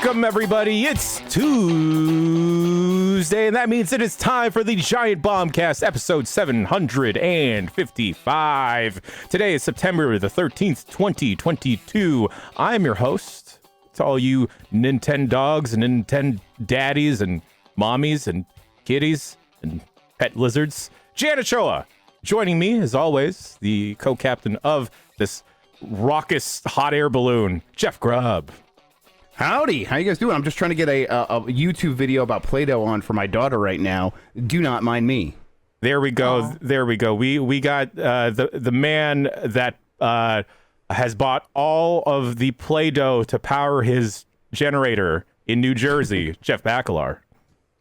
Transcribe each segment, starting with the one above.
Welcome, everybody. It's Tuesday, and that means it is time for the Giant Bombcast, episode 755. Today is September the 13th, 2022. I'm your host. To all you Nintendo dogs and Nintendo daddies and mommies and kitties and pet lizards, Jan Ochoa. Joining me, as always, the co-captain of this raucous hot air balloon, Jeff Grubb. Howdy, how you guys doing? I'm just trying to get a YouTube video about Play-Doh on for my daughter right now. Do not mind me. There we go. Aww. There we go. We got the man that has bought all of the Play-Doh to power his generator in New Jersey, Jeff Bacalar.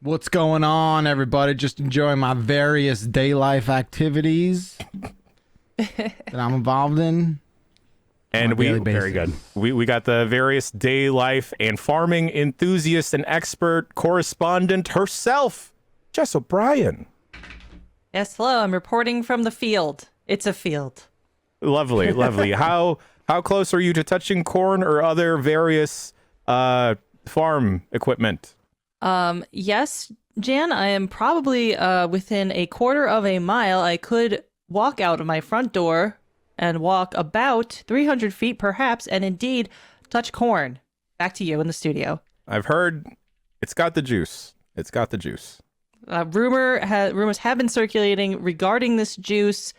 What's going on, everybody? Just enjoying my various day life activities that I'm involved in. And very good. We got the various day life and farming enthusiast and expert correspondent herself, Jess O'Brien. Yes, hello. I'm reporting from the field. It's a field. Lovely, lovely. How close are you to touching corn or other various farm equipment? Yes, Jan, I am probably within a quarter of a mile. I could walk out of my front door and walk about 300 feet perhaps, and indeed touch corn. Back to you in the studio. I've heard it's got the juice. It's got the juice. Rumors have been circulating regarding this juice,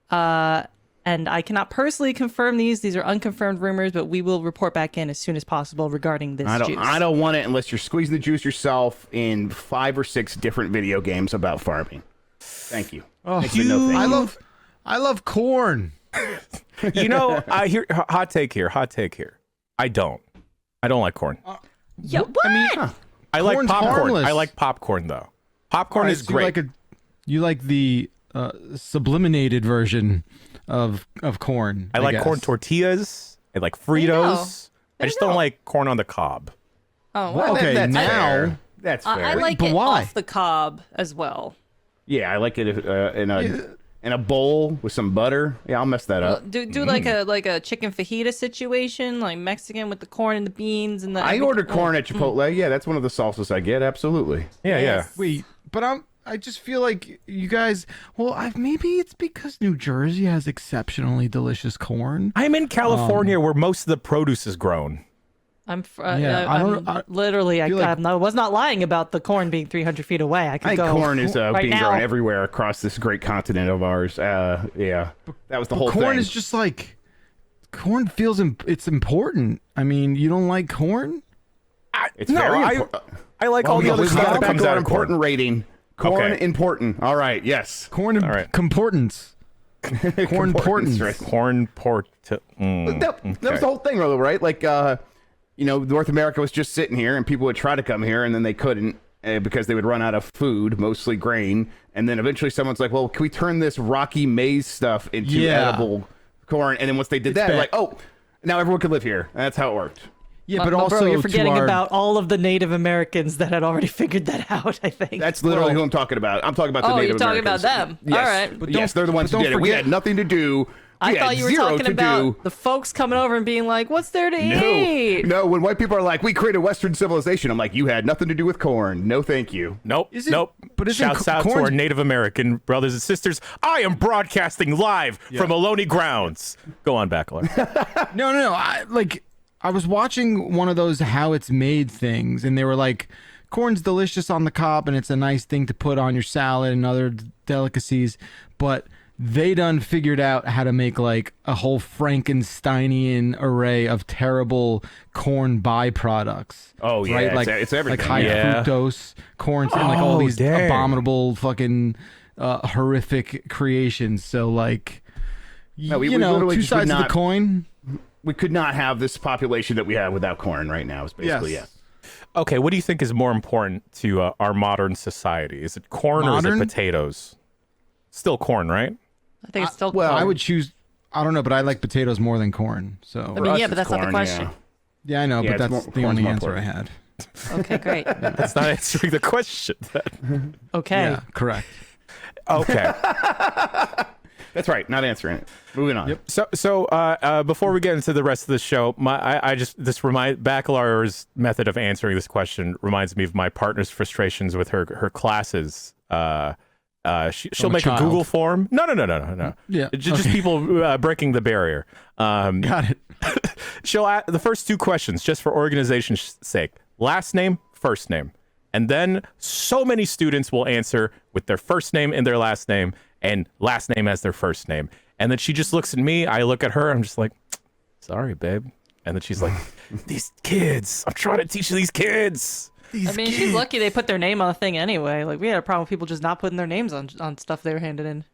and I cannot personally confirm these. These are unconfirmed rumors, but we will report back in as soon as possible regarding this juice. I don't want it unless you're squeezing the juice yourself in 5 or 6 different video games about farming. Thank you. Oh, I love corn. You know, I hear hot take here. I don't like corn. Yeah, what? I mean, I like popcorn. Harmless. I like popcorn though. Popcorn is great. You like the subliminated version of corn. I like guess. corn tortillas. I like Fritos. I just don't like corn on the cob. Oh, well, okay, that's now fair. That's fair. I like But it why? off the cob as well. Yeah, I like it in a bowl with some butter. Yeah, I'll mess that up. Do like a chicken fajita situation, like Mexican with the corn and the beans and the. I ordered corn at Chipotle. Yeah, that's one of the salsas I get. Absolutely. Yeah. Wait, but I just feel like you guys. Well, maybe it's because New Jersey has exceptionally delicious corn. I'm in California where most of the produce is grown. I was not lying about the corn being 300 feet away. I think corn is right being now. grown everywhere across this great continent of ours. Yeah, that was the whole corn thing. is just like corn feels it's important. I mean, you don't like corn? It's very important. I like all the other stuff that comes out of corn. Important rating. Corn Okay. important. All right. Yes. Corn All right. importance. Corn importance. Right. Corn port. That was the whole thing, though, right? Like, North America was just sitting here, and people would try to come here, and then they couldn't because they would run out of food, mostly grain. And then eventually someone's like, well, can we turn this rocky maize stuff into edible corn? And then once they did that, like, oh, now everyone could live here. And that's how it worked. Yeah, but also bro, you're forgetting about all of the Native Americans that had already figured that out, I think. That's literally who I'm talking about. I'm talking about the Native you're Americans. talking about them. Yes. All right. But yes, they're the ones who did it. We had nothing to do. I thought you were talking about the folks coming over and being like, what's there to eat? No, when white people are like, we created Western civilization, I'm like, you had nothing to do with corn. No, thank you. Nope. Shouts out to our Native American brothers and sisters. I am broadcasting live from Ohlone Grounds. Go on, Bacalar. No. I was watching one of those how it's made things, and they were like, corn's delicious on the cob, and it's a nice thing to put on your salad and other delicacies, but they done figured out how to make like a whole Frankensteinian array of terrible corn byproducts. Oh yeah, right? It's everything. Like high fructose corn and like all these dang. abominable fucking horrific creations. So like, No, we two literally just sides would of the not- coin. We could not have this population that we have without corn right now. Is basically Yes. Okay, what do you think is more important to our modern society? Is it corn or is it potatoes? Still corn, right? I think it's still Well, corn. I would choose. I don't know, but I like potatoes more than corn. So I mean, yeah, but that's not the question. yeah, I know, Yeah, but that's the corn's only more answer I important. had. Okay, great. That's not answering the question. Okay. Yeah, correct. Okay. That's right. Not answering it. Moving on. So before we get into the rest of the show, Bacalar's method of answering this question reminds me of my partner's frustrations with her classes. She'll make a Google form. No. Yeah. Just people breaking the barrier. Got it. She'll ask the first two questions just for organization's sake. Last name, first name. And then so many students will answer with their first name and their last name and last name as their first name. And then she just looks at me. I look at her. I'm just like, sorry, babe. And then she's like, these kids. I'm trying to teach these kids. She's lucky they put their name on the thing anyway. Like, we had a problem with people just not putting their names on stuff they were handed in.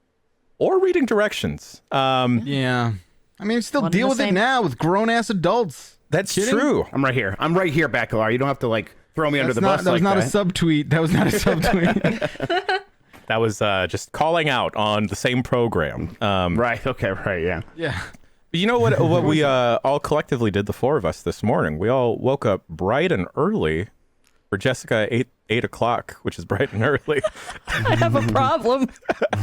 Or reading directions. Yeah. I mean, still deal with it now with grown-ass adults. That's true. I'm right here, Bacalar. You don't have to, like, throw me under the bus that was like not that. a subtweet. That was not a subtweet. That was just calling out on the same program. Right. Okay. Right. Yeah. Yeah. You know what we all collectively did, the four of us this morning? We all woke up bright and early for Jessica 8 o'clock, which is bright and early. I have a problem.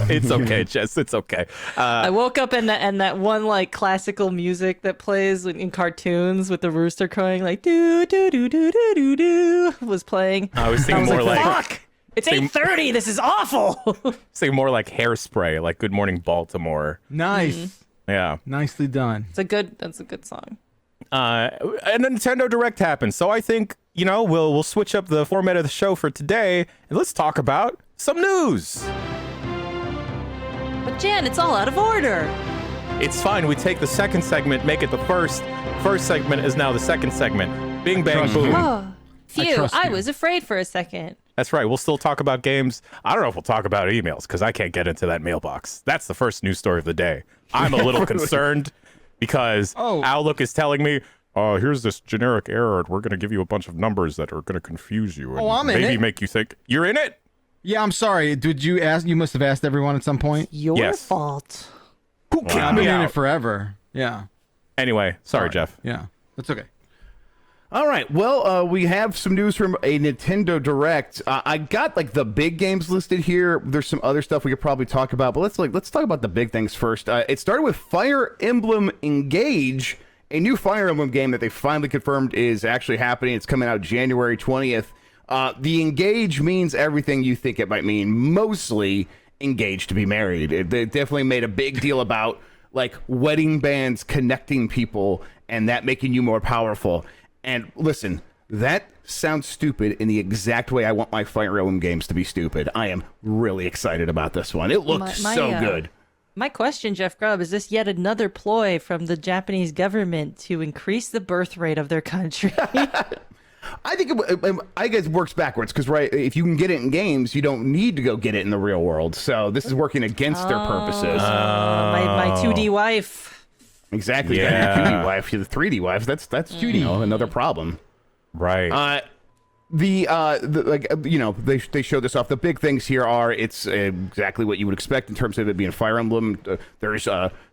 It's okay, Jess. It's okay. I woke up and that one like classical music that plays in cartoons with the rooster crowing like do do do do do do do was playing. I was thinking more like fuck! It's 8:30. This is awful. say more like Hairspray, like Good Morning Baltimore. Nice. Yeah. Nicely done. That's a good song. A Nintendo Direct happened, so I think we'll switch up the format of the show for today and let's talk about some news. But Jan, it's all out of order. It's fine. We take the second segment, make it the first. First segment is now the second segment. Bing bang boom. Oh, phew! trust I you. was afraid for a second. That's right. We'll still talk about games. I don't know if we'll talk about emails because I can't get into that mailbox. That's the first news story of the day. I'm a little concerned because Outlook is telling me, here's this generic error, and we're going to give you a bunch of numbers that are going to confuse you and I'm in maybe it. make you think you're in it. Yeah, I'm sorry. Did you ask? You must have asked everyone at some point. Your Yes. fault. Who kicked I've me been in out? it forever. Yeah. Anyway, sorry, Jeff. Yeah. That's okay. All right. Well, we have some news from a Nintendo Direct. I got like the big games listed here. There's some other stuff we could probably talk about, but let's talk about the big things first. It started with Fire Emblem Engage, a new Fire Emblem game that they finally confirmed is actually happening. It's coming out January 20th. The Engage means everything you think it might mean, mostly engaged to be married. They definitely made a big deal about like wedding bands connecting people and that making you more powerful. And listen, that sounds stupid in the exact way I want my Fire Emblem games to be stupid. I am really excited about this one. It looked so good. My question, Jeff Grubb, is this yet another ploy from the Japanese government to increase the birth rate of their country? I think I guess it works backwards because, right, if you can get it in games, you don't need to go get it in the real world. So this is working against their purposes. My 2D wife. Exactly. Yeah. You got your 2D wife, you're the 3D wife. That's another problem. Right. They show this off. The big things here are it's exactly what you would expect in terms of it being Fire Emblem. There's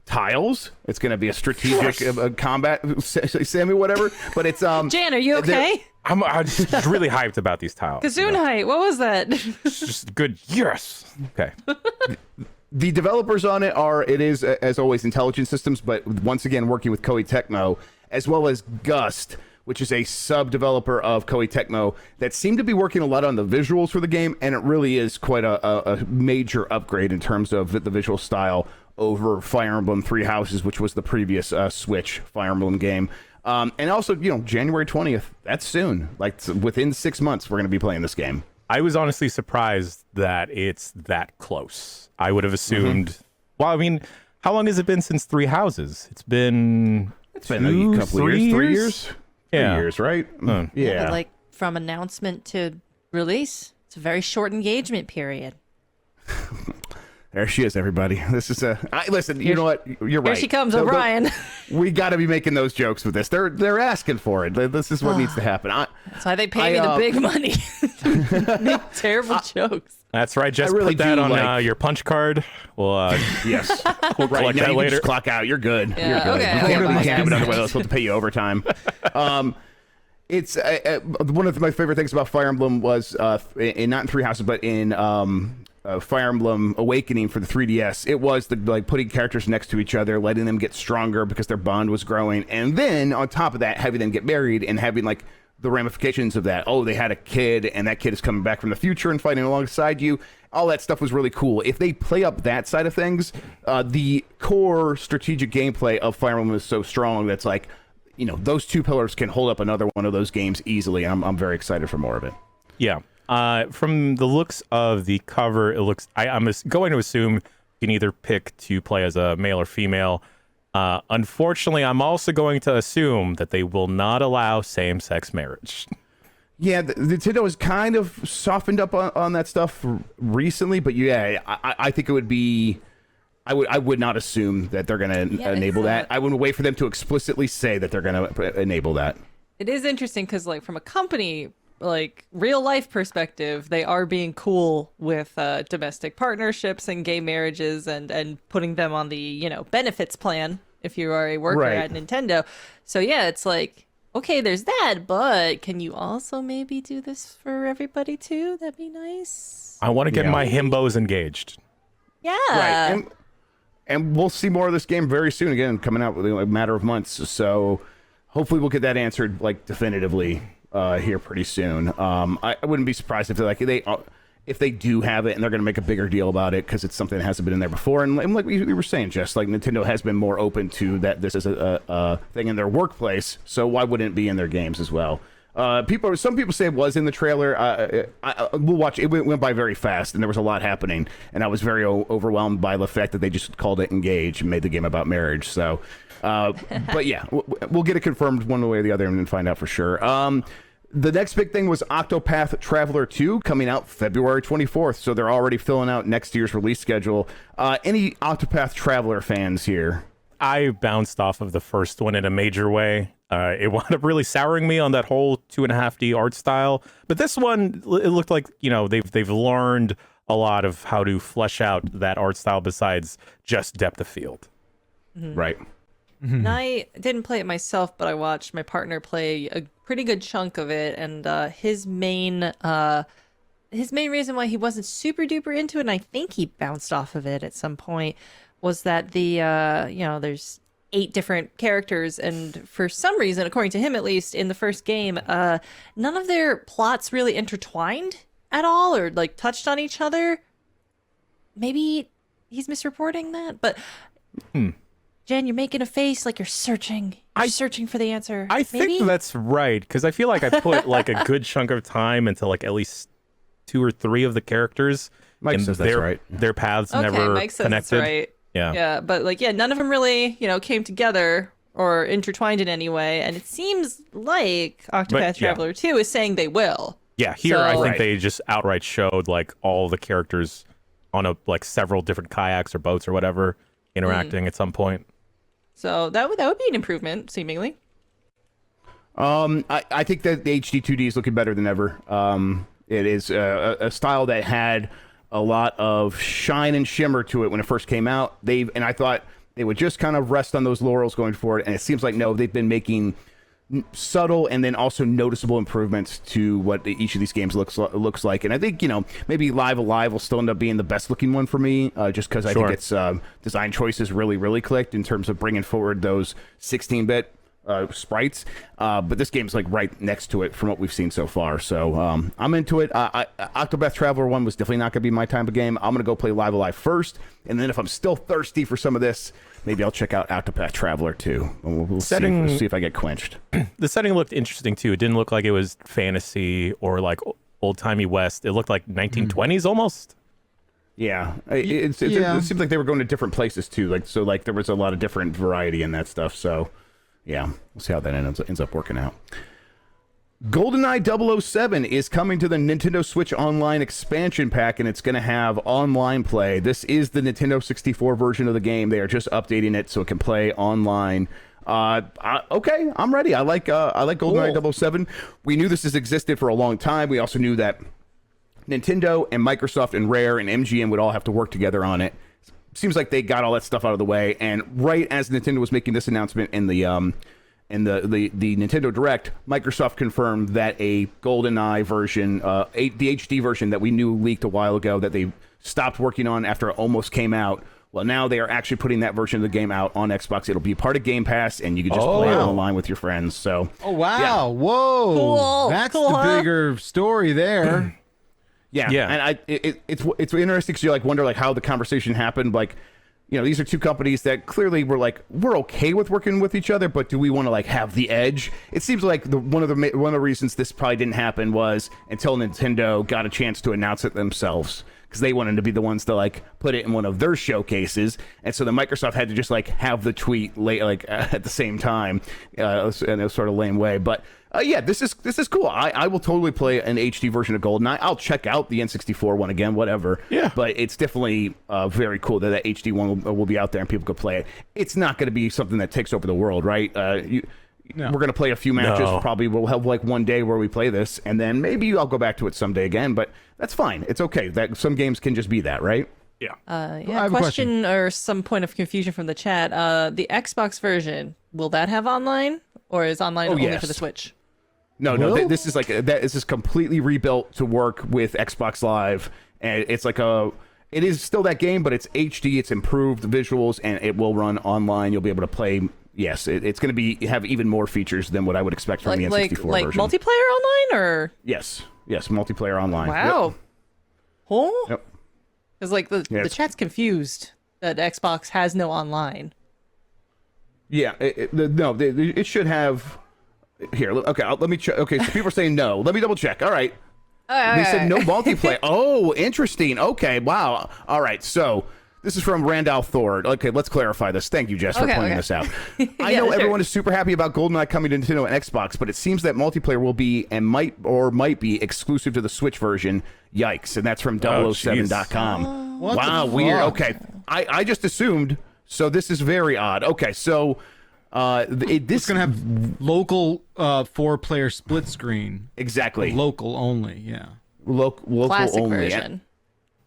tiles. It's going to be a strategic combat, Sammy, whatever. But it's Jan, are you okay? I'm just really hyped about these tiles. Gesundheit, what was that? It's just good. Yes. Okay. The developers on it is as always Intelligent Systems, but once again working with Koei Tecmo, as well as Gust, which is a sub-developer of Koei Tecmo that seemed to be working a lot on the visuals for the game, and it really is quite a major upgrade in terms of the visual style over Fire Emblem Three Houses, which was the previous Switch Fire Emblem game. And also, January 20th, that's soon. Like, within 6 months, we're going to be playing this game. I was honestly surprised that it's that close. I would have assumed. Well, I mean, how long has it been since Three Houses? It's been a couple of years. 3 years? Yeah. 3 years, right? Yeah, but like from announcement to release, it's a very short engagement period. There she is, everybody. This is listen. You know what? You're right. Here she comes, O'Brien. We got to be making those jokes with this. They're asking for it. This is what needs to happen. That's why they pay me the big money. Make terrible jokes. That's right. Just really put that do on your punch card. We'll yes. we'll Right collect now, that you later. can just clock out. You're good. Yeah, You're good. okay. You can't Okay, have it bye. otherwise. They're supposed to pay you overtime. It's one of my favorite things about Fire Emblem was not in Three Houses, but in Fire Emblem Awakening for the 3DS, it was the like putting characters next to each other, letting them get stronger because their bond was growing, and then on top of that, having them get married and having like the ramifications of that. Oh, they had a kid, and that kid is coming back from the future and fighting alongside you. All that stuff was really cool. If they play up that side of things, the core strategic gameplay of Fire Emblem is so strong that's like, you know, those two pillars can hold up another one of those games easily. I'm very excited for more of it. Yeah. From the looks of the cover, it looks. I'm going to assume you can either pick to play as a male or female. Unfortunately, I'm also going to assume that they will not allow same-sex marriage. Yeah, Nintendo has kind of softened up on that stuff recently, but yeah, I think it would be. I would not assume that they're going to enable that. I would wait for them to explicitly say that they're going to enable that. It is interesting because, like, from a company, like, real life perspective, they are being cool with domestic partnerships and gay marriages and putting them on the, you know, benefits plan if you are a worker at Nintendo. So yeah, it's like, okay, there's that, but can you also maybe do this for everybody too? That'd be nice. I want to get my himbos engaged. Yeah. Right. And we'll see more of this game very soon. Again, coming out within a matter of months. So hopefully we'll get that answered like definitively here pretty soon. I wouldn't be surprised if they do have it and they're going to make a bigger deal about it because it's something that hasn't been in there before. And like we were saying, Jess, like Nintendo has been more open to that. This is a thing in their workplace. So why wouldn't it be in their games as well? Some people say it was in the trailer. We'll watch. It went by very fast, and there was a lot happening. And I was very overwhelmed by the fact that they just called it Engage and made the game about marriage. So, but yeah, we'll get it confirmed one way or the other and find out for sure. The next big thing was Octopath Traveler 2 coming out February 24th. So they're already filling out next year's release schedule. Any Octopath Traveler fans here? I bounced off of the first one in a major way. It wound up really souring me on that whole 2.5D art style. But this one, it looked like, you know, they've learned a lot of how to flesh out that art style besides just depth of field. Mm-hmm. Right. And I didn't play it myself, but I watched my partner play a pretty good chunk of it, and his main reason why he wasn't super duper into it, and I think he bounced off of it at some point, was that the you know, there's 8 different characters, and for some reason, according to him at least, in the first game, none of their plots really intertwined at all or like touched on each other. Maybe he's misreporting that, but Jen, you're making a face like you're searching. You're searching for the answer. I think that's right, because I feel like I put like a good chunk of time into like at least 2 or 3 of the characters. Mike says that's right. Their paths okay, never Mike says connected. That's right. Yeah, but like, none of them really, you know, came together or intertwined in any way. And it seems like Octopath Traveler 2 is saying they will. Yeah, here I think they just outright showed like all the characters on a like several different kayaks or boats or whatever interacting at some point. So that would be an improvement, seemingly. I think that the HD 2D is looking better than ever. It is a style that had a lot of shine and shimmer to it when it first came out. And I thought they would just kind of rest on those laurels going forward. And it seems like, no, they've been making subtle and then also noticeable improvements to what each of these games looks like. And I think, you know, maybe Live Alive will still end up being the best looking one for me, just because I think its design choices really clicked in terms of bringing forward those 16-bit sprites. But this game's like right next to it from what we've seen so far. So I'm into it. Octopath Traveler 1 was definitely not going to be my type of game. I'm going to go play Live Alive first. And then if I'm still thirsty for some of this, maybe I'll check out Octopath Traveler 2. We'll see if I get quenched. The setting looked interesting too. It didn't look like it was fantasy or like old-timey West. It looked like 1920s almost. Yeah. It seems like they were going to different places too. Like there was a lot of different variety in that stuff. So yeah, we'll see how that ends up working out. GoldenEye 007 is coming to the Nintendo Switch Online expansion pack, and it's going to have online play. This is the Nintendo 64 version of the game. They are just updating it so it can play online. Okay, I'm ready. I like GoldenEye 007. We knew this has existed for a long time. We also knew that Nintendo and Microsoft and Rare and MGM would all have to work together on it. Seems like they got all that stuff out of the way, and right as Nintendo was making this announcement in in the Nintendo Direct, Microsoft confirmed that a GoldenEye version, the HD version that we knew leaked a while ago that they stopped working on after it almost came out. Well, now they are actually putting that version of the game out on Xbox. It'll be part of Game Pass, and you can just play it online with your friends. So, oh wow, yeah. whoa, Cool. That's Cool, the huh? bigger story there. Yeah, Yeah. and it's interesting because you like wonder like how the conversation happened. Like, you know, these are two companies that clearly were like, we're okay with working with each other, but do we want to like have the edge? It seems like one of the reasons this probably didn't happen was until Nintendo got a chance to announce it themselves, because they wanted to be the ones to like put it in one of their showcases, and so the Microsoft had to just like have the tweet like at the same time, in a sort of lame way. But yeah, this is cool. I will totally play an HD version of GoldenEye. I'll check out the N64 one again, whatever. Yeah. But it's definitely very cool that that HD one will be out there and people could play it. It's not going to be something that takes over the world, right? No. We're going to play a few matches. No. Probably we'll have like one day where we play this, and then maybe I'll go back to it someday again. But that's fine. It's okay. That some games can just be that, right? Yeah. I Yeah, have a question or some point of confusion from the chat. The Xbox version, will that have online, or is online only yes. for the Switch? No, Will? this is like this is completely rebuilt to work with Xbox Live, and it's like it is still that game, but it's HD, it's improved visuals, and it will run online. You'll be able to play. Yes, it's going to have even more features than what I would expect from the N64 like version. multiplayer online, or Yes, multiplayer online. wow, oh, Yep. because like the it's- chat's confused that Xbox has no online. Yeah, it should have. Here, okay, let me check. Okay, so people are saying no. Let me double check. All right. They said no multiplayer. Oh, interesting. Okay, wow. All right, so this is from Randolph Thord. Okay, let's clarify this. Thank you, Jess, for pointing this out. I Yeah, know sure. everyone is super happy about GoldenEye coming to Nintendo and Xbox, but it seems that multiplayer will be and might be exclusive to the Switch version. Yikes. And that's from 007.com. What Wow, the weird. fuck? Okay, I just assumed, so this is very odd. Okay, so this It's gonna have local 4-player split screen. exactly Local only, yeah. local Classic only. version.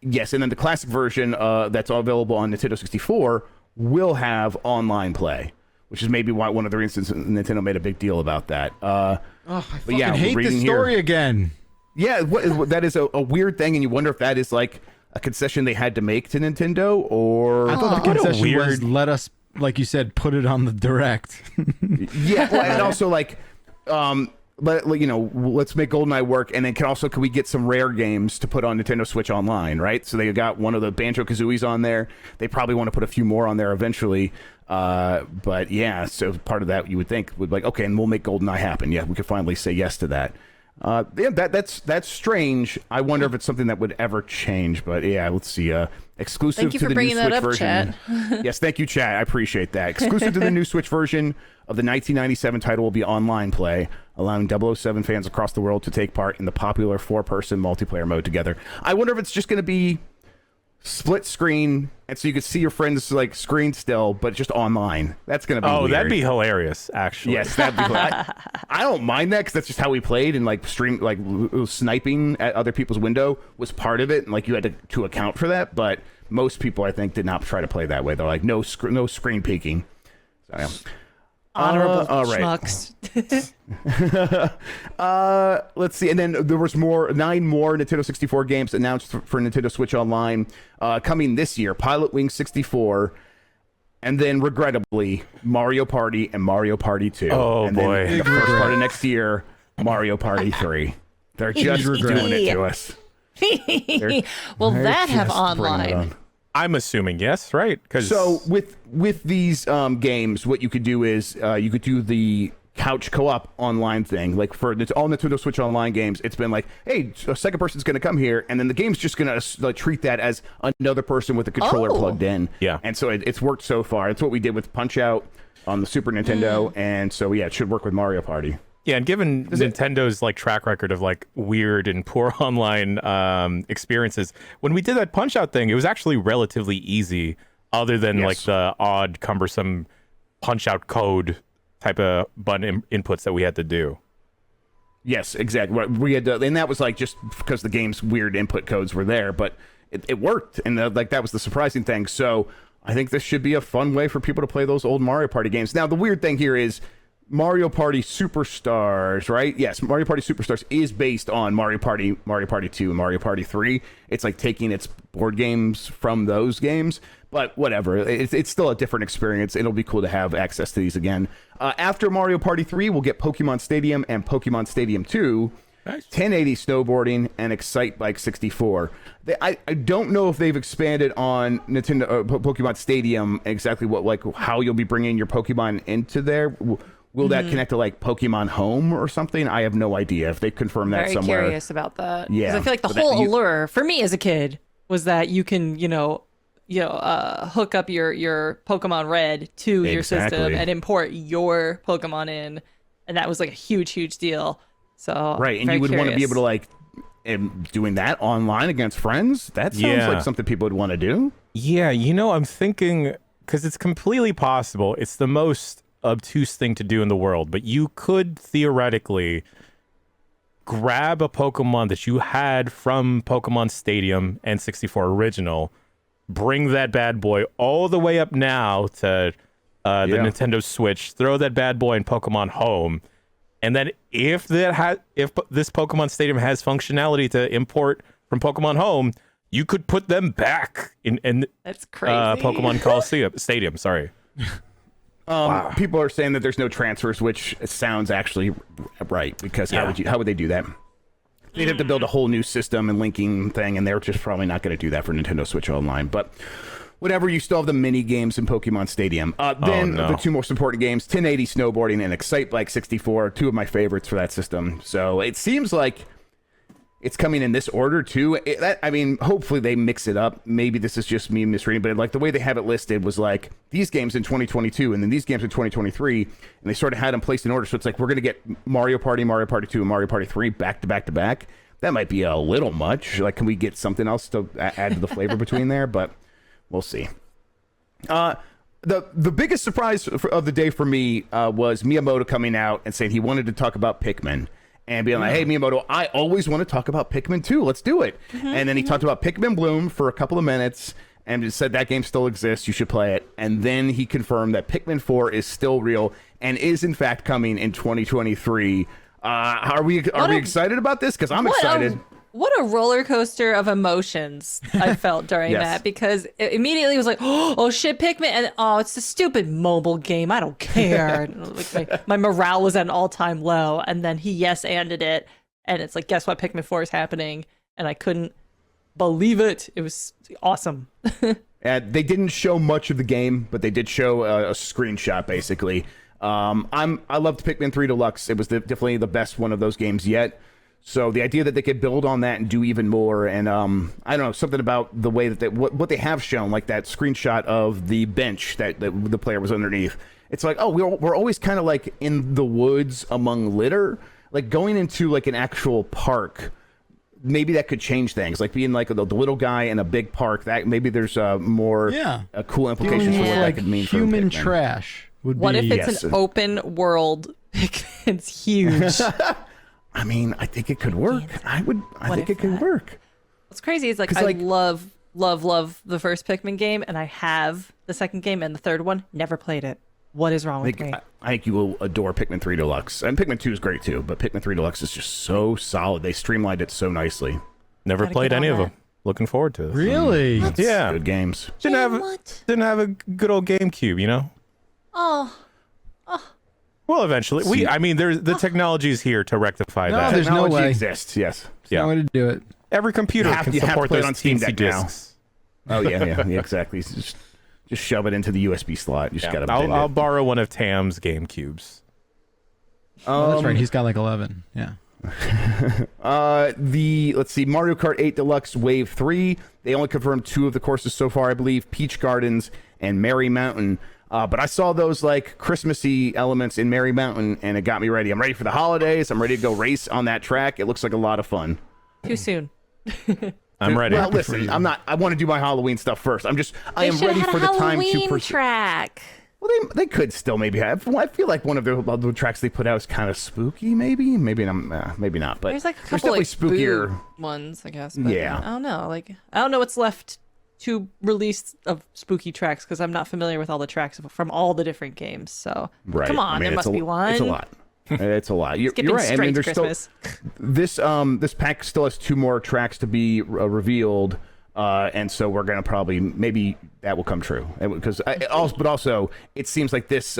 Yes, and then the classic version that's available on Nintendo 64 will have online play, which is maybe why one of the reasons Nintendo made a big deal about that. Oh, I fucking yeah, hate reading this here- story again. Yeah, that is a weird thing, and you wonder if that is like a concession they had to make to Nintendo, or I thought the What a concession was weird- let us, like you said, put it on the direct. yeah, well, and also like, let's make GoldenEye work, and then can we get some rare games to put on Nintendo Switch Online, right? So they got one of the Banjo-Kazooies on there. They probably want to put a few more on there eventually. But yeah, so part of that you would think would like, okay, and we'll make GoldenEye happen. Yeah, we could finally say yes to that. Yeah, that's strange. I wonder if it's something that would ever change. But yeah, let's see. Exclusive Thank you to for the new bringing that Switch up, version. chat. Yes, thank you, chat. I appreciate that. Exclusive to the new Switch version of the 1997 title will be online play, allowing 007 fans across the world to take part in the popular 4-person multiplayer mode together. I wonder if it's just going to be split screen, and so you could see your friends like screen still, but just online. That's going to be weird. That'd be hilarious, actually. Yes, that'd be cool. I don't mind that because that's just how we played, and like sniping at other people's window was part of it, and like you had to account for that. But most people, I think, did not try to play that way. They're like no screen peeking. So, yeah. Honorable all right. schmucks. Let's see, and then there was 9 more Nintendo 64 games announced for Nintendo Switch Online coming this year. Pilot Wing 64. And then, regrettably, Mario Party and Mario Party 2. Oh, and boy. Then the first part of next year, Mario Party 3. They're just doing it to us. Will They're that have just bringing it online? on. I'm assuming yes, right? So with these games, what you could do is you could do the couch co-op online thing. Like for all Nintendo Switch Online games, it's been like, hey, a second person's going to come here, and then the game's just going to treat that as another person with a controller plugged in. Yeah. And so it's worked so far. It's what we did with Punch-Out on the Super Nintendo, and so yeah, it should work with Mario Party. Yeah, and given Nintendo's like track record of like weird and poor online experiences, when we did that Punch-Out thing, it was actually relatively easy, other than like the odd, cumbersome Punch-Out code type of button inputs that we had to do. Yes, exactly. We had to, and that was like just because the game's weird input codes were there, but it worked, and like that was the surprising thing. So I think this should be a fun way for people to play those old Mario Party games. Now the weird thing here is, Mario Party Superstars, right? Yes, Mario Party Superstars is based on Mario Party 2, and Mario Party 3. It's like taking its board games from those games, but whatever. It's still a different experience. It'll be cool to have access to these again. After Mario Party 3, we'll get Pokemon Stadium and Pokemon Stadium 2. Nice. 1080 snowboarding and Excite Bike 64. I don't know if they've expanded on Nintendo Pokemon Stadium exactly how you'll be bringing your Pokemon into there. Will that connect to like Pokemon Home or something? I have no idea if they confirm that somewhere. Very curious about that. Yeah, 'cause I feel like the whole allure for me as a kid was that you can, hook up your Pokemon Red to your system and import your Pokemon in, and that was like a huge, huge deal. So right, and you would want to be able to like doing that online against friends. That sounds like something people would want to do. Yeah, I'm thinking because it's completely possible. It's the most obtuse thing to do in the world, but you could theoretically grab a Pokemon that you had from Pokemon Stadium N64 original, bring that bad boy all the way up now to the Nintendo Switch, throw that bad boy in Pokemon Home, and then if this Pokemon Stadium has functionality to import from Pokemon Home, you could put them back in that's crazy. Pokemon Coliseum Stadium. Sorry. Wow. People are saying that there's no transfers, which sounds actually right, because how would they do that? They'd have to build a whole new system and linking thing, and they're just probably not going to do that for Nintendo Switch Online. But whatever, you still have the mini games in Pokemon Stadium. The two most important games, 1080 snowboarding and Excite Bike 64, two of my favorites for that system. So it seems like it's coming in this order too. Hopefully they mix it up. Maybe this is just me misreading, but like the way they have it listed was like these games in 2022 and then these games in 2023, and they sort of had them placed in order. So it's like we're going to get Mario Party 2, and Mario Party 3 back to back to back. That might be a little much. Like, can we get something else to add to the flavor between there? But we'll see. The biggest surprise of the day for me was Miyamoto coming out and saying he wanted to talk about Pikmin. And being like, hey, Miyamoto, I always want to talk about Pikmin 2. Let's do it. And then he talked about Pikmin Bloom for a couple of minutes and just said that game still exists. You should play it. And then he confirmed that Pikmin 4 is still real and is, in fact, coming in 2023. Are we excited about this? Because I'm excited. What a roller coaster of emotions I felt during that, because it immediately was like, oh shit, Pikmin, and it's a stupid mobile game. I don't care. Like my morale was at an all-time low, and then he yes-anded it, and it's like, guess what? Pikmin 4 is happening, and I couldn't believe it. It was awesome. They didn't show much of the game, but they did show a screenshot, basically. I loved Pikmin 3 Deluxe. It was definitely the best one of those games yet. So the idea that they could build on that and do even more, and I don't know, something about the way that what they have shown, like that screenshot of the bench that the player was underneath. It's like, oh, we're always kind of like in the woods among litter, like going into like an actual park. Maybe that could change things, like being like the little guy in a big park. That maybe there's more cool implications for what that could mean for human trash. What if it's an open world? It's huge. I mean, I think it could work. I think it could work. What's crazy is like I love the first Pikmin game, and I have the second game and the third one. Never played it. What is wrong with me? I think you will adore Pikmin 3 Deluxe. And Pikmin 2 is great too, but Pikmin 3 Deluxe is just so solid. They streamlined it so nicely. Never played any of them. Looking forward to it. Really? Yeah. Good games. Didn't have a good old GameCube, you know? Oh. Well, eventually. The technology is here to rectify that. There's no way. Exists, yes. There's no way to do it. Every computer can support those on Steam Deck discs. Oh, yeah, exactly. Just shove it into the USB slot. You just gotta I'll borrow one of Tam's GameCubes. That's right. He's got like 11. Yeah. Let's see, Mario Kart 8 Deluxe Wave 3. They only confirmed 2 of the courses so far, I believe, Peach Gardens and Merry Mountain. But I saw those like Christmassy elements in Merry Mountain, and it got me ready. I'm ready for the holidays. I'm ready to go race on that track. It looks like a lot of fun. Too soon. I'm ready. Well, listen, I'm not. I want to do my Halloween stuff first. I am ready for the time to track. Well, they could still maybe have. I feel like one of the tracks they put out is kind of spooky. Maybe not. But there's like a couple definitely like spookier ones, I guess. But yeah. I don't know. Like I don't know what's left to release of spooky tracks because I'm not familiar with all the tracks from all the different games. So come on, there must be one. It's a lot. It's a lot. You're right. Straight I mean, to there's Christmas. still this pack still has 2 more tracks to be revealed, and so we're gonna probably maybe that will come true because also it seems like this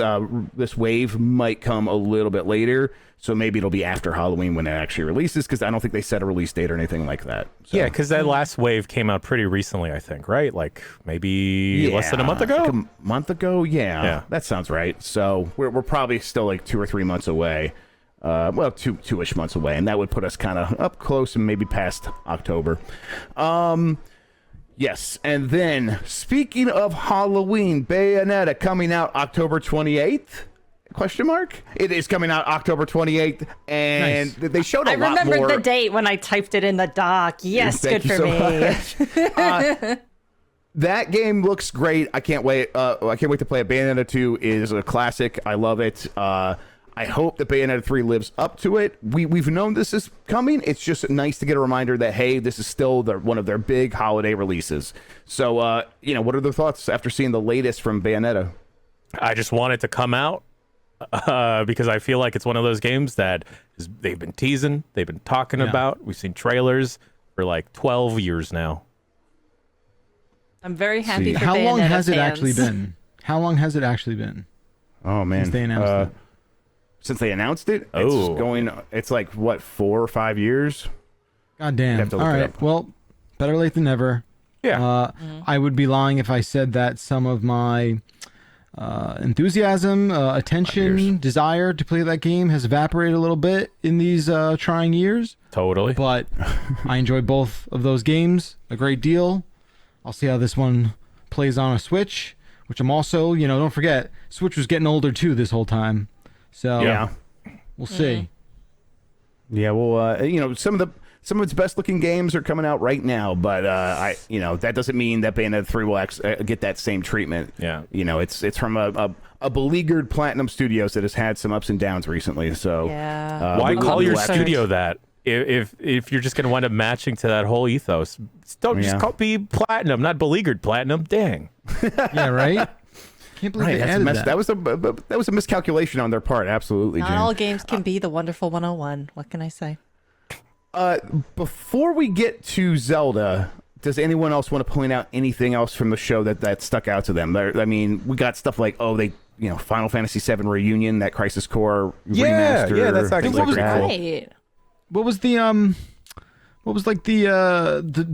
wave might come a little bit later. So maybe it'll be after Halloween when it actually releases, because I don't think they set a release date or anything like that. So. Yeah, because that last wave came out pretty recently, I think, right? Like maybe less than a month ago? Like a month ago? Yeah, that sounds right. So we're probably still like 2 or 3 months away. Well, two-ish months away, and that would put us kind of up close and maybe past October. Yes, and then, speaking of Halloween, Bayonetta coming out October 28th? Question mark? It is coming out October 28th, and they showed a lot more. I remembered the date when I typed it in the doc. Yes, good for me. That game looks great. I can't wait. I can't wait to play it. Bayonetta 2 is a classic. I love it. I hope that Bayonetta 3 lives up to it. We've known this is coming. It's just nice to get a reminder that, hey, this is still one of their big holiday releases. So, what are the thoughts after seeing the latest from Bayonetta? I just want it to come out. Because I feel like it's one of those games that they've been teasing, they've been talking about. We've seen trailers for like 12 years now. I'm very happy for How Bayonetta long has fans. it actually been? How long has it actually been? Oh man, Since they announced it. Since they announced it, it's like what, 4 or 5 years? God damn. All right. Well, better late than never. Yeah. I would be lying if I said that some of my enthusiasm, attention, desire to play that game has evaporated a little bit in these trying years. Totally. But I enjoy both of those games a great deal. I'll see how this one plays on a Switch, which I'm also, don't forget, Switch was getting older too this whole time. So we'll see. Yeah, well, some of its best looking games are coming out right now, but that doesn't mean that Bayonetta 3 will get that same treatment. Yeah. It's from a beleaguered Platinum Studios that has had some ups and downs recently. So why call your studio that if you're just going to wind up matching to that whole ethos? Don't just be Platinum, not beleaguered Platinum. Dang. Yeah, right. Can't believe they added that. That was a miscalculation on their part. Absolutely. Not Jan. all games can be the wonderful 101. What can I say? Before we get to Zelda, does anyone else want to point out anything else from the show that stuck out to them? I mean, we got stuff like Final Fantasy VII Reunion, that Crisis Core remaster. Yeah, that's actually pretty cool. Right. What was the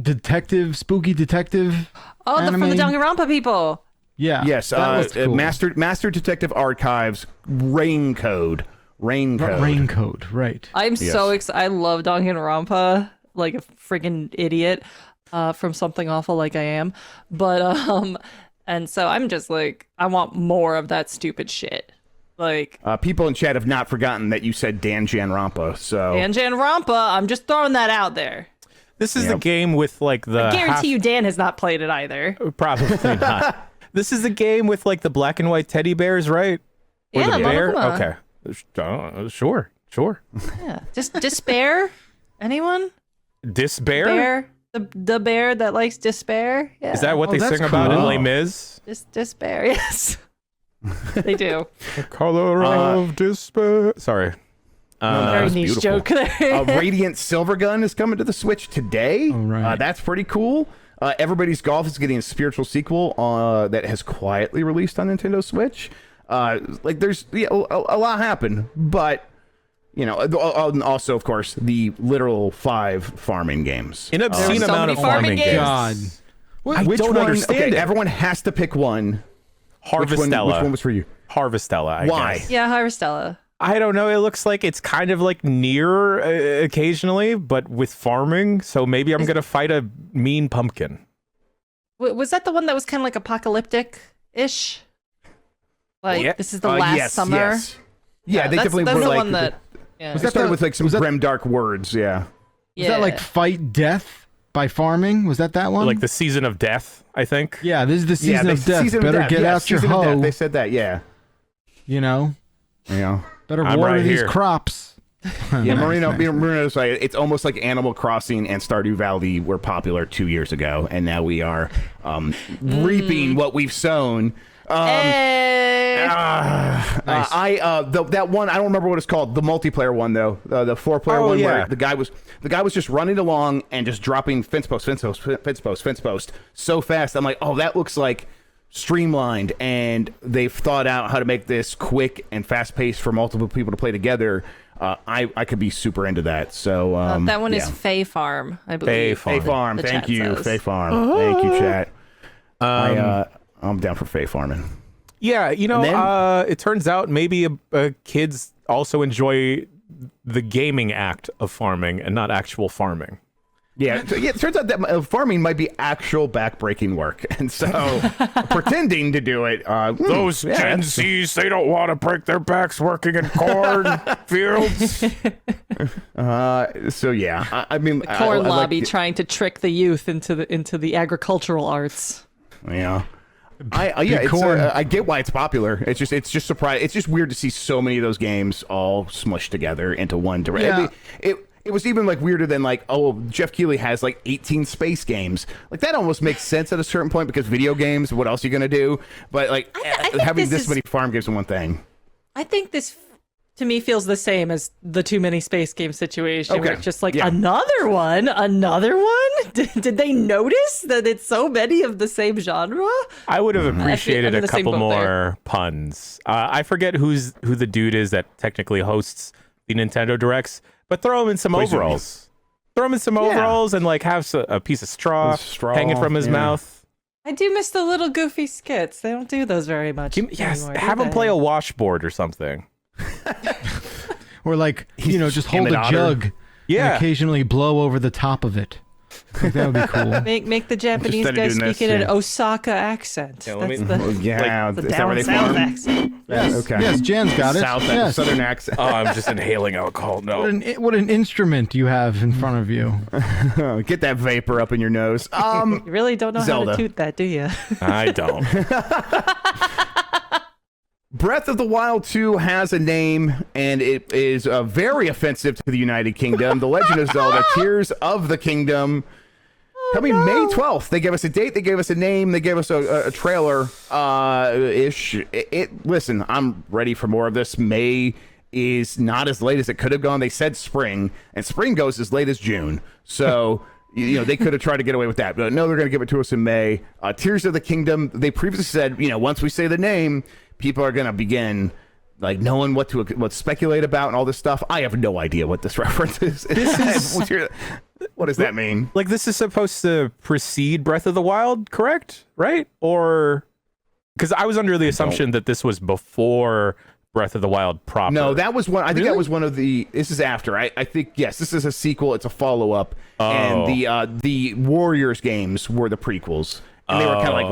detective, spooky detective? Oh, anime? from the Danganronpa people. Yeah. Yes. that was cool. Master Detective Archives Rain Code. Right. I'm so excited. I love Danganronpa like a freaking idiot from Something Awful Like I Am. But and so I'm just like, I want more of that stupid shit. Like people in chat have not forgotten that you said Danganronpa. So Danganronpa, I'm just throwing that out there. This is the game with like the I guarantee you Dan has not played it either. Probably not. This is the game with like the black and white teddy bears, right? Or Yeah, the bear? Monokuma. Okay. Sure. Yeah. Just despair? Anyone? Despair? Bear? The bear that likes despair? Yeah. Is that what they that's sing about in cool. Les Mis? Just despair, yes. They do. The color of despair. Sorry. Very that's niche beautiful. joke there. Radiant Silvergun is coming to the Switch today. Oh, right. That's pretty cool. Everybody's Golf is getting a spiritual sequel that has quietly released on Nintendo Switch. There's a lot happened, but also of course the literal 5 farming games. An obscene There's so amount of many farming farming games. games. God. Which don't one? understand Okay, it. everyone has to pick one. Harvestella. Which one was for you? Harvestella. Why? Guess. Yeah, Harvestella. I don't know. It looks like it's kind of like near occasionally, but with farming. So maybe I'm going to fight a mean pumpkin. Was that the one that was kind of like apocalyptic-ish? Like, this is the last summer? Yes. Yeah, they that's definitely the were like... one that... Yeah. Was that started with like some grim dark words, yeah. Was that like fight death by farming? Was that one? Like the season of death, I think. Yeah, this is the season of death. Season of Better Death. get Yeah, out your Season of Death. hoe. They said that, yeah. You know, Yeah. better I'm water right these here. crops. Yeah, Marino's right. It's almost like Animal Crossing and Stardew Valley were popular 2 years ago, and now we are reaping what we've sown. Hey. Nice. That one, I don't remember what it's called. The multiplayer one though, the 4-player one where the guy was just running along and just dropping fence post so fast. I'm like, oh, that looks like streamlined, and they've thought out how to make this quick and fast paced for multiple people to play together. I could be super into that. So that one is Fae Farm, I believe. Fae Farm. Thank you, Fae Farm. Thank you, chat. I'm down for Fae farming. Yeah, it turns out maybe kids also enjoy the gaming act of farming and not actual farming. Yeah, it turns out that farming might be actual backbreaking work, and so pretending to do it. Those Gen Zs, they don't want to break their backs working in corn fields. So yeah, I mean, The corn lobby trying to trick the youth into the agricultural arts. Yeah. I get why it's popular. It's just surprising. It's just weird to see so many of those games all smushed together into one direct. Yeah. I mean, it was even like weirder than like, oh, Jeff Keighley has like 18 space games. Like that almost makes sense at a certain point because video games, what else are you gonna do? But like having this many farm games in one thing. I think this to me feels the same as the too many space game situation. Okay. Where it's just like another one. Did they notice that it's so many of the same genre? I would have appreciated a couple more puns. I forget who the dude is that technically hosts the Nintendo Directs, but throw him in some overalls. Throw him in some overalls and like have a piece of straw hanging from his mouth. I do miss the little goofy skits. They don't do those very much. Anymore, have him play a washboard or something. Or like, just hold a jug and occasionally blow over the top of it. Like, that would be cool. Make the Japanese guy speak in an Osaka accent. Yeah, That's the down south accent. Yes, okay. Yes, Jan's got it. Southern accent. Oh, I'm just inhaling alcohol. No. What an instrument you have in front of you. Get that vapor up in your nose. You really don't know Zelda. how to toot that, do you? I don't. Breath of the Wild 2 has a name, and it is very offensive to the United Kingdom. The Legend of Zelda: Tears of the Kingdom. Coming May 12th. They gave us a date. They gave us a name. They gave us a trailer. Ish. Listen, I'm ready for more of this. May is not as late as it could have gone. They said spring, and spring goes as late as June. So, they could have tried to get away with that. But no, they're going to give it to us in May. Tears of the Kingdom. They previously said, once we say the name, people are going to begin like knowing what to speculate about and all this stuff. I have no idea what this reference is. What does that mean? Like, this is supposed to precede Breath of the Wild, correct? Right? Or because I was under the assumption that this was before Breath of the Wild proper. No, that was one. I think that was one of the. This is after. I think yes. This is a sequel. It's a follow up. Oh. And the Warriors games were the prequels, and they were kind of like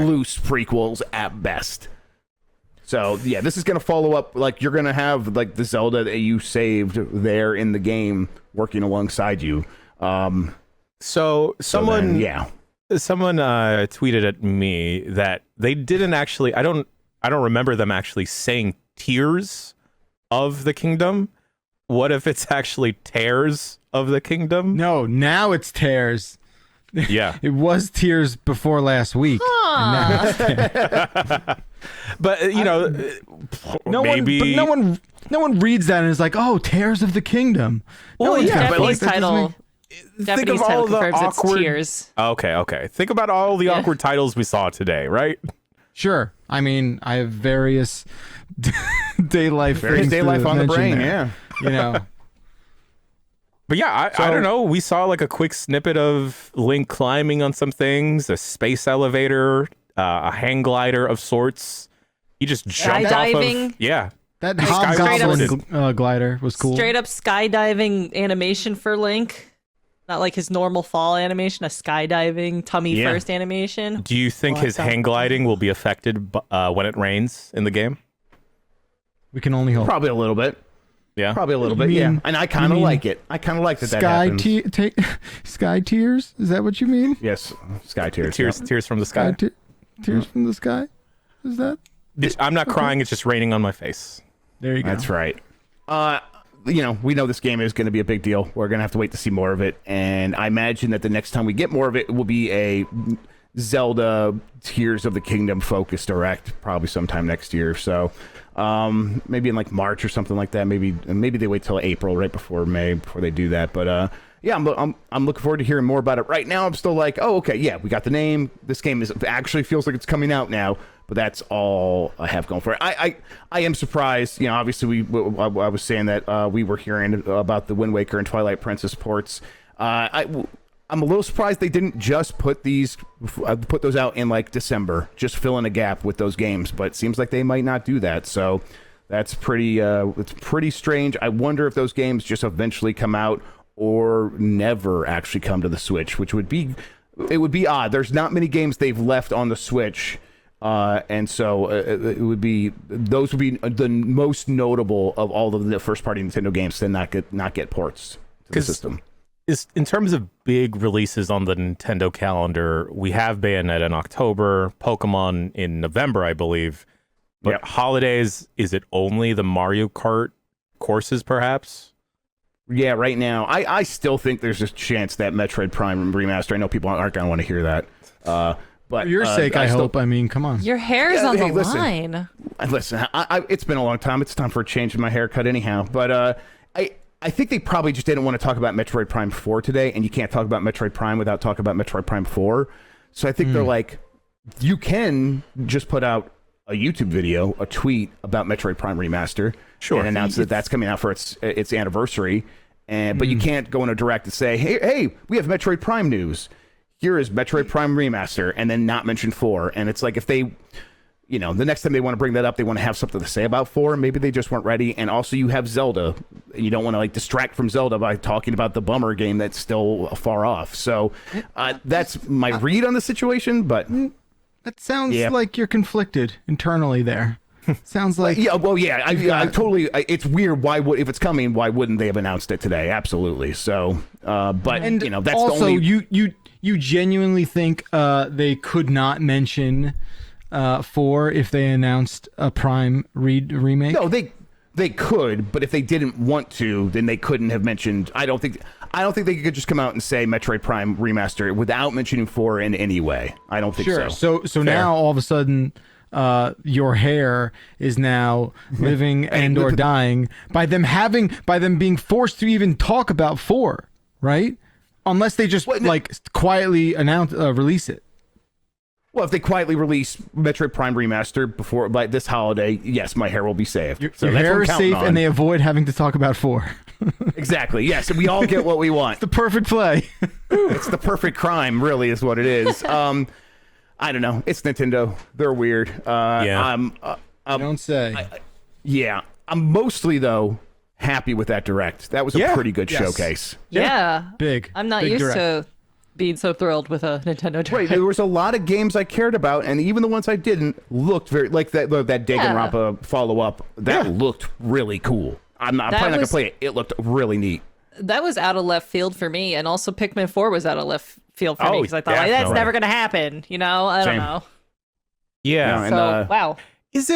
loose prequels at best. So yeah, this is gonna follow up. Like you're gonna have like the Zelda that you saved there in the game working alongside you. So someone tweeted at me that they didn't actually. I don't remember them actually saying Tears of the Kingdom. What if it's actually Tears of the Kingdom? No, now it's Tears. Yeah, it was Tears before last week. But maybe no one reads that and is like, "Oh, Tears of the Kingdom." Well, yeah, Japanese title. Japanese title confirms awkward... it's Tears. Okay. Think about all the awkward titles we saw today, right? Sure. I mean, I have various day life on the brain. There, But yeah, I don't know. We saw like a quick snippet of Link climbing on some things, a space elevator, a hang glider of sorts. He just jumped off of... Yeah. That hobgoblin glider was cool. Straight up skydiving animation for Link. Not like his normal fall animation, a skydiving tummy first animation. Do you think his hang gliding will be affected when it rains in the game? We can only hope. Probably a little bit. Yeah, probably a little bit. Yeah, and I kind of like it. I kind of like that. Sky tears. Is that what you mean? Yes, sky tears. Tears from the sky. Tears from the sky. Is that? I'm not crying. It's just raining on my face. There you go. That's right. we know this game is going to be a big deal. We're going to have to wait to see more of it. And I imagine that the next time we get more of it, will be a Zelda Tears of the Kingdom focused direct, probably sometime next year. So maybe in like March or something like that. Maybe they wait till April, right before May, before they do that. But yeah, I'm looking forward to hearing more about it. Right now, I'm still like, oh, okay, yeah, we got the name. This game actually feels like it's coming out now. But that's all I have going for it. I am surprised. Obviously, I was saying that we were hearing about the Wind Waker and Twilight Princess ports. I'm a little surprised they didn't just put those out in like December, just fill in a gap with those games. But it seems like they might not do that. So that's it's pretty strange. I wonder if those games just eventually come out or never actually come to the Switch, which would be odd. There's not many games they've left on the Switch. And so those would be the most notable of all of the first-party Nintendo games to not get ports to the system. In terms of big releases on the Nintendo calendar, we have Bayonetta in October, Pokemon in November, I believe. But Yep. holidays, is it only the Mario Kart courses, perhaps? Yeah, right now, I still think there's a chance that Metroid Prime Remaster. I know people aren't going to want to hear that. But For your sake, I hope. I mean, come on. Your hair's on the listen. line. Listen, it's been a long time. It's time for a change in my haircut anyhow. But I think they probably just didn't want to talk about Metroid Prime 4 today, and you can't talk about Metroid Prime without talking about Metroid Prime 4. So I think they're like, you can just put out a YouTube video, a tweet about Metroid Prime Remaster, and announce that that's coming out for its anniversary. But you can't go in a direct and say, hey, we have Metroid Prime news. Here is Metroid Prime Remaster, and then not mention 4. And it's like if they, the next time they want to bring that up, they want to have something to say about 4. Maybe they just weren't ready. And also you have Zelda. You don't want to distract from Zelda by talking about the bummer game that's still far off. So that's my read on the situation. But That sounds like you're conflicted internally there. Sounds like I totally. It's weird. If it's coming, why wouldn't they have announced it today? Absolutely. So, but that's also the only. You genuinely think they could not mention 4 if they announced a Prime remake? No, they could, but if they didn't want to, then they couldn't have mentioned. I don't think they could just come out and say Metroid Prime Remaster without mentioning 4 in any way. I don't think so. So now all of a sudden, your hair is now living and or dying by them being forced to even talk about 4, right? Unless they just quietly release it. Well, if they quietly release Metroid Prime Remaster before this holiday, yes, my hair will be saved. Your hair is safe, and they avoid having to talk about 4. Exactly. Yes, and we all get what we want. It's the perfect play. It's the perfect crime, really, is what it is. I don't know. It's Nintendo. They're weird. Don't say. I'm mostly though happy with that direct. That was a pretty good showcase. Yeah. Big. I'm not big used direct. to being so thrilled with a Nintendo Direct. Right, there was a lot of games I cared about, and even the ones I didn't looked very like that Danganronpa follow-up. That looked really cool. I'm probably not gonna play it. It looked really neat. That was out of left field for me, and also Pikmin 4 was out of left field for me because I thought that's never gonna happen. I don't know. Yeah. So wow. Is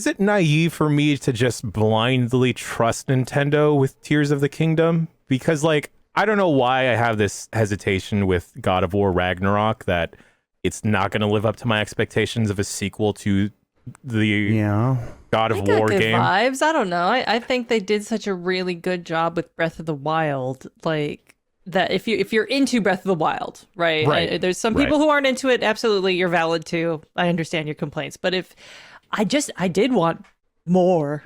it naive for me to just blindly trust Nintendo with Tears of the Kingdom? Because I don't know why I have this hesitation with God of War Ragnarok that it's not going to live up to my expectations of a sequel to the God of War good game. Vibes. I don't know. I think they did such a really good job with Breath of the Wild. That if you're into Breath of the Wild, right? There's some people who aren't into it. Absolutely, you're valid too. I understand your complaints, but if I did want more,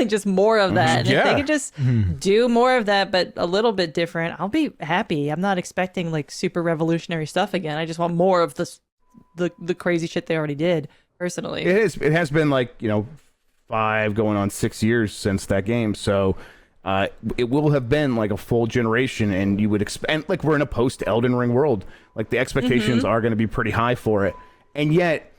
just more of that. And if they could just do more of that, but a little bit different, I'll be happy. I'm not expecting super revolutionary stuff again. I just want more of the crazy shit they already did. Personally, it has been 5 going on 6 years since that game, so it will have been a full generation, and you would expect, and we're in a post Elden Ring world, the expectations are going to be pretty high for it, and yet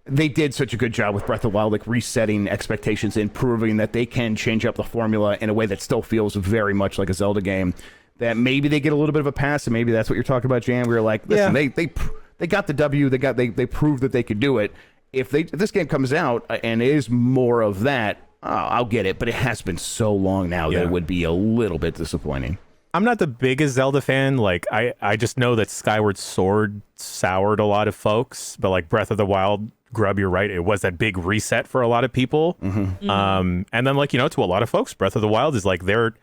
they did such a good job with Breath of the Wild, resetting expectations and proving that they can change up the formula in a way that still feels very much like a Zelda game, that maybe they get a little bit of a pass, and maybe that's what you're talking about, Jan. We were like, listen, they got the W, they proved that they could do it. If this game comes out and is more of that, I'll get it, but it has been so long now that it would be a little bit disappointing. I'm not the biggest Zelda fan. Like, I just know that Skyward Sword soured a lot of folks, but like Breath of the Wild, Grub, you're right. It was that big reset for a lot of people. And then, like, to a lot of folks, Breath of the Wild is like their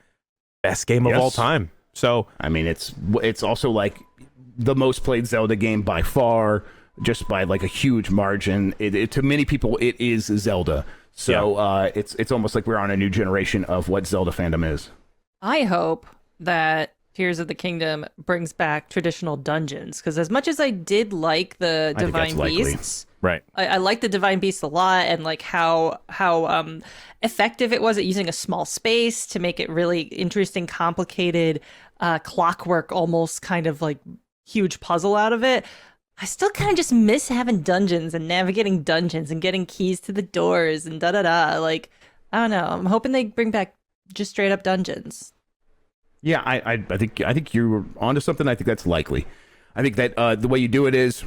best game of all time. So, I mean, it's also like the most played Zelda game by far, just by like a huge margin. To many people, it is Zelda. So it's almost like we're on a new generation of what Zelda fandom is. I hope that Tears of the Kingdom brings back traditional dungeons, because as much as I did like the Divine Beasts, right, I like the Divine Beasts a lot, and like how effective it was at using a small space to make it really interesting, complicated, clockwork, almost kind of like huge puzzle out of it. I still kind of just miss having dungeons and navigating dungeons and getting keys to the doors and da-da-da. Like, I don't know. I'm hoping they bring back just straight up dungeons. Yeah, I think you're onto something. I think that's likely. I think that the way you do it is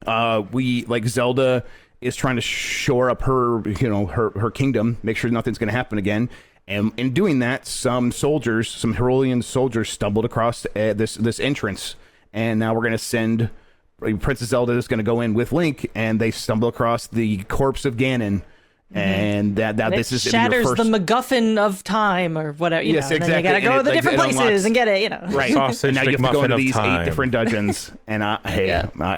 Zelda is trying to shore up her kingdom, make sure nothing's going to happen again. And in doing that, some Hyrulean soldiers stumbled across this entrance. And now we're going to send... Princess Zelda is going to go in with Link, and they stumble across the corpse of Ganon, and this is shatters your first... the MacGuffin of time, or whatever. Yes, exactly. And then you got to go to the different places and get it. Right. Sausage and now you have to go into these time. 8 different dungeons, and I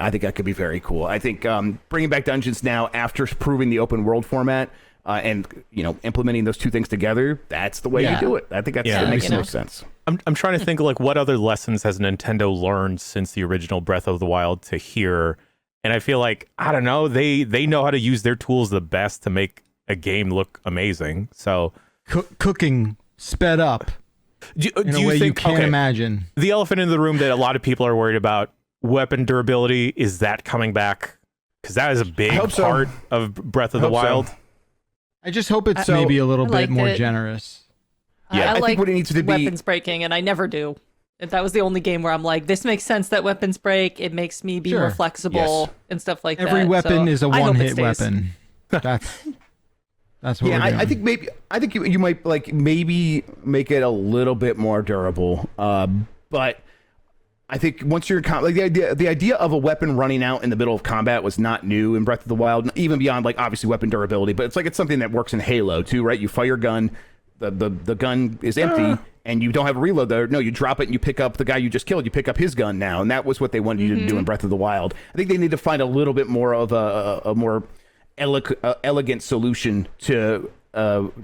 think that could be very cool. I think bringing back dungeons now after proving the open world format. And implementing those two things together, that's the way you do it. I think that makes the most sense. I'm trying to think of like what other lessons has Nintendo learned since the original Breath of the Wild to here, and I feel like, I don't know, they know how to use their tools the best to make a game look amazing. So cooking sped up do in a you way think, you can't imagine. The elephant in the room that a lot of people are worried about, weapon durability, is that coming back? Because that is a big part of Breath of the Wild. So. I just hope it's maybe a little bit more generous. Yeah, I think what it needs to be weapons breaking, and I never do. That was the only game where I'm like, this makes sense that weapons break. It makes me be more flexible and stuff like that. Every weapon is a one-hit stays. weapon. That's what we're doing. I think you might like maybe make it a little bit more durable. But I think once you're like the idea of a weapon running out in the middle of combat was not new in Breath of the Wild, even beyond like obviously weapon durability. But it's something that works in Halo too, right? You fire your gun, the gun is empty, and you don't have a reload there. No, you drop it and you pick up the guy you just killed. You pick up his gun now, and that was what they wanted you to do in Breath of the Wild. I think they need to find a little bit more of a more elegant solution to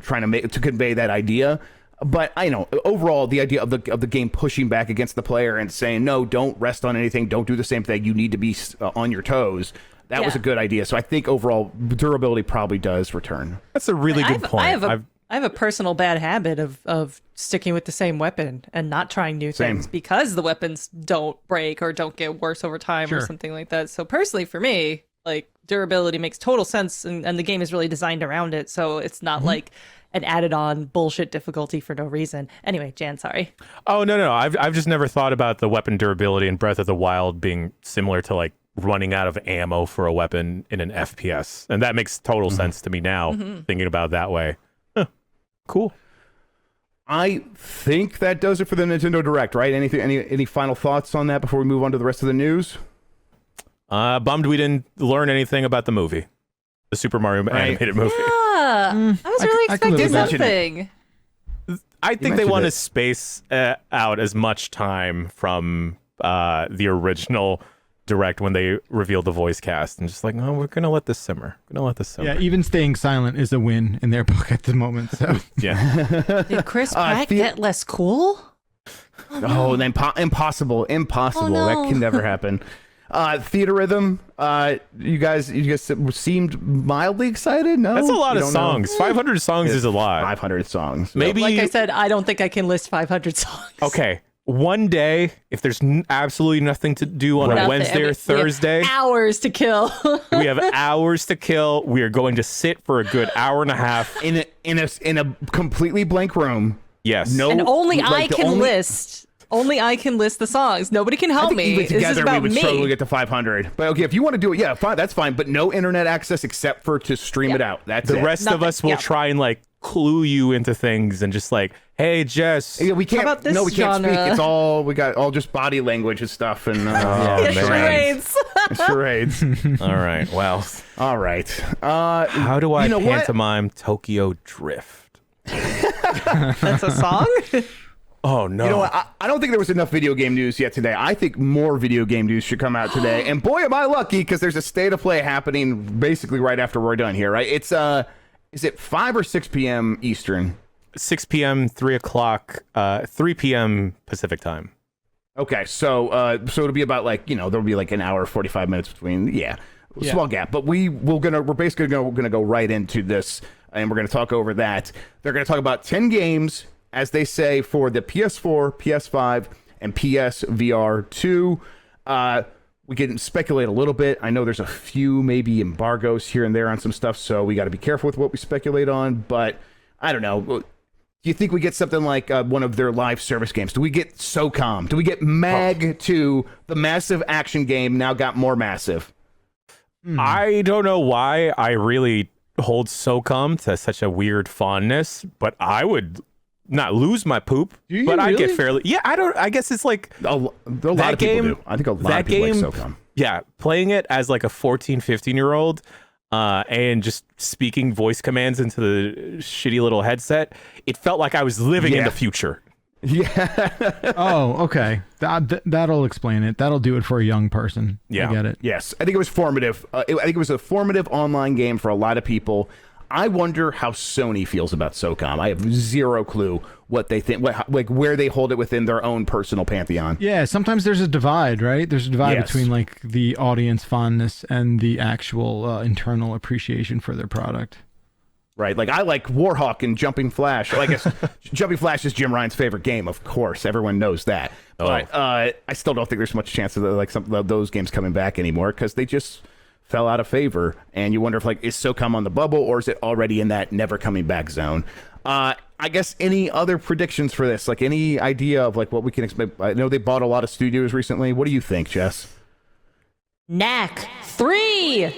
trying to convey that idea. But I know overall the idea of the game pushing back against the player and saying, no, don't rest on anything, don't do the same thing, you need to be on your toes. That was a good idea. So I think overall durability probably does return. That's a really good point. I have a personal bad habit of sticking with the same weapon and not trying new things because the weapons don't break or don't get worse over time or something like that. So personally for me, like, durability makes total sense, and the game is really designed around it, so it's not like an added on bullshit difficulty for no reason. Anyway, Jan, sorry. Oh, no. I've just never thought about the weapon durability in Breath of the Wild being similar to like running out of ammo for a weapon in an FPS. And that makes total sense to me now, thinking about it that way. Huh. Cool. I think that does it for the Nintendo Direct, right? Any final thoughts on that before we move on to the rest of the news? Bummed we didn't learn anything about the movie. The Super Mario animated movie. Yeah, I was really expecting something. I think they want to space out as much time from the original Direct when they revealed the voice cast, and just like, no, we're gonna let this simmer. Yeah, even staying silent is a win in their book at the moment. So yeah. Did Chris Pratt get less cool? Impossible. Oh, no. That can never happen. Theater Rhythm, you guys seemed mildly excited. No, that's a lot of songs. 500 songs is a lot. 500 songs. Maybe, like I said, I don't think I can list 500 songs. Okay, one day, if there's absolutely nothing to do on a Wednesday or Thursday, hours to kill. We have hours to kill. We are going to sit for a good hour and a half in a completely blank room. Yes. No, and only I can list Only I can list the songs. Nobody can I help think me. even This is together we about would me. struggle to get to 500. But okay, if you want to do it, yeah, fine, that's fine. But no internet access except for to stream it out. That's The it. rest of Nothing. us will Yeah. try and like clue you into things and just like, hey, Jess. Yeah, we can't. about this no, we can't genre? speak. It's all we got. All just body language and stuff, and man. Charades. charades. All right. Well, All right. how do I You know what? pantomime Tokyo Drift? That's a song? Oh no. You know what? I don't think there was enough video game news yet today. I think more video game news should come out today. And boy, am I lucky because there's a state of play happening basically right after we're done here. Right? It's is it 5 or 6 p.m. Eastern? 6 p.m., 3 o'clock, 3 p.m. Pacific time. Okay, so it'll be about like there'll be like an hour 45 minutes between small gap, but we're basically gonna go right into this and we're gonna talk over that. They're gonna talk about 10 games as they say for the PS4, PS5, and PSVR 2. We can speculate a little bit. I know there's a few maybe embargoes here and there on some stuff, so we got to be careful with what we speculate on. But I don't know. Do you think we get something like one of their live service games? Do we get SOCOM? Do we get MAG 2, the massive action game now got more massive? I don't know why I really hold SOCOM to such a weird fondness, but I would not lose my poop. Do you but I really? get fairly. Yeah, I guess it's like A lot that of people game. do. I think a lot that of people game, like SOCOM. Yeah, playing it as like a 14, 15-year-old and just speaking voice commands into the shitty little headset, it felt like I was living in Yeah. the future. Yeah. Oh, okay. That'll explain it. That'll do it for a young person. Yeah. I get it. Yes, I think it was formative. I think it was a formative online game for a lot of people. I wonder how Sony feels about SOCOM. I have zero clue what they think, like where they hold it within their own personal pantheon. Yeah, sometimes there's a divide, right? There's a divide Yes. between like the audience fondness and the actual internal appreciation for their product. Right, like I like Warhawk and Jumping Flash. Well, I guess Jumping Flash is Jim Ryan's favorite game, of course. Everyone knows that. But I still don't think there's much chance of like some of those games coming back anymore because they just fell out of favor. And you wonder if like is SOCOM on the bubble or is it already in that never coming back zone? I guess any other predictions for this? Like any idea of like what we can expect? I know they bought a lot of studios recently. What do you think, Jess? Knack 3.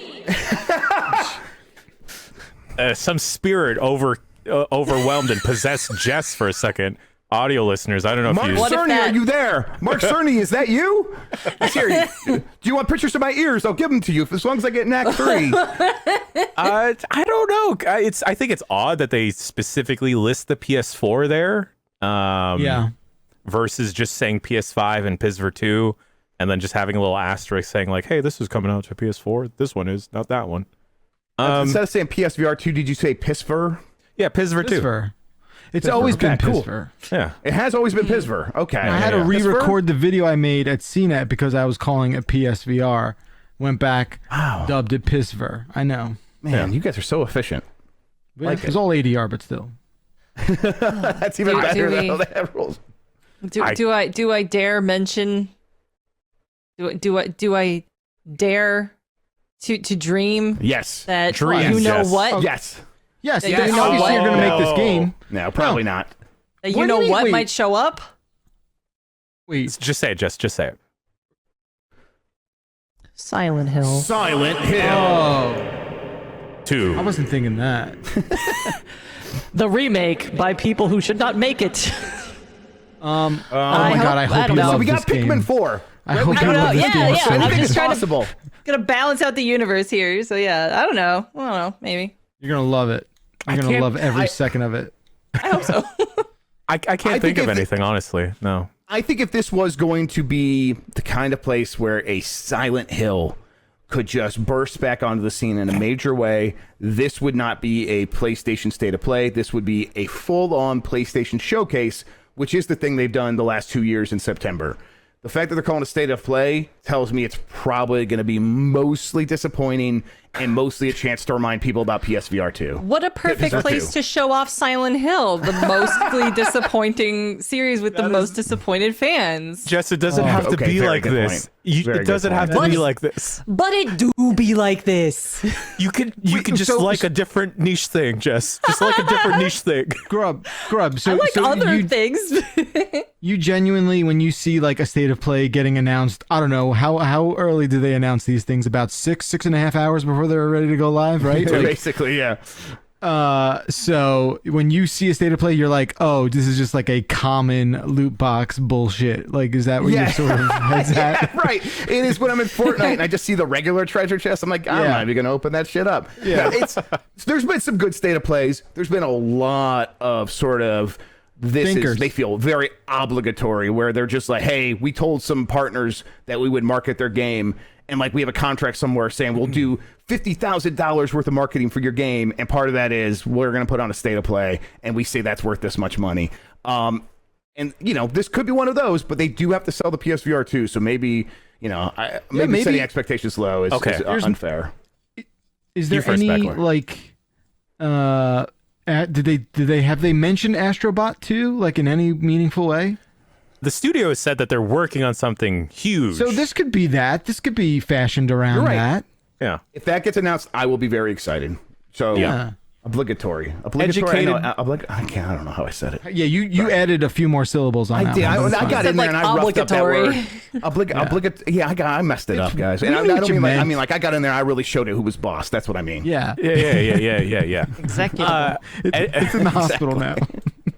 Some spirit overwhelmed and possessed Jess for a second. Audio listeners, I don't know Mark if you. What if Cerny, that- are you there? Mark Cerny, is that you? Let's hear you. Do you want pictures of my ears? I'll give them to you as long as I get Knack 3. I don't know. I think it's odd that they specifically list the PS4 there. Yeah. Versus just saying PS5 and PSVR 2, and then just having a little asterisk saying like, "Hey, this is coming out to PS4. This one is not that one." Instead of saying PSVR 2, did you say PSVR? Yeah, PSVR 2. Pisver. It's always Okay, been cool. Pisver. Yeah. It has always been PSVR. Okay. I had to re-record the video I made at CNET because I was calling it PSVR. Went back, dubbed it Pisver. I know. Man, you guys are so efficient. It was all ADR, but still. That's even Do better we- than the rules. Do I dare mention? Do I dare to dream Yes. that Dreams, you know yes. what? Yes. Yes, Yeah, they you know obviously what? are going to make this No. game. No, probably not. That What you do know you mean? what Wait. might show up? Wait, Just say it, Jess. Just say it. Silent Hill. Silent Hill. I 2. wasn't thinking that. The remake by people who should not make it. Oh my I god, I hope- I hope don't you know. So love we got this game. Pikmin 4. I hope I you don't know. love this Yeah, game yeah. so I'm much. just trying to- possible. Gonna balance out the universe here. So yeah, I don't know. Maybe. You're going to love it. You're going to can't- love every second of it. I hope so. I can't think think of if it- anything, honestly. No. I think if this was going to be the kind of place where a Silent Hill could just burst back onto the scene in a major way, this would not be a PlayStation State of Play. This would be a full-on PlayStation Showcase, which is the thing they've done the last 2 years in September. The fact that they're calling it a State of Play tells me it's probably going to be mostly disappointing and mostly a chance to remind people about PSVR 2. What a perfect PSVR place 2. to show off Silent Hill, the mostly disappointing series with the most disappointed fans. Jess, it doesn't have to okay, be very like good this. point. It Very good doesn't have to point. be like this. But it do be like this. You could just so- like a different niche thing, Jess. Just like a different niche thing. Grub. I like other things. You genuinely, when you see like a state of play getting announced, I don't know how early do they announce these things? About 6.5 hours before they're ready to go live, right? Like, basically, yeah. So when you see a state of play, you're like, oh, this is just like a common loot box bullshit. Like, is that what your sort of head's at? Right. It is when I'm in Fortnite and I just see the regular treasure chest. I'm like, I'm not even gonna open that shit up. Yeah. There's been some good state of plays. There's been a lot of sort of they feel very obligatory, where they're just like, hey, we told some partners that we would market their game, and like we have a contract somewhere saying we'll do $50,000 worth of marketing for your game, and part of that is we're going to put on a state of play, and we say that's worth this much money. And this could be one of those, but they do have to sell the PSVR too, so maybe maybe setting expectations low is unfair. Is there any like did they mention Astrobot 2 like in any meaningful way? The studio has said that they're working on something huge. So this could be that. This could be fashioned around that. Yeah. If that gets announced, I will be very excited. So obligatory. Educated. I don't know how I said it. Yeah, you added a few more syllables on that. I did. I got in there and I roughed up that word. Obligatory. Yeah, I messed it up, guys. And I don't mean like, I mean like I got in there. I really showed it who was boss. That's what I mean. Yeah. Yeah. Executive. It's in the hospital now.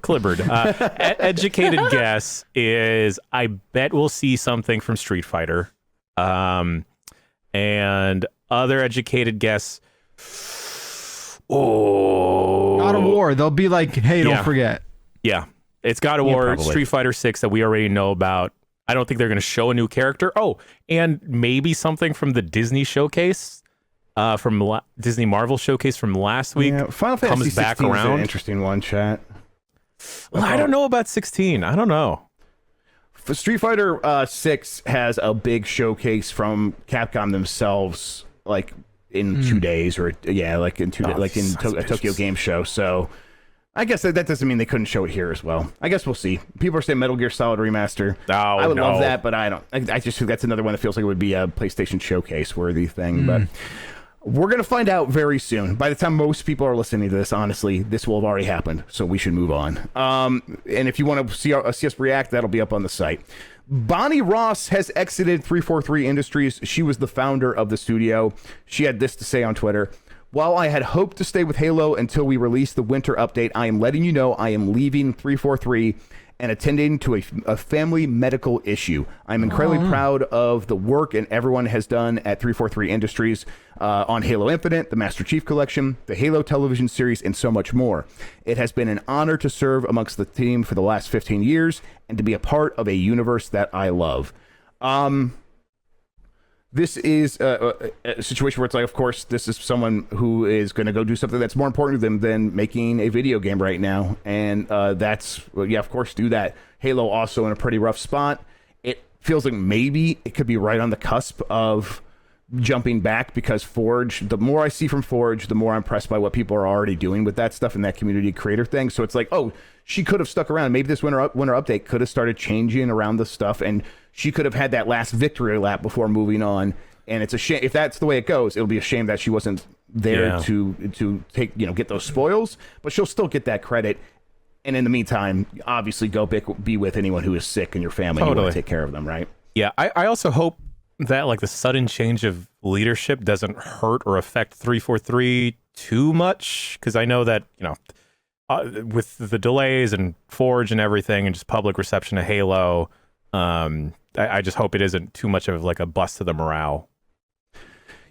Clibbered. Educated guess is I bet we'll see something from Street Fighter. And other educated guess. Oh, God of War. They'll be like, hey, don't forget. Yeah, it's God of War, probably. Street Fighter 6 that we already know about. I don't think they're going to show a new character. Oh, and maybe something from the Disney showcase, Disney Marvel showcase from last week. Yeah, Final Fantasy comes back 16 is around. an interesting one, chat. Well, I don't know about 16. I don't know. Street Fighter 6 has a big showcase from Capcom themselves, like in 2 days, or like in 2 days, like in a Tokyo Game Show. So I guess that doesn't mean they couldn't show it here as well. I guess we'll see. People are saying Metal Gear Solid Remaster. I would love that, but I don't. I just think that's another one that feels like it would be a PlayStation Showcase worthy thing. But we're going to find out very soon. By the time most people are listening to this, honestly, this will have already happened. So we should move on. And if you want to see us react, that'll be up on the site. Bonnie Ross has exited 343 Industries. She was the founder of the studio. She had this to say on Twitter. While I had hoped to stay with Halo until we released the winter update, I am letting you know I am leaving 343 and attending to a family medical issue. I'm incredibly proud of the work and everyone has done at 343 Industries on Halo Infinite, the Master Chief Collection, the Halo television series, and so much more. It has been an honor to serve amongst the team for the last 15 years and to be a part of a universe that I love. This is a situation where it's like, of course, this is someone who is going to go do something that's more important to them than making a video game right now. And of course, do that. Halo also in a pretty rough spot. It feels like maybe it could be right on the cusp of jumping back, because Forge, the more I see from Forge, the more I'm impressed by what people are already doing with that stuff and that community creator thing. So it's like, oh, she could have stuck around. Maybe this winter update could have started changing around the stuff, and she could have had that last victory lap before moving on. And it's a shame if that's the way it goes. It'll be a shame that she wasn't there to take, get those spoils, but she'll still get that credit. And in the meantime, obviously go be with anyone who is sick in your family. Totally. You want to take care of them, right? Yeah, I also hope that like the sudden change of leadership doesn't hurt or affect 343 too much, because I know that with the delays and Forge and everything and just public reception of Halo, I just hope it isn't too much of like a bust to the morale.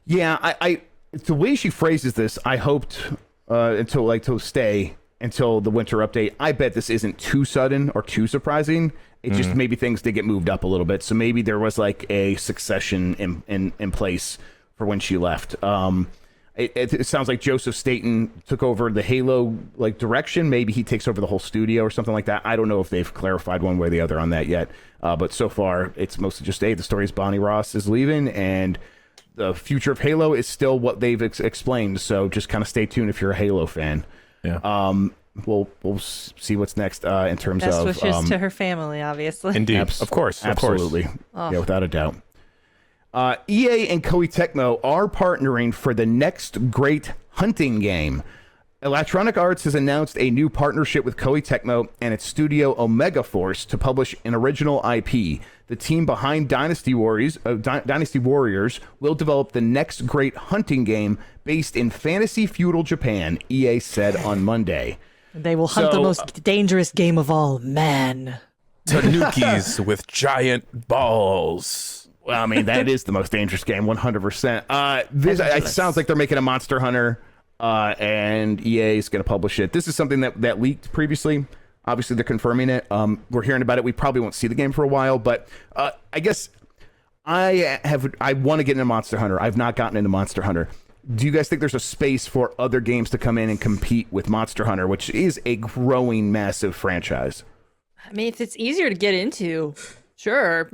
Yeah, I the way she phrases this, I hoped to stay until the winter update. I bet this isn't too sudden or too surprising. It just maybe things did get moved up a little bit. So maybe there was like a succession in place for when she left. It sounds like Joseph Staten took over the Halo like direction. Maybe he takes over the whole studio or something like that. I don't know if they've clarified one way or the other on that yet. But so far, it's mostly just, hey, the story is Bonnie Ross is leaving, and the future of Halo is still what they've explained. So just kind of stay tuned if you're a Halo fan. Yeah. We'll see what's next in terms Best of wishes to her family, obviously. Indeed, of course, absolutely, Oh. yeah, without a doubt. EA and Koei Tecmo are partnering for the next great hunting game. Electronic Arts has announced a new partnership with Koei Tecmo and its studio Omega Force to publish an original IP. The team behind Dynasty Warriors will develop the next great hunting game based in fantasy feudal Japan, EA said on Monday. They will hunt the most dangerous game of all, man. Tanukis with giant balls. Well, I mean, that is the most dangerous game, 100%. This it sounds like they're making a Monster Hunter, and EA is going to publish it. This is something that leaked previously. Obviously, they're confirming it. We're hearing about it. We probably won't see the game for a while, but I guess I want to get into Monster Hunter. I've not gotten into Monster Hunter. Do you guys think there's a space for other games to come in and compete with Monster Hunter, which is a growing, massive franchise? I mean, if it's easier to get into, sure.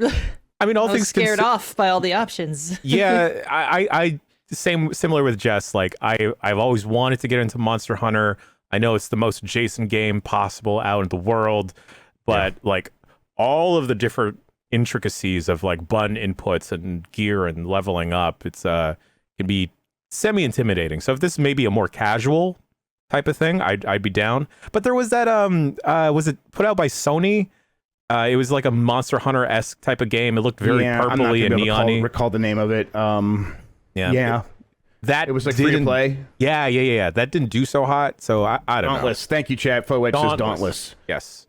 I mean, all I things was scared off by all the options. Yeah, I similar with Jess. Like I've always wanted to get into Monster Hunter. I know it's the most adjacent game possible out in the world, but like all of the different intricacies of like button inputs and gear and leveling up, it's can be semi-intimidating. So if this may be a more casual type of thing, I'd be down. But there was that was it put out by Sony? It was like a Monster Hunter-esque type of game. It looked very purpley and neon-y. Recall the name of it. Yeah. That it was like free to play. Yeah. That didn't do so hot. So I don't know. Dauntless. Thank you, chat. Foex says Dauntless. Yes.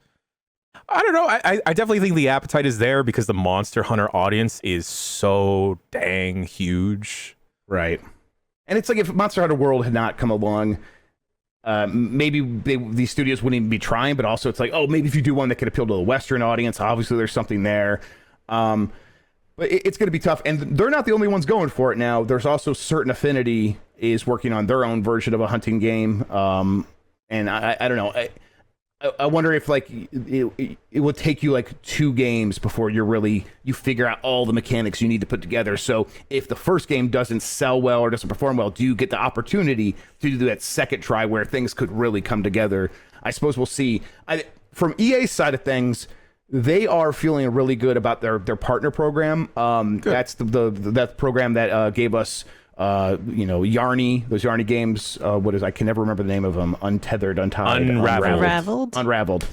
I don't know. I definitely think the appetite is there because the Monster Hunter audience is so dang huge. Right. And it's like if Monster Hunter World had not come along, maybe these studios wouldn't even be trying, but also it's like, oh, maybe if you do one that could appeal to the Western audience, obviously there's something there. But it's going to be tough. And they're not the only ones going for it now. There's also Certain Affinity is working on their own version of a hunting game. And I don't know. I wonder if like it will take you like 2 games before you figure out all the mechanics you need to put together. So if the first game doesn't sell well or doesn't perform well, do you get the opportunity to do that second try where things could really come together? I suppose we'll see. From EA's side of things, they are feeling really good about their partner program. That's that program that gave us Yarny, those Yarny games. I can never remember the name of them. Untethered, Untied, Unraveled.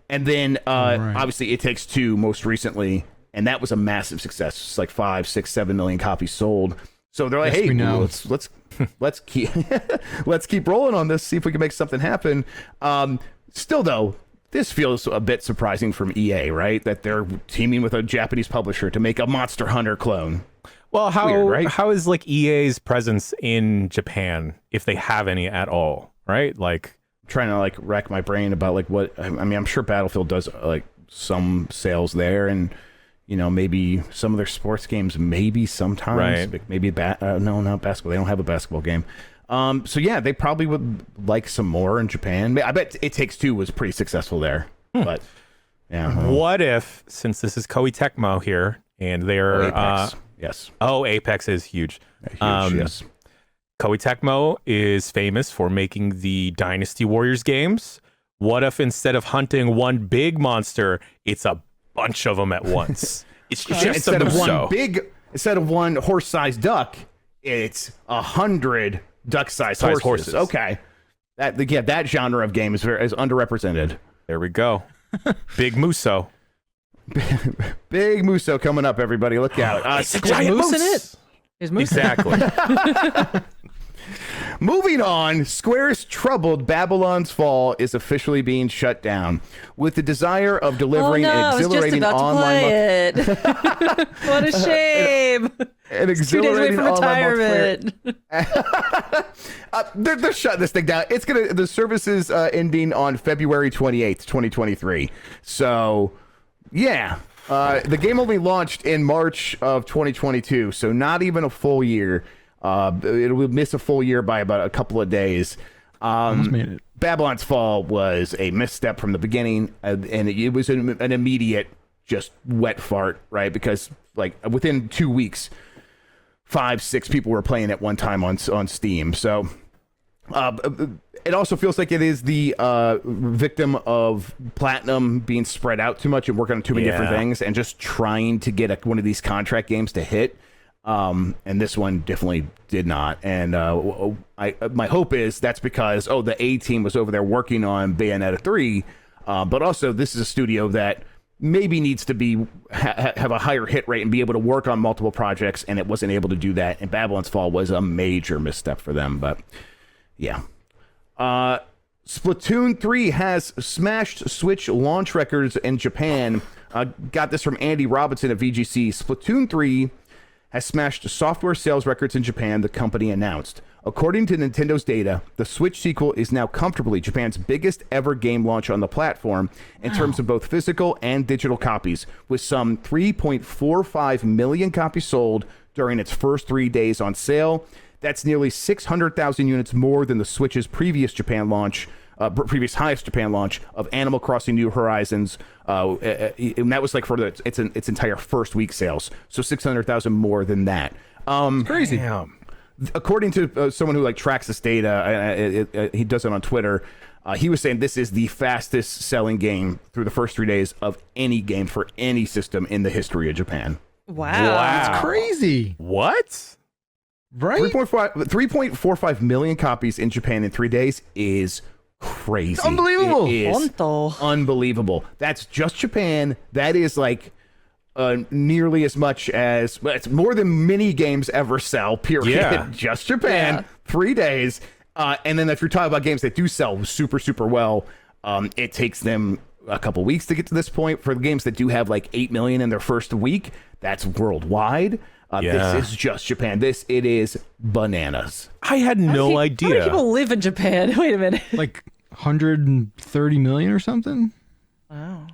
And then obviously It Takes Two most recently, and that was a massive success. It's like 5, 6, 7 million copies sold. So they're like, hey, let's keep rolling on this, see if we can make something happen. Still though, this feels a bit surprising from EA, right? That they're teaming with a Japanese publisher to make a Monster Hunter clone. Well, Weird, right? how is like EA's presence in Japan, if they have any at all, right? Like trying to like rack my brain about like what I mean. I'm sure Battlefield does like some sales there, and maybe some of their sports games, maybe sometimes, right? Maybe no, not basketball. They don't have a basketball game. So yeah, they probably would like some more in Japan. I bet It Takes Two was pretty successful there. But yeah, what if, since this is Koei Tecmo here, and they're Apex. Yes. Oh, Apex is huge. Yes. Koei Tecmo is famous for making the Dynasty Warriors games. What if instead of hunting one big monster, it's a bunch of them at once? It's just instead of one horse-sized duck, it's 100 duck-sized horses. Okay, that genre of game is underrepresented. There we go. Big Muso. Big Muso coming up, everybody. Look out. It's a giant moose in it. Is moose Exactly. Moving on, Square's troubled Babylon's Fall is officially being shut down. With the desire of delivering an exhilarating online... What a shame. An exhilarating 2 days away from retirement. They're shutting this thing down. The service is ending on February 28th, 2023. So... yeah, the game only launched in March of 2022, so not even a full year. It will miss a full year by about a couple of days. Almost made it. Babylon's Fall was a misstep from the beginning, and it was an immediate just wet fart, right? Because like within 2 weeks, 5, 6 people were playing at one time on Steam. So it also feels like it is the victim of Platinum being spread out too much and working on too many different things and just trying to get one of these contract games to hit. And this one definitely did not. And my hope is that's because the A team was over there working on Bayonetta 3, but also this is a studio that maybe needs to have a higher hit rate and be able to work on multiple projects, and it wasn't able to do that. And Babylon's Fall was a major misstep for them. But yeah, Splatoon 3 has smashed Switch launch records in Japan. Got this from Andy Robinson at VGC. Splatoon 3 has smashed software sales records in Japan, the company announced. According to Nintendo's data, the Switch sequel is now comfortably Japan's biggest ever game launch on the platform in terms of both physical and digital copies, with some 3.45 million copies sold during its first 3 days on sale. That's nearly 600,000 units more than the Switch's previous previous highest Japan launch of Animal Crossing New Horizons, and that was like for its entire first week sales. So 600,000 more than that. Crazy. Damn. According to someone who tracks this data, he does it on Twitter. He was saying this is the fastest selling game through the first 3 days of any game for any system in the history of Japan. Wow. That's crazy. What? Right? 3.45 million copies in Japan in 3 days is crazy. It's unbelievable. It is Onto. unbelievable. That's just Japan. That is like nearly as much as, it's more than many games ever sell, period. Yeah. Just Japan, Yeah. 3 days. And then if you're talking about games that do sell super, super well, it takes them a couple weeks to get to this point. For the games that do have like 8 million in their first week, that's worldwide. Yeah. This is just Japan. It is bananas. I had no idea. How many people live in Japan? Wait a minute. Like 130 million or something? Wow.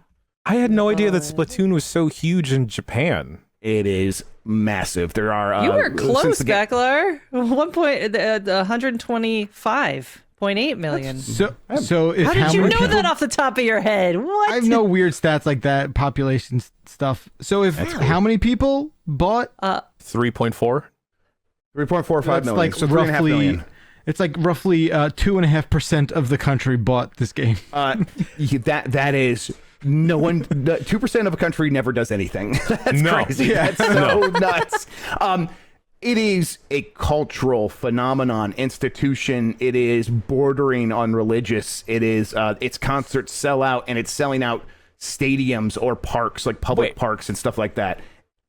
I had no idea that Splatoon was so huge in Japan. It is massive. There are You were close, since the ga- Beckler. 125.8 million. So if How did you many know people, that off the top of your head? What? I have no weird stats like that, population stuff. So how many people bought? 3.4? 3.45 million. Like So 3.5 million. It's like roughly 2.5% of the country bought this game. That is no one. 2% of a country never does anything. That's No. crazy. Yeah. That's so nuts. It is a cultural phenomenon, institution. It is bordering on religious. It is its concerts sell out, and it's selling out stadiums or parks, like public parks and stuff like that.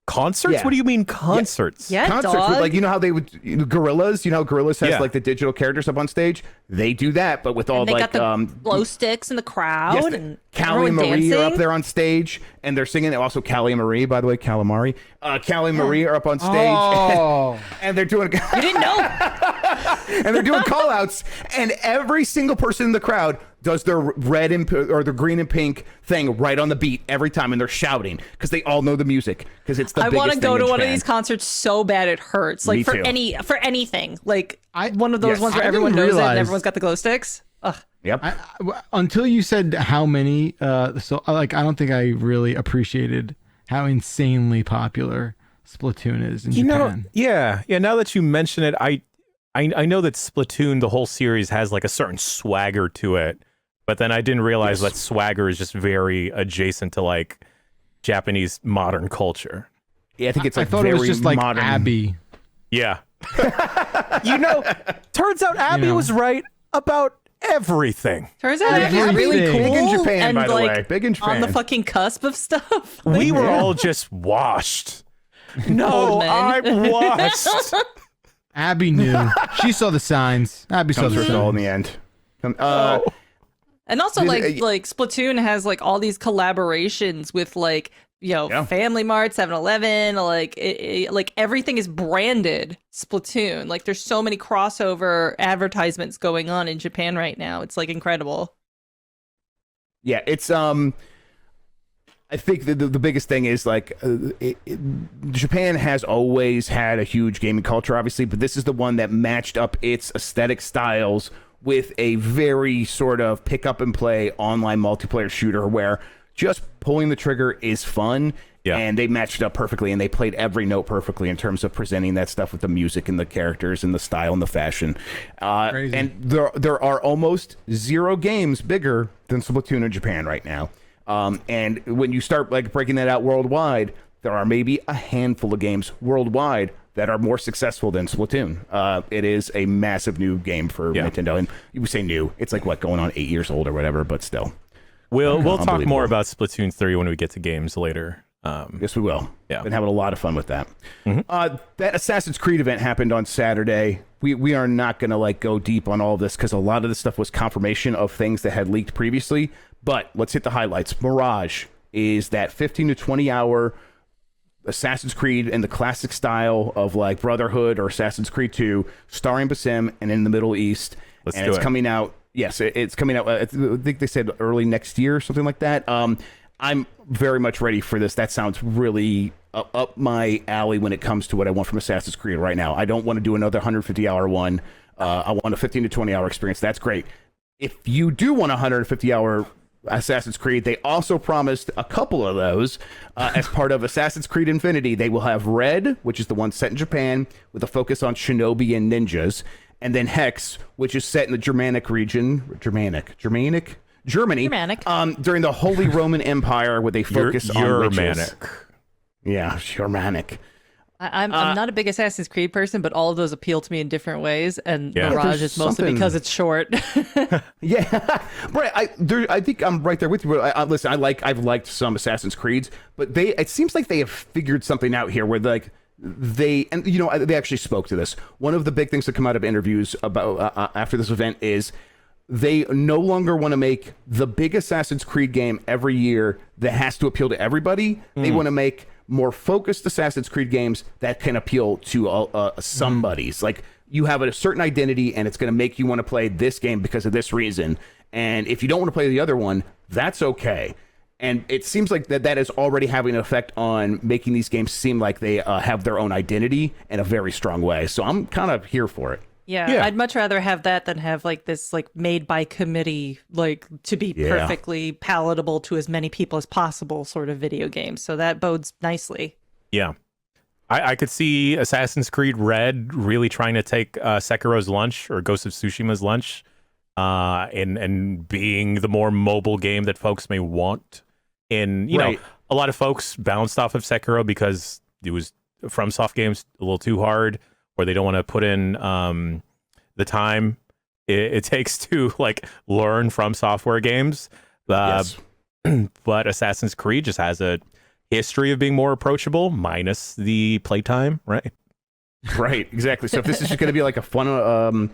Concerts? Yeah. What do you mean concerts? Yeah, Concerts dog. with, like, you know how they would Gorillas, Gorillas has Yeah. like the digital characters up on stage. They do that, but with all And they like got the glow sticks in the crowd, yes, and Callie and everyone Marie are up dancing. there on stage, and they're singing. Also, Callie and Marie, by the way, Calamari. Callie and Marie are up on stage, Oh. and they're doing You didn't know? and they're doing call outs, and every single person in the crowd does their red or their green and pink thing right on the beat every time, and they're shouting because they all know the music because it's the I biggest want to go thing to in one of Japan. these concerts so bad it hurts. Like Me for too. anything. Like I- one of those yes. ones where I everyone didn't knows it and realize- everyone's got the glow sticks. Ugh. Yep. Until you said how many, I don't think I really appreciated how insanely popular Splatoon is in Japan. Yeah. Now that you mention it, I know that Splatoon, the whole series, has like a certain swagger to it, but then I didn't realize that swagger is just very adjacent to like Japanese modern culture. Yeah, I think it's I like thought it was very just like modern. Abby. Yeah. Turns out Abby was right about everything. Turns out it's Everything. really cool. Big in Japan, and by the like way. Big in Japan. on the fucking cusp of stuff. We were all just washed. No, Old men. I'm washed. Abby knew. She saw the signs. Abby saw Comes the first all in signs. the end. And also, Did- like Splatoon has like all these collaborations with like Yeah. Family Mart, 7-Eleven, like like everything is branded Splatoon. Like there's so many crossover advertisements going on in Japan right now. It's like incredible. Yeah, it's I think the biggest thing is like Japan has always had a huge gaming culture, obviously, but this is the one that matched up its aesthetic styles with a very sort of pick up and play online multiplayer shooter where just pulling the trigger is fun. Yeah. And they matched up perfectly, and they played every note perfectly in terms of presenting that stuff with the music and the characters and the style and the fashion. Crazy. And there are almost zero games bigger than Splatoon in Japan right now. And when you start like breaking that out worldwide, there are maybe a handful of games worldwide that are more successful than Splatoon. It is a massive new game for Nintendo, and you would say new. It's like going on 8 years old or whatever, but still. We'll talk more about Splatoon 3 when we get to games later. Yes, we will. Yeah. Been having a lot of fun with that. That Assassin's Creed event happened on Saturday. We are not going to go deep on all of this because a lot of this stuff was confirmation of things that had leaked previously. But let's hit the highlights. Mirage is that 15 to 20 hour Assassin's Creed in the classic style of Brotherhood or Assassin's Creed 2, starring Basim and in the Middle East. It's coming out. Yes, it's coming out. I think they said early next year or something like that. I'm very much ready for this. That sounds really up my alley when it comes to what I want from Assassin's Creed right now. I don't want to do another 150-hour one. I want a 15 to 20-hour experience. That's great. If you do want a 150-hour Assassin's Creed, they also promised a couple of those as part of Assassin's Creed Infinity. They will have Red, which is the one set in Japan with a focus on shinobi and ninjas, and then Hex, which is set in the Germanic region. Germany, during the Holy Roman Empire, where they focus on witches. Yeah, Germanic. I'm not a big Assassin's Creed person, but all of those appeal to me in different ways, and Mirage is mostly because it's short. Yeah, right. I think I'm right there with you. Listen, I've liked some Assassin's Creeds, but it seems like they have figured something out here where they actually spoke to this. One of the big things that come out of interviews about after this event is they no longer want to make the big Assassin's Creed game every year that has to appeal to everybody. They want to make more focused Assassin's Creed games that can appeal to somebody's. You have a certain identity, and it's going to make you want to play this game because of this reason. And if you don't want to play the other one, that's okay. And it seems like that is already having an effect on making these games seem like they have their own identity in a very strong way. So I'm kind of here for it. Yeah, I'd much rather have that than have this made by committee, to be perfectly palatable to as many people as possible sort of video game. So that bodes nicely. Yeah. I could see Assassin's Creed Red really trying to take Sekiro's lunch or Ghost of Tsushima's lunch and being the more mobile game that folks may want. And, you know, a lot of folks bounced off of Sekiro because it was FromSoft games a little too hard, or they don't want to put in the time it takes to learn from software games. But Assassin's Creed just has a history of being more approachable, minus the playtime, right? Right, exactly. So if this is just going to be a fun,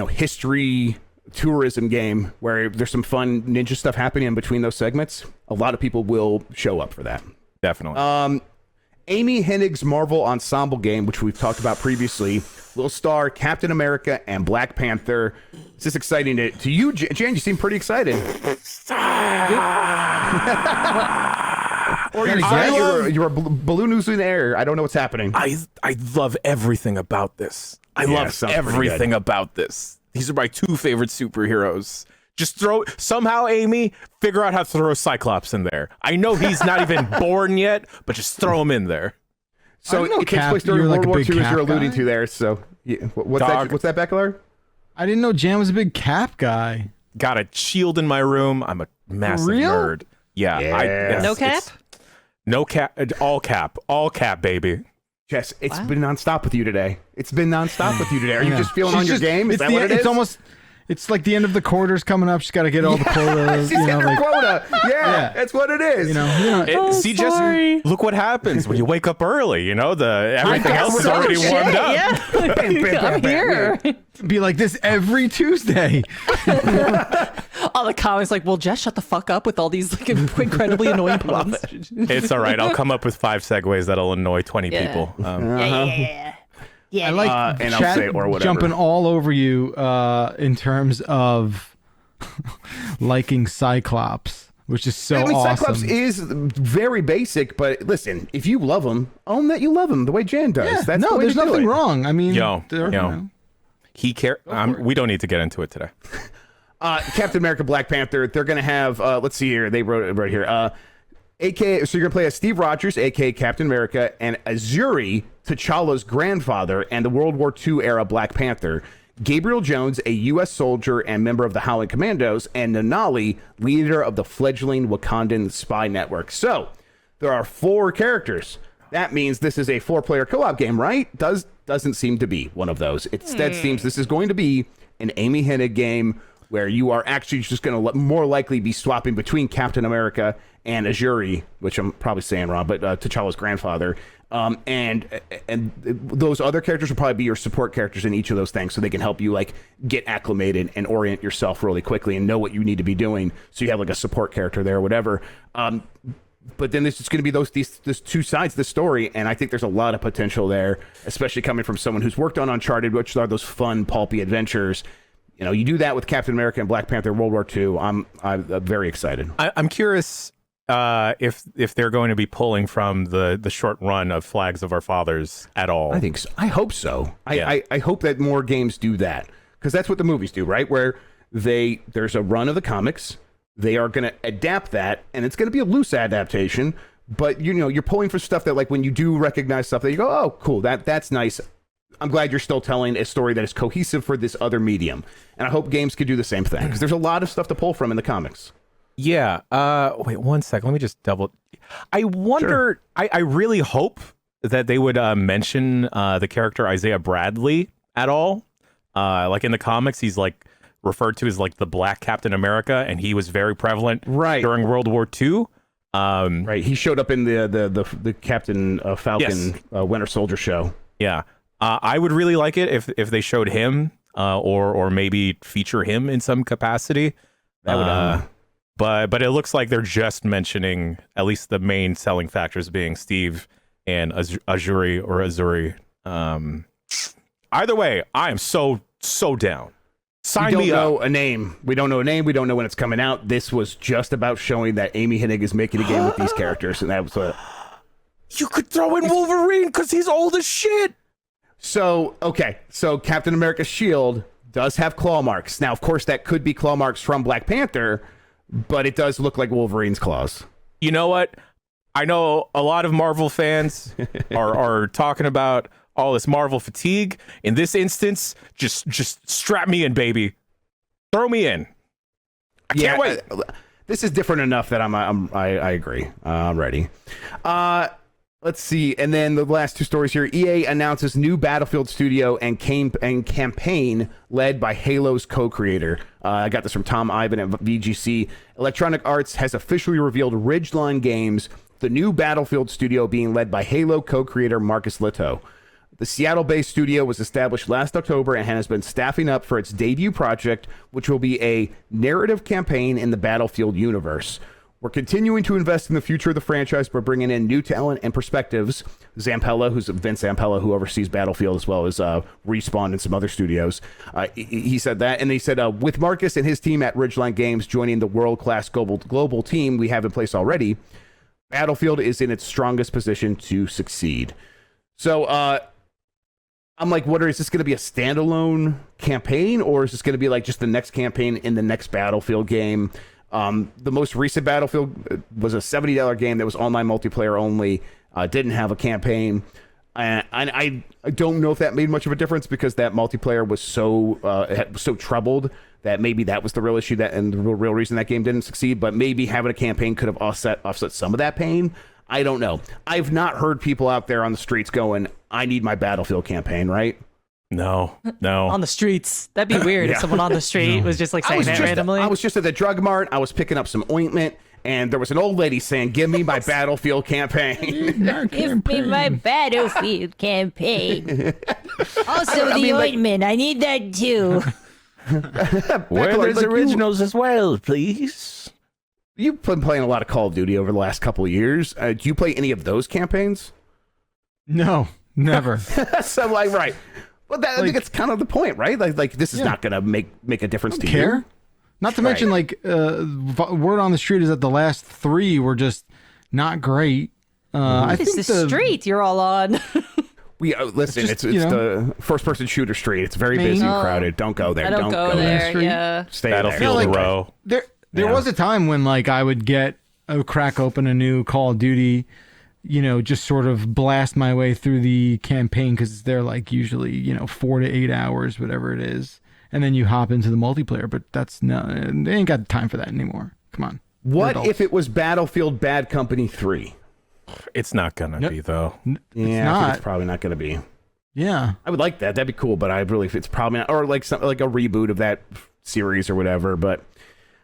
history tourism game where there's some fun ninja stuff happening in between those segments, a lot of people will show up for that. Definitely. Amy Hennig's Marvel Ensemble game, which we've talked about previously, will star Captain America and Black Panther. Is this exciting to you, Jan? You seem pretty excited. Or you're balloon in the air. I don't know what's happening. I love everything about this. I love everything about this. These are my two favorite superheroes. Just somehow, Amy, figure out how to throw Cyclops in there. I know he's not even born yet, but just throw him in there. So it takes place during World War II, as you're alluding to there. So what's that, Beckler? I didn't know Jan was a big Cap guy. Got a shield in my room. I'm a massive nerd. Yeah. No cap? No cap. All cap, baby. Jess, it's been nonstop with you today. Are you just feeling on your game? Is that what it is? It's like the end of the quarter's coming up. She's got to get all the quotas. She's hitting her quota. Yeah, that's what it is. Just look what happens when you wake up early. Everything else is already warmed up. Yeah, I'm here. Be like this every Tuesday. All the comments well, Jess, shut the fuck up with all these incredibly annoying puns. It's all right. I'll come up with 5 segues that'll annoy 20 people. Yeah, I like and chat I'll say or whatever. Jumping all over you in terms of liking Cyclops, which is so awesome. Cyclops is very basic, but listen, if you love him, own that you love him the way Jan does. Yeah, there's nothing wrong. I mean, he cares. We don't need to get into it today. Captain America, Black Panther. They're going to have. Let's see here. They wrote it right here. AKA, so you're going to play as Steve Rogers, aka Captain America, and Azuri, T'Challa's grandfather, and the World War II era Black Panther. Gabriel Jones, a U.S. soldier and member of the Howling Commandos, and Nanali, leader of the fledgling Wakandan spy network. So there are 4 characters. that means this is a 4-player co-op game, right? Doesn't seem to be one of those. Instead seems this is going to be an Amy Hennig game where you are actually just going to more likely be swapping between Captain America and Azuri, which I'm probably saying wrong, but T'Challa's grandfather. And those other characters will probably be your support characters in each of those things, so they can help you like get acclimated and orient yourself really quickly and know what you need to be doing. So you have like a support character there or whatever. But then there's just going to be these two sides of the story, and I think there's a lot of potential there, especially coming from someone who's worked on Uncharted, which are those fun, pulpy adventures. You know, you do that with Captain America and Black Panther World War II. I'm very excited. I'm curious if they're going to be pulling from the short run of Flags of Our Fathers at all. I think so. I hope so. I hope that more games do that, because that's what the movies do, right? Where there's a run of the comics. They are going to adapt that, and it's going to be a loose adaptation, but you're pulling for stuff that, like, when you do recognize stuff that you go, oh, cool, that's nice. I'm glad you're still telling a story that is cohesive for this other medium, and I hope games could do the same thing, because there's a lot of stuff to pull from in the comics. Yeah. Wait 1 second. Let me just double. I wonder. Sure. I really hope that they would mention the character Isaiah Bradley at all. Like in the comics, he's like referred to as like the Black Captain America, and he was very prevalent during World War II. Right, he showed up in the Captain Falcon Winter Soldier show. Yeah, I would really like it if they showed him, or maybe feature him in some capacity. That would. But it looks like they're just mentioning at least the main selling factors being Steve and Azuri. Either way, I am so down. Sign me up. We don't know a name. We don't know when it's coming out. This was just about showing that Amy Hennig is making a game with these characters, and that was what. You could throw in Wolverine because he's old as shit. So Captain America's shield does have claw marks. Now, of course, that could be claw marks from Black Panther, but it does look like Wolverine's claws. You know what? I know a lot of Marvel fans are talking about all this Marvel fatigue. In this instance, just strap me in, baby. Throw me in. I can't wait. This is different enough that I agree. I'm ready. Let's see. And then the last two stories here. EA announces new Battlefield studio and campaign led by Halo's co-creator. I got this from Tom Ivan at VGC. Electronic Arts has officially revealed Ridgeline Games, the new Battlefield studio being led by Halo co-creator Marcus Lehto. The Seattle-based studio was established last October and has been staffing up for its debut project, which will be a narrative campaign in the Battlefield universe. We're continuing to invest in the future of the franchise by bringing in new talent and perspectives. Zampella, who's Vince Zampella, who oversees Battlefield as well as Respawn and some other studios. He said that, and he said, with Marcus and his team at Ridgeline Games joining the world-class global team we have in place already, Battlefield is in its strongest position to succeed. So, I'm like, is this going to be a standalone campaign, or is this going to be like just the next campaign in the next Battlefield game? The most recent Battlefield was a $70 game that was online multiplayer only, didn't have a campaign. And I don't know if that made much of a difference, because that multiplayer was so troubled that maybe that was the real issue and the real reason that game didn't succeed. But maybe having a campaign could have offset some of that pain. I don't know. I've not heard people out there on the streets going, I need my Battlefield campaign, right? No. On the streets. That'd be weird if someone on the street was just like saying that randomly. I was just at the drug mart. I was picking up some ointment, and there was an old lady saying, give me my Battlefield campain. Give me my Battlefield campaign. Also, ointment. I need that too. Where there's originals as well, please. You've been playing a lot of Call of Duty over the last couple of years. Do you play any of those campaigns? No, never. So, like, right. Well, I think it's kind of the point, right? Like this is not going to make a difference to you. Not to mention, like, word on the street is that the last three were just not great. I think it's the street you're all on. We listen. It's the first-person shooter street. It's very busy and crowded. Don't go there. Don't go there. Yeah. Stay Battlefield there. Row. There was a time when, like, I would crack open a new Call of Duty, just sort of blast my way through the campaign, because they're like usually 4 to 8 hours, whatever it is, and then you hop into the multiplayer. But they ain't got time for that anymore. Come on. What if it was Battlefield Bad Company 3? It's not gonna be though. Yeah, I think it's probably not going to be. Yeah. I would like that. That'd be cool, but I really, it's probably not, or like something like a reboot of that series or whatever. But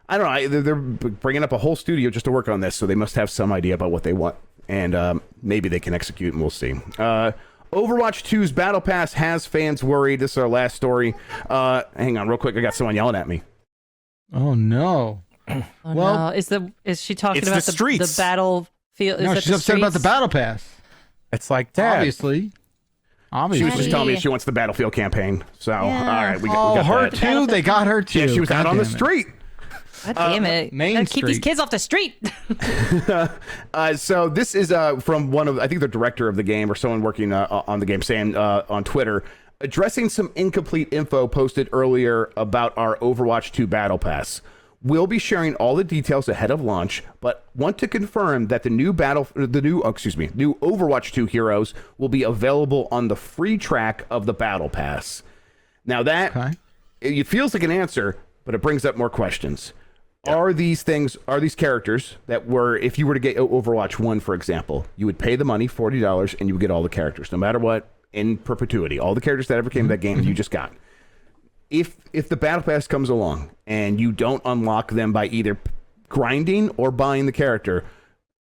I don't know. They're bringing up a whole studio just to work on this, so they must have some idea about what they want, and maybe they can execute, and we'll see. Overwatch 2's Battle Pass has fans worried. This is our last story. Hang on, real quick. I got someone yelling at me. Oh no. Oh, Well, no. Is she talking it's about the streets. the battlefield? No, she's upset about the Battle Pass. It's like, Dad, Obviously. She was just telling me she wants the Battlefield campaign. So, all right, we got her that. too? They got her too. Yeah, she was out on the damn it. street. God damn it! Main Gotta keep these Street. kids off the street. So this is from one of, I think the director of the game or someone working on the game saying on Twitter, addressing some incomplete info posted earlier about our Overwatch 2 Battle Pass. We'll be sharing all the details ahead of launch, but want to confirm that the new Overwatch 2 heroes will be available on the free track of the Battle Pass. Now that it feels like an answer, but it brings up more questions. Yeah. Are these characters that were, if you were to get Overwatch 1, for example, you would pay the money, $40, and you would get all the characters, no matter what, in perpetuity. All the characters that ever came to that game, you just got. If the Battle Pass comes along and you don't unlock them by either grinding or buying the character,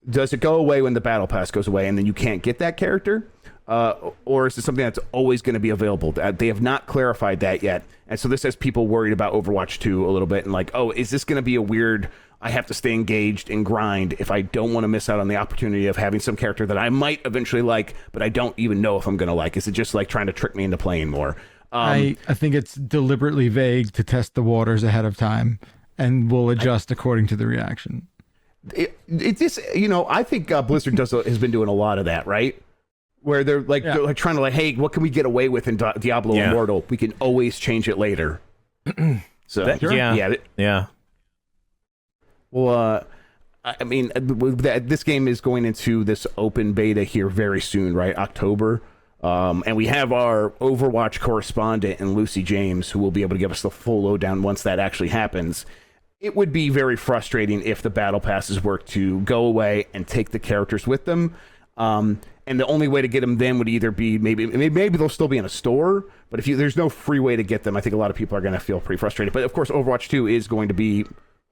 does it go away when the Battle Pass goes away and then you can't get that character? Or is it something that's always going to be available? They have not clarified that yet. And so this has people worried about Overwatch 2 a little bit and like, oh, is this going to be a weird, I have to stay engaged and grind if I don't want to miss out on the opportunity of having some character that I might eventually like, but I don't even know if I'm going to like? Is it just like trying to trick me into playing more? I think it's deliberately vague to test the waters ahead of time, and we'll adjust according to the reaction. It's just, I think Blizzard has been doing a lot of that, right? Where they're like trying to hey, what can we get away with in Diablo Immortal? We can always change it later. So yeah. Well, I mean, this game is going into this open beta here very soon, right? October. And we have our Overwatch correspondent and Lucy James, who will be able to give us the full lowdown once that actually happens. It would be very frustrating if the battle passes were to go away and take the characters with them. And the only way to get them then would either be maybe they'll still be in a store, but if there's no free way to get them, I think a lot of people are going to feel pretty frustrated. But of course, Overwatch 2 is going to be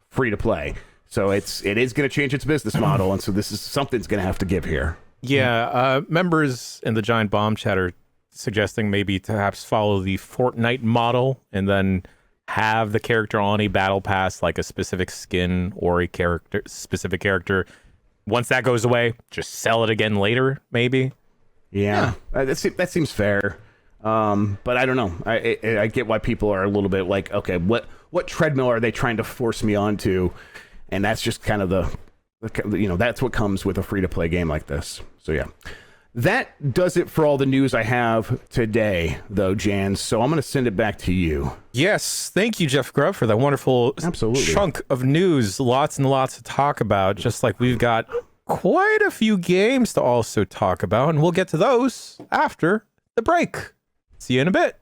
free to play, so it is going to change its business model, and so something's going to have to give here. Yeah, members in the Giant Bomb chat are suggesting maybe perhaps follow the Fortnite model and then have the character on a battle pass, like a specific skin or a specific character. Once that goes away, just sell it again later, maybe. Yeah. That seems fair. But I don't know. I get why people are a little bit like, okay, what treadmill are they trying to force me onto? And that's just kind of that's what comes with a free-to-play game like this. So, yeah. That does it for all the news I have today, though, Jan. So I'm going to send it back to you. Yes. Thank you, Jeff Grubb, for that wonderful chunk of news. Lots and lots to talk about, just like we've got quite a few games to also talk about. And we'll get to those after the break. See you in a bit.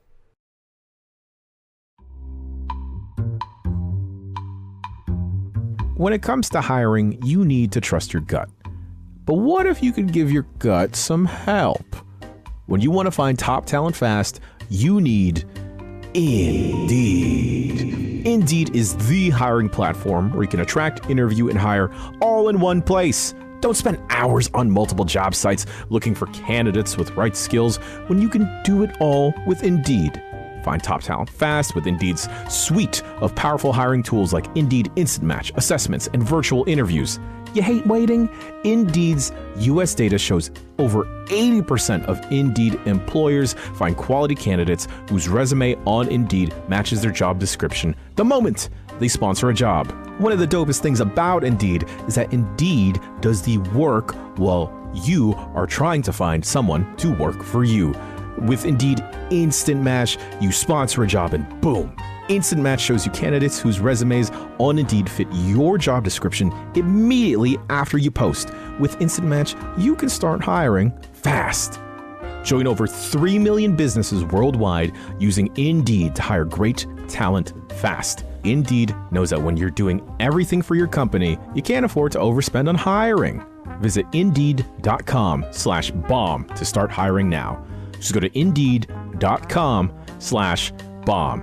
When it comes to hiring, you need to trust your gut. But what if you could give your gut some help? When you want to find top talent fast, you need Indeed. Indeed is the hiring platform where you can attract, interview, and hire all in one place. Don't spend hours on multiple job sites looking for candidates with right skills when you can do it all with Indeed. Find top talent fast with Indeed's suite of powerful hiring tools like Indeed Instant Match, assessments, and virtual interviews. You hate waiting? Indeed's US data shows over 80% of Indeed employers find quality candidates whose resume on Indeed matches their job description the moment they sponsor a job. One of the dopest things about Indeed is that Indeed does the work while you are trying to find someone to work for you. With Indeed Instant Match, you sponsor a job and boom! Instant Match shows you candidates whose resumes on Indeed fit your job description immediately after you post. With Instant Match, you can start hiring fast. Join over 3 million businesses worldwide using Indeed to hire great talent fast. Indeed knows that when you're doing everything for your company, you can't afford to overspend on hiring. Visit Indeed.com/bomb to start hiring now. Just go to Indeed.com/bomb.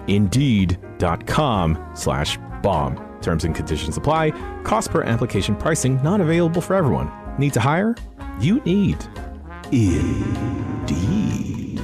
Indeed.com/bomb. Terms and conditions apply. Cost per application pricing not available for everyone. Need to hire? You need Indeed.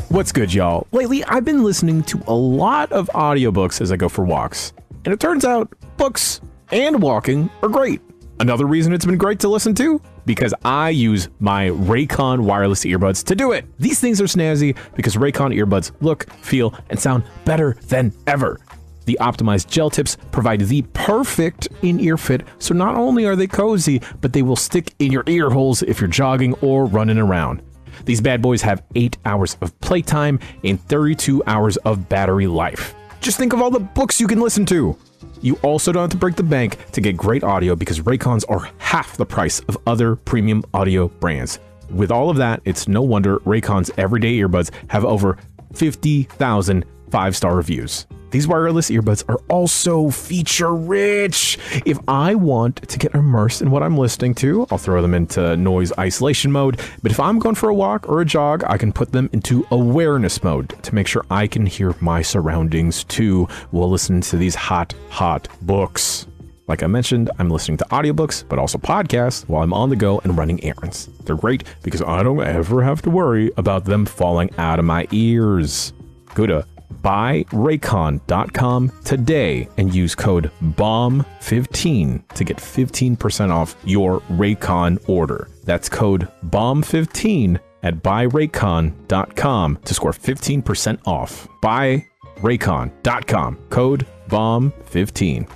What's good, y'all? Lately, I've been listening to a lot of audiobooks as I go for walks. And it turns out books and walking are great. Another reason it's been great to listen to? Because I use my Raycon wireless earbuds to do it. These things are snazzy because Raycon earbuds look, feel, and sound better than ever. The optimized gel tips provide the perfect in-ear fit, so not only are they cozy, but they will stick in your ear holes if you're jogging or running around. These bad boys have 8 hours of playtime and 32 hours of battery life. Just think of all the books you can listen to. You also don't have to break the bank to get great audio because Raycons are half the price of other premium audio brands. With all of that, it's no wonder Raycon's everyday earbuds have over 50,000 5-star reviews. These wireless earbuds are also feature-rich. If I want to get immersed in what I'm listening to, I'll throw them into noise isolation mode. But if I'm going for a walk or a jog, I can put them into awareness mode to make sure I can hear my surroundings too while listening to these hot books. Like I mentioned, I'm listening to audiobooks, but also podcasts while I'm on the go and running errands. They're great because I don't ever have to worry about them falling out of my ears. Go to buyraycon.com today and use code BOMB15 to get 15% off your Raycon order. That's code BOMB15 at buyraycon.com to score 15% off. Buyraycon.com, code BOMB15.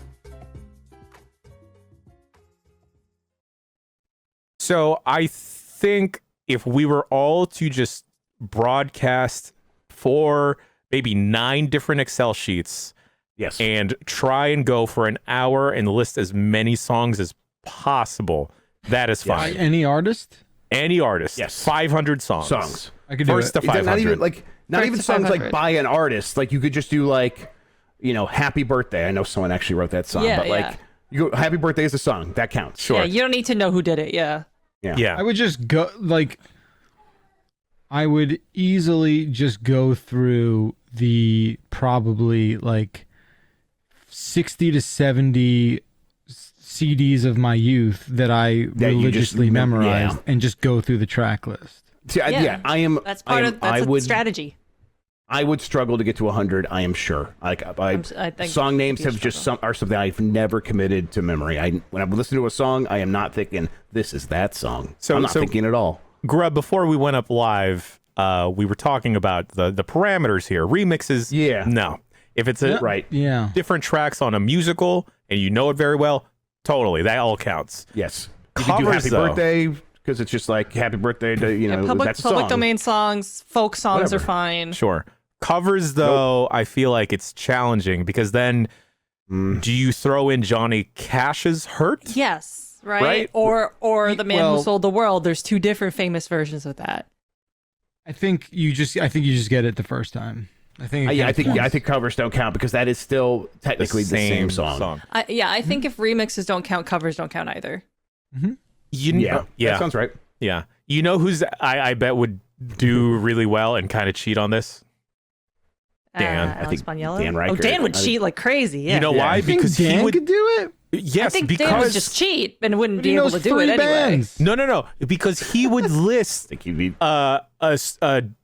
So I think if we were all to just broadcast for maybe 9 different Excel sheets, Yes. and try and go for an hour and list as many songs as possible, that is fine. Any artist? Any artist. Yes. 500 songs. I could do First it. to 500. Not even like not First even to songs 500. like by an artist. Like you could just do like, Happy Birthday. I know someone actually wrote that song, Yeah, but like yeah. you go Happy Birthday is a song that counts. Sure. Yeah, you don't need to know who did it. Yeah. Yeah. I would just go, I would easily just go through the probably 60 to 70 CDs of my youth that I you just religiously memorized yeah. and just go through the track list. See, Yeah. I am. That's I part am- of that's I a would, strategy. I would struggle to get to 100. I am sure. I think Song names you have just struggle. are something I've never committed to memory. When I listen to a song, I am not thinking this is that song. So- I'm not so- thinking at all. Grub, before we went up live, we were talking about the parameters here. Remixes, Yeah. no. If it's a Right. Yeah. different tracks on a musical and you know it very well, totally, that all counts. Yes. You could do Covers, Happy though. Birthday because it's just like Happy Birthday to Public that's a song. domain songs, folk songs Whatever. are fine. Sure. Covers, though, I feel like it's challenging because then do you throw in Johnny Cash's Hurt? Yes, right? Right? Or the man well- who sold the world. There's 2 different famous versions of that. I think you just get it the first time. I think I think covers don't count because that is still technically the same song. I think if remixes don't count, covers don't count either. Yeah. That sounds right. Yeah. You know who's I bet would do really well and kind of cheat on this? Dan. I Alex think Boniello? Dan Reichert. Dan would I think- cheat like crazy. Yeah. You know why? I think Because Dan he would could do it. Yes, I think because Dan would just cheat and wouldn't But be he able knows to do 3 it anyway. bands. No, because he would list I think you'd be a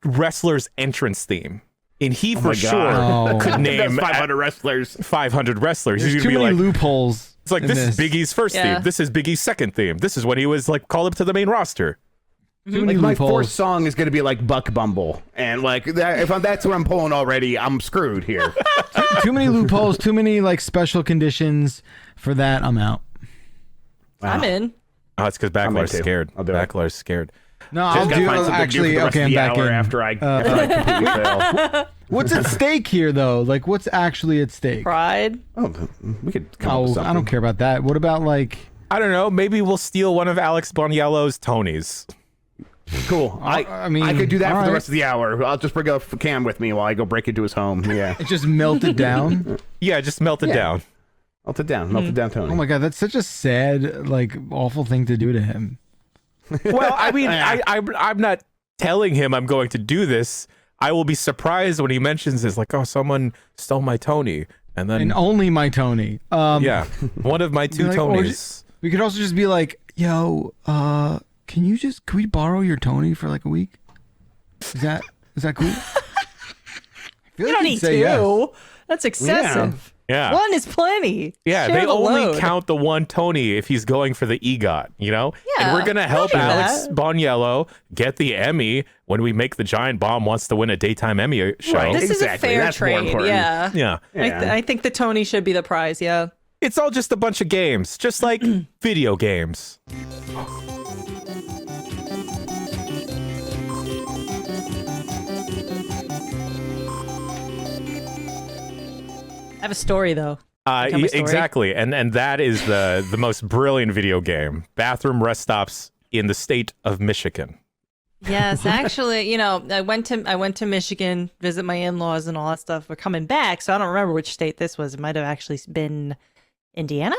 wrestler's entrance theme. And he for my sure God. could name That's 500 wrestlers. 500 wrestlers. There's He's too gonna be many like, loopholes. it's like in this is Biggie's first Yeah. theme. This is Biggie's second theme. This is when he was like called up to the main roster. Too many Like my loopholes. fourth song is going to be like Buck Bumble, and like if that's what I'm pulling already, I'm screwed here. Too many loopholes. Too many special conditions. For that, I'm out. I'm in. Oh, it's because in Backlar's too. scared. I'll do it. Backlar's scared. No, I'll Gotta do find something to do for actually. the rest Okay, of I'm the back hour in. after I completely fail. What's at stake here, though? What's actually at stake? Pride. Oh, we could come up with Oh, something. I don't care about that. What about I don't know. Maybe we'll steal one of Alex Boniello's Tonys. Cool. I mean, I could do that for all the right. rest of the hour. I'll just bring a cam with me while I go break into his home. Yeah. It just melted down. Yeah, just melt it down. Melt it down, Tony. Oh my god, that's such a sad, like, awful thing to do to him. Well, I mean, I'm not telling him I'm going to do this. I will be surprised when he mentions this, like, oh, someone stole my Tony. And then, And only my Tony. yeah, one of my two like, or Tonys. we could also just be like, yo, can we borrow your Tony for like a week? Is that cool? I feel You don't he'd need say two. yes. That's excessive. Yeah. One is plenty. Yeah, Share they the only load. count the one Tony if he's going for the EGOT, you know? Yeah, and we're going to help I get Alex that. Boniello get the Emmy when we make the Giant Bomb wants to win a daytime Emmy show. Right. This Exactly, is a fair that's more trade. important. Yeah. Yeah. I think the Tony should be the prize. Yeah. It's all just a bunch of games, just like video games. I have a story though. Tell my story. Exactly. And that is the most brilliant video game. Bathroom rest stops in the state of Michigan. Yes, actually, I went to Michigan, visit my in-laws and all that stuff. We're coming back, so I don't remember which state this was. It might have actually been Indiana,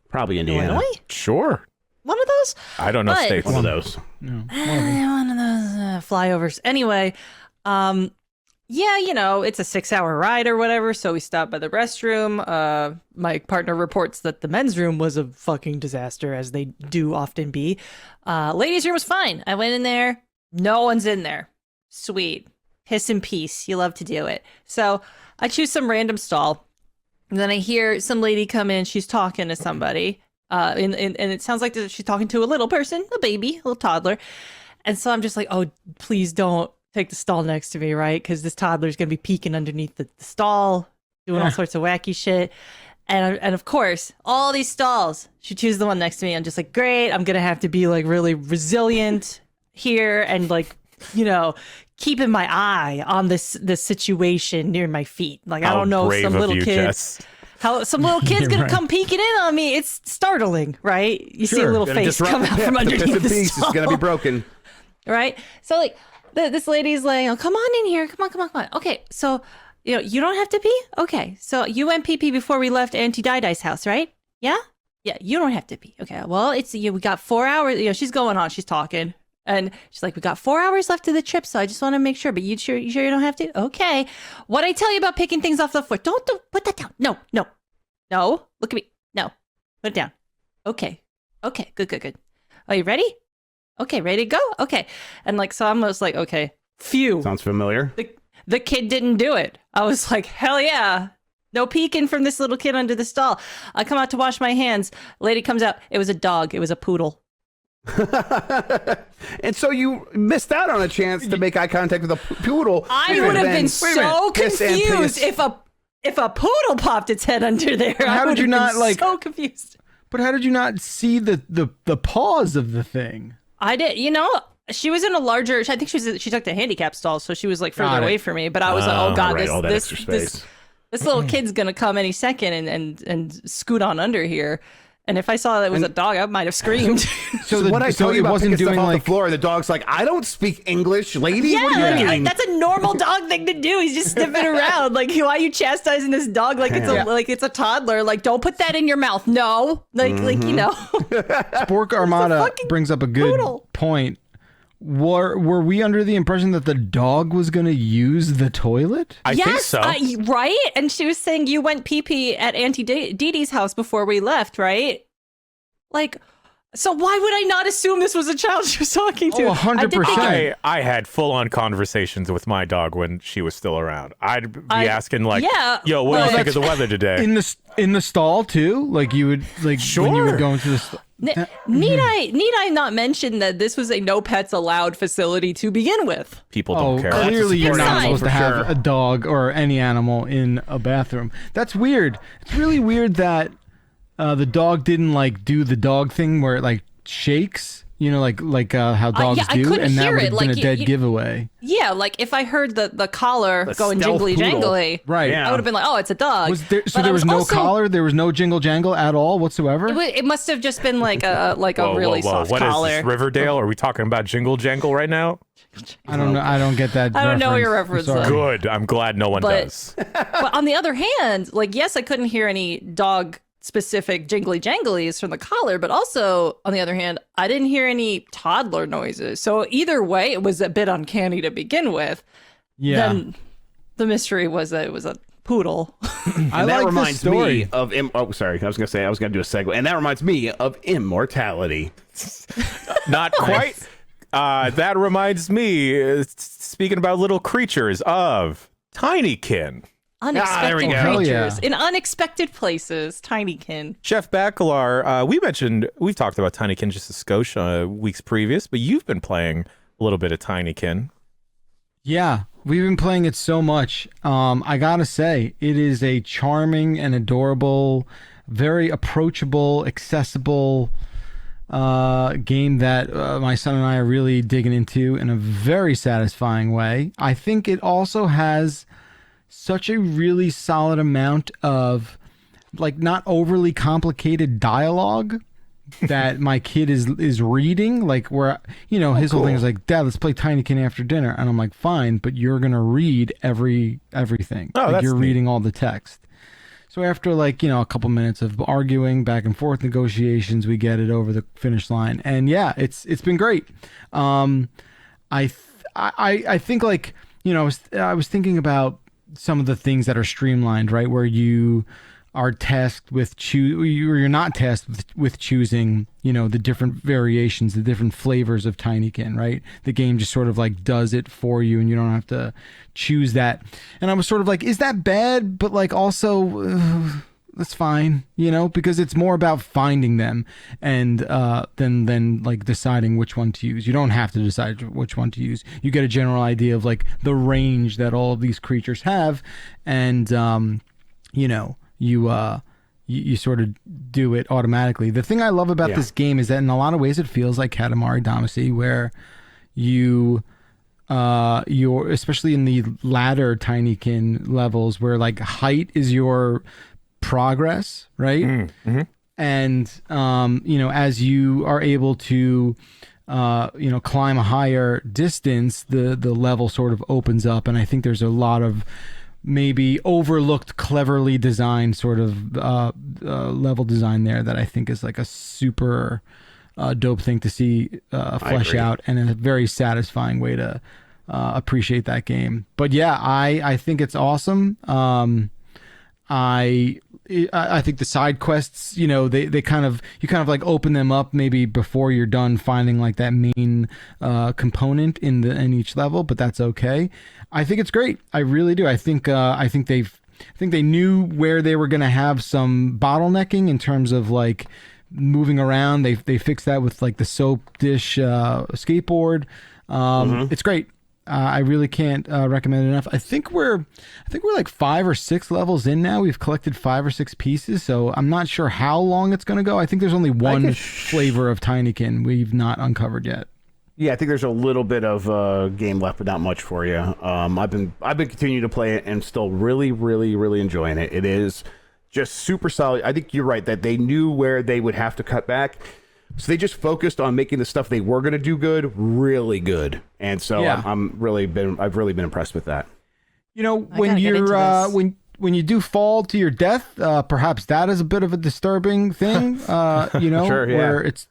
Probably Indiana. Illinois, Sure. one of those. I don't know But- states. One of those. One of those flyovers. Anyway, yeah, it's a 6-hour ride or whatever. So we stopped by the restroom. My partner reports that the men's room was a fucking disaster, as they do often be. Ladies' room was fine. I went in there. No one's in there. Sweet. Piss in peace. You love to do it. So I choose some random stall. And then I hear some lady come in. She's talking to somebody. And it sounds like she's talking to a little person, a baby, a little toddler. And so I'm just like, oh, please don't take the stall next to me, right? Because this toddler's going to be peeking underneath the stall, doing all sorts of wacky shit. And of course, all these stalls, she chooses the one next to me. I'm just like, great. I'm going to have to be like really resilient here and like, keeping my eye on this situation near my feet. Like, I How don't know, brave some of little you, kid. Jess. How some little kid's gonna Right. come peeking in on me. It's startling, right? You see a Sure. little Gonna face disrupt come out from the piss underneath and the piece stall. is gonna be broken. Right? So like this lady's like, oh, come on in here. Come on. Okay, so you don't have to pee? Okay. So you went pee before we left Auntie Dai's house, right? Yeah? Yeah, you don't have to pee. Okay. Well, we got 4 hours. She's going on, she's talking. And she's like, we got 4 hours left of the trip, so I just want to make sure. But you sure you don't have to? Okay. What I tell you about picking things off the floor? Don't put that down. No. Look at me. No. Put it down. Okay. Good. Are you ready? Okay, ready to go? Okay. And like, so I'm just like, okay, phew. Sounds familiar. The kid didn't do it. I was like, hell yeah. No peeking from this little kid under the stall. I come out to wash my hands. Lady comes out. It was a dog. It was a poodle. And so you missed out on a chance to make eye contact with a poodle. I would have been so piss and confused piss. if a poodle popped its head under there. How did you not, like- so confused? But how did you not see the paws of the thing? I did. She was in a larger. I think she took the handicap stall, so she was like further Got it. away from me. But I was like, oh god, right, all that extra this space. little kid's gonna come any second and scoot on under here. And if I saw that it was a dog, I might have screamed. So when I so told you it about wasn't picking stuff doing off like the floor, the dog's like, I don't speak English, lady. Yeah, What do you mean? that's a normal dog thing to do. He's just sniffing around. Like, why are you chastising this dog like it's a toddler? Like, don't put that in your mouth. No, like Spork Armada fucking brings up a good poodle. point. Were we under the impression that the dog was going to use the toilet? I think so. Right? And she was saying you went pee at Auntie Dee Dee's house before we left, right? Like, so why would I not assume this was a child she was talking to? Oh, 100%. I had full-on conversations with my dog when she was still around. I'd be asking like, yeah, "Yo, what do you think of the weather today?" In the stall too? Like you would when you would go into the stall. Need I not mention that this was a no pets allowed facility to begin with? People don't care. Clearly you're not sign. supposed to For have sure. a dog or any animal in a bathroom. That's weird. It's really weird that the dog didn't like do the dog thing where it like shakes, like how dogs yeah, I do, couldn't and that hear would it, have been like, a dead you- giveaway. Yeah, like if I heard the collar The going stealth jingly poodle. jangly, Right. Yeah. I would have been like, oh, it's a dog. So But I there was no also- collar, there was no jingle jangle at all whatsoever. It must have just been like a Whoa, really whoa, whoa. soft What is collar. this, Riverdale? Are we talking about Jingle Jangle right now? I don't know. I don't get that. I don't know your I'm reference, sorry. though. Good. I'm glad no one But- does. But on the other hand, like, yes, I couldn't hear any dog specific jingly janglies from the collar, but also on the other hand, I didn't hear any toddler noises. So either way, it was a bit uncanny to begin with. Yeah. Then the mystery was that it was a poodle. And I that like reminds this story. me of sorry, I was gonna do a segue, and that reminds me of Immortality. Not quite. That reminds me, speaking about little creatures, of Tinykin. Unexpected there we go. Hell creatures yeah. in unexpected places. Tinykin. Chef Bacalar, we've talked about Tinykin just a skosh weeks previous, but you've been playing a little bit of Tinykin. Yeah, we've been playing it so much. I gotta say, it is a charming and adorable, very approachable, accessible game that my son and I are really digging into in a very satisfying way. I think it also has such a really solid amount of like not overly complicated dialogue that my kid is reading, like where his whole thing is like, Dad, let's play Tinykin after dinner, and I'm like, fine, but you're gonna read everything. Oh, Like, that's you're neat. reading all the text. So after like a couple minutes of arguing back and forth negotiations, we get it over the finish line, and yeah, it's been great. I think like I was thinking about some of the things that are streamlined, right, where you are tasked with you're not tasked with choosing the different variations, the different flavors of Tinykin, right? The game just sort of like does it for you and you don't have to choose that. And I was sort of like, is that bad? But like also that's fine, because it's more about finding them and than like deciding which one to use. You don't have to decide which one to use. You get a general idea of like the range that all of these creatures have, and you sort of do it automatically. The thing I love about this game is that in a lot of ways it feels like Katamari Damacy, where you're especially in the latter Tinykin levels where like height is your progress, right? Mm-hmm. And as you are able to climb a higher distance, the level sort of opens up, and I think there's a lot of maybe overlooked, cleverly designed sort of level design there that I think is like a super dope thing to see flesh out, and in a very satisfying way to appreciate that game. But yeah, I think it's awesome. I think the side quests, they kind of like open them up maybe before you're done finding like that main component in each level, but that's okay. I think it's great. I really do. I think they knew where they were going to have some bottlenecking in terms of like moving around. They fixed that with like the soap dish skateboard. It's great. I really can't recommend it enough. I think we're like 5 or 6 levels in now. We've collected 5 or 6 pieces, so I'm not sure how long it's going to go. I think there's only one flavor of Tinykin we've not uncovered yet. Yeah, I think there's a little bit of game left, but not much for you. I've been continuing to play it and still really, really, really enjoying it. It is just super solid. I think you're right that they knew where they would have to cut back. So they just focused on making the stuff they were going to do good, really good. And so Yeah. I've really been impressed with that. When gotta get into this. when you do fall to your death, perhaps that is a bit of a disturbing thing. Sure, yeah. Where it's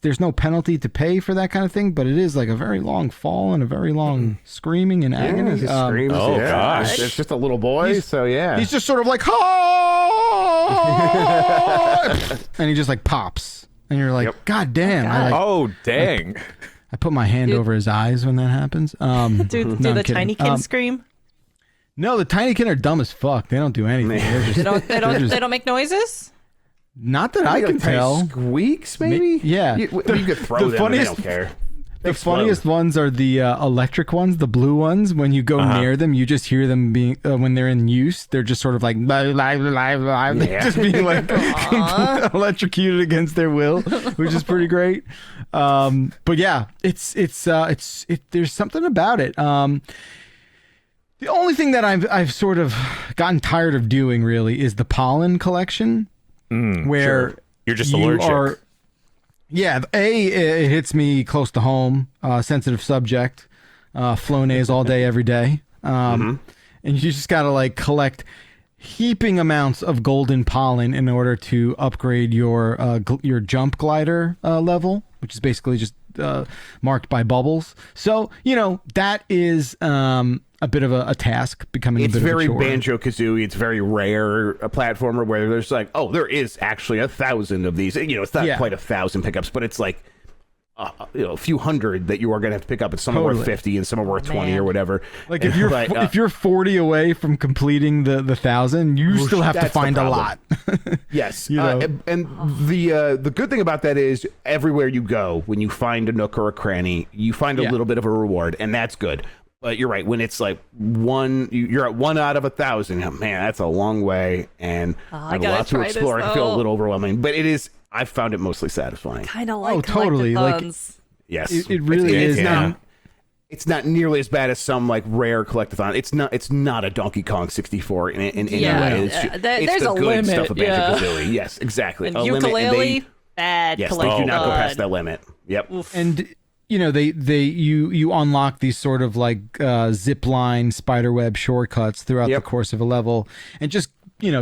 there's no penalty to pay for that kind of thing, but it is like a very long fall and a very long screaming and agony. He screams, Oh, yeah. gosh. It's just a little boy, so yeah. He's just sort of like, and he just like pops, and you're like, Yep. God damn! God. Oh, dang. I put my hand over his eyes when that happens. Do no, the I'm kidding. Tinykin scream? No, the Tinykin are dumb as fuck. They don't do anything. They're just, They don't make noises? not that I can Like tiny tell. squeaks, maybe? Yeah. You could throw them, and they don't care. The funniest ones are the electric ones, the blue ones. When you go near them, you just hear them being when they're in use. They're just sort of like just being like electrocuted against their will, which is pretty great. But yeah, it's there's something about it. The only thing that I've sort of gotten tired of doing really is the pollen collection, where you're just allergic. Yeah, it hits me close to home. Sensitive subject. Flonase all day, every day. And you just gotta like collect heaping amounts of golden pollen in order to upgrade your jump glider level, which is basically just marked by bubbles. So that is a bit of a task, becoming a bit of a chore. It's very Banjo-Kazooie. It's very rare, a platformer where there's like, oh, there is actually 1,000 of these. It's not quite 1,000 pickups, but it's like a few hundred that you are going to have to pick up. And some are worth 50 and some are worth 20 or whatever. Like if you're 40 away from completing the 1,000, you still have to find a lot. Yes. And the good thing about that is everywhere you go, when you find a nook or a cranny, you find a little bit of a reward, and that's good. But you're right. When it's like you're at 1 out of 1,000. Man, that's a long way, and I have a lot to explore. I feel a little overwhelming, but it is. I found it mostly satisfying. Kind of like totally. Like, yes, it really is. It's not nearly as bad as some like rare collectathon. It's not a Donkey Kong 64 in any way. It's there's the a good limit. stuff of Banjo-Kazooie. Yes, exactly. And ukulele, bad. Yes, collectathon. they do not go past that limit. Yep. Oof. And you unlock these sort of like zip line spiderweb shortcuts throughout the course of a level, and just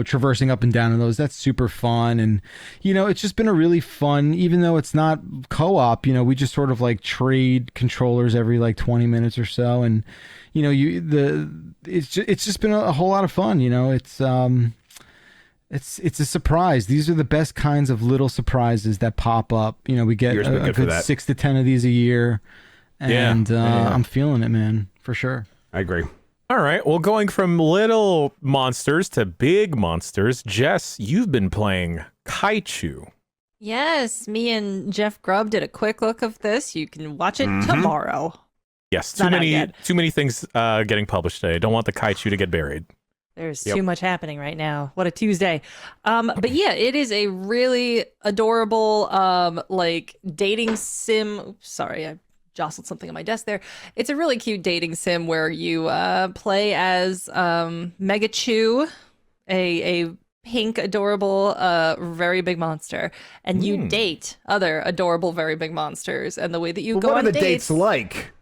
traversing up and down in those, that's super fun. And it's just been a really fun, even though it's not co-op, we just sort of like trade controllers every like 20 minutes or so, and it's just been a whole lot of fun. It's a surprise. These are the best kinds of little surprises that pop up. We get a good 6 to 10 of these a year, and I'm feeling it, man, for sure. I agree. All right. Well, going from little monsters to big monsters, Jess, you've been playing Kaichu. Yes, me and Jeff Grubb did a quick look of this. You can watch it tomorrow. Yes, too many things getting published today. Don't want the Kaichu to get buried. There's too much happening right now. What a Tuesday. But yeah, it is a really adorable like dating sim. Sorry, I jostled something on my desk there. It's a really cute dating sim where you play as Megachu, a pink, adorable, very big monster, and you date other adorable, very big monsters. And the way that you go on what are the dates like?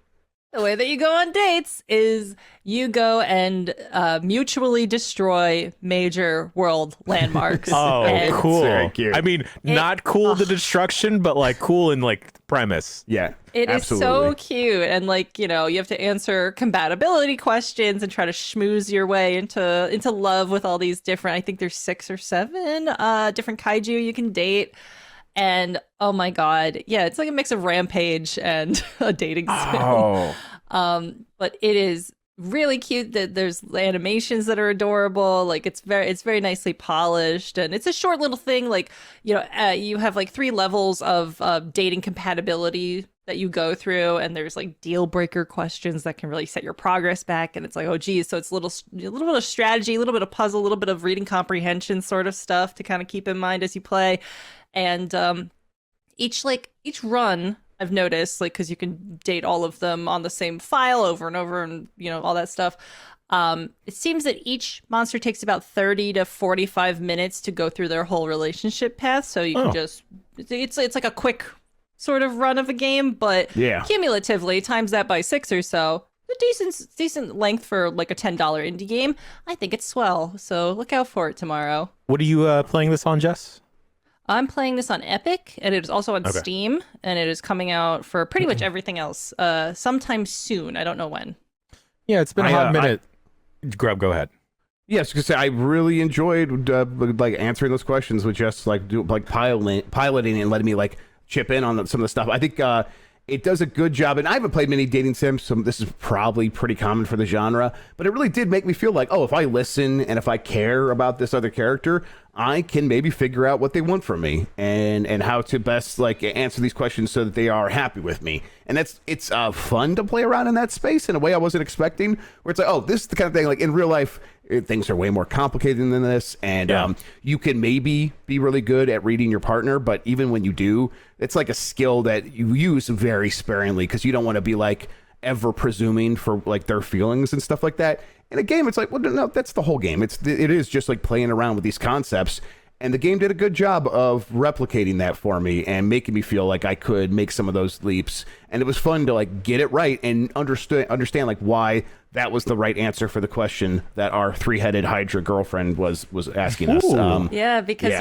The way that you go on dates is you go and mutually destroy major world landmarks. Cool. Very cute. I mean, not cool the destruction, but like cool in like premise. Yeah. It absolutely. is so cute. And like, you have to answer compatibility questions and try to schmooze your way into love with all these different, I think there's 6 or 7 different kaiju you can date. And oh my god, yeah, it's like a mix of Rampage and a dating sim. But it is really cute. That there's animations that are adorable. Like it's very nicely polished, and it's a short little thing. Like you have like 3 levels of dating compatibility that you go through, and there's like deal breaker questions that can really set your progress back. And it's like, oh geez, so it's a little bit of strategy, a little bit of puzzle, a little bit of reading comprehension sort of stuff to kind of keep in mind as you play. And each run, I've noticed, like, because you can date all of them on the same file over and over, and all that stuff. It seems that each monster takes about 30 to 45 minutes to go through their whole relationship path. So you can just it's like a quick sort of run of a game, but cumulatively times that by 6 or so. A decent length for like a $10 indie game. I think it's swell. So look out for it tomorrow. What are you playing this on, Jess? I'm playing this on Epic, and it is also on Steam, and it is coming out for pretty much everything else sometime soon. I don't know when. Yeah, it's been a hot minute. Grub, go ahead. Yes, because I really enjoyed like answering those questions with just like piloting and letting me like chip in on some of the stuff. I think it does a good job, and I haven't played many dating sims, so this is probably pretty common for the genre, but it really did make me feel like, oh, if I listen and if I care about this other character, I can maybe figure out what they want from me and how to best like answer these questions so that they are happy with me. And it's fun to play around in that space in a way I wasn't expecting, where it's like, oh, this is the kind of thing, like in real life, things are way more complicated than this. And you can maybe be really good at reading your partner, but even when you do, it's like a skill that you use very sparingly because you don't want to be like ever presuming for like their feelings and stuff like that. In a game, it's like, well, no, that's the whole game. It is just like playing around with these concepts. And the game did a good job of replicating that for me and making me feel like I could make some of those leaps. And it was fun to like get it right and understand like why that was the right answer for the question that our three-headed Hydra girlfriend was asking us. Because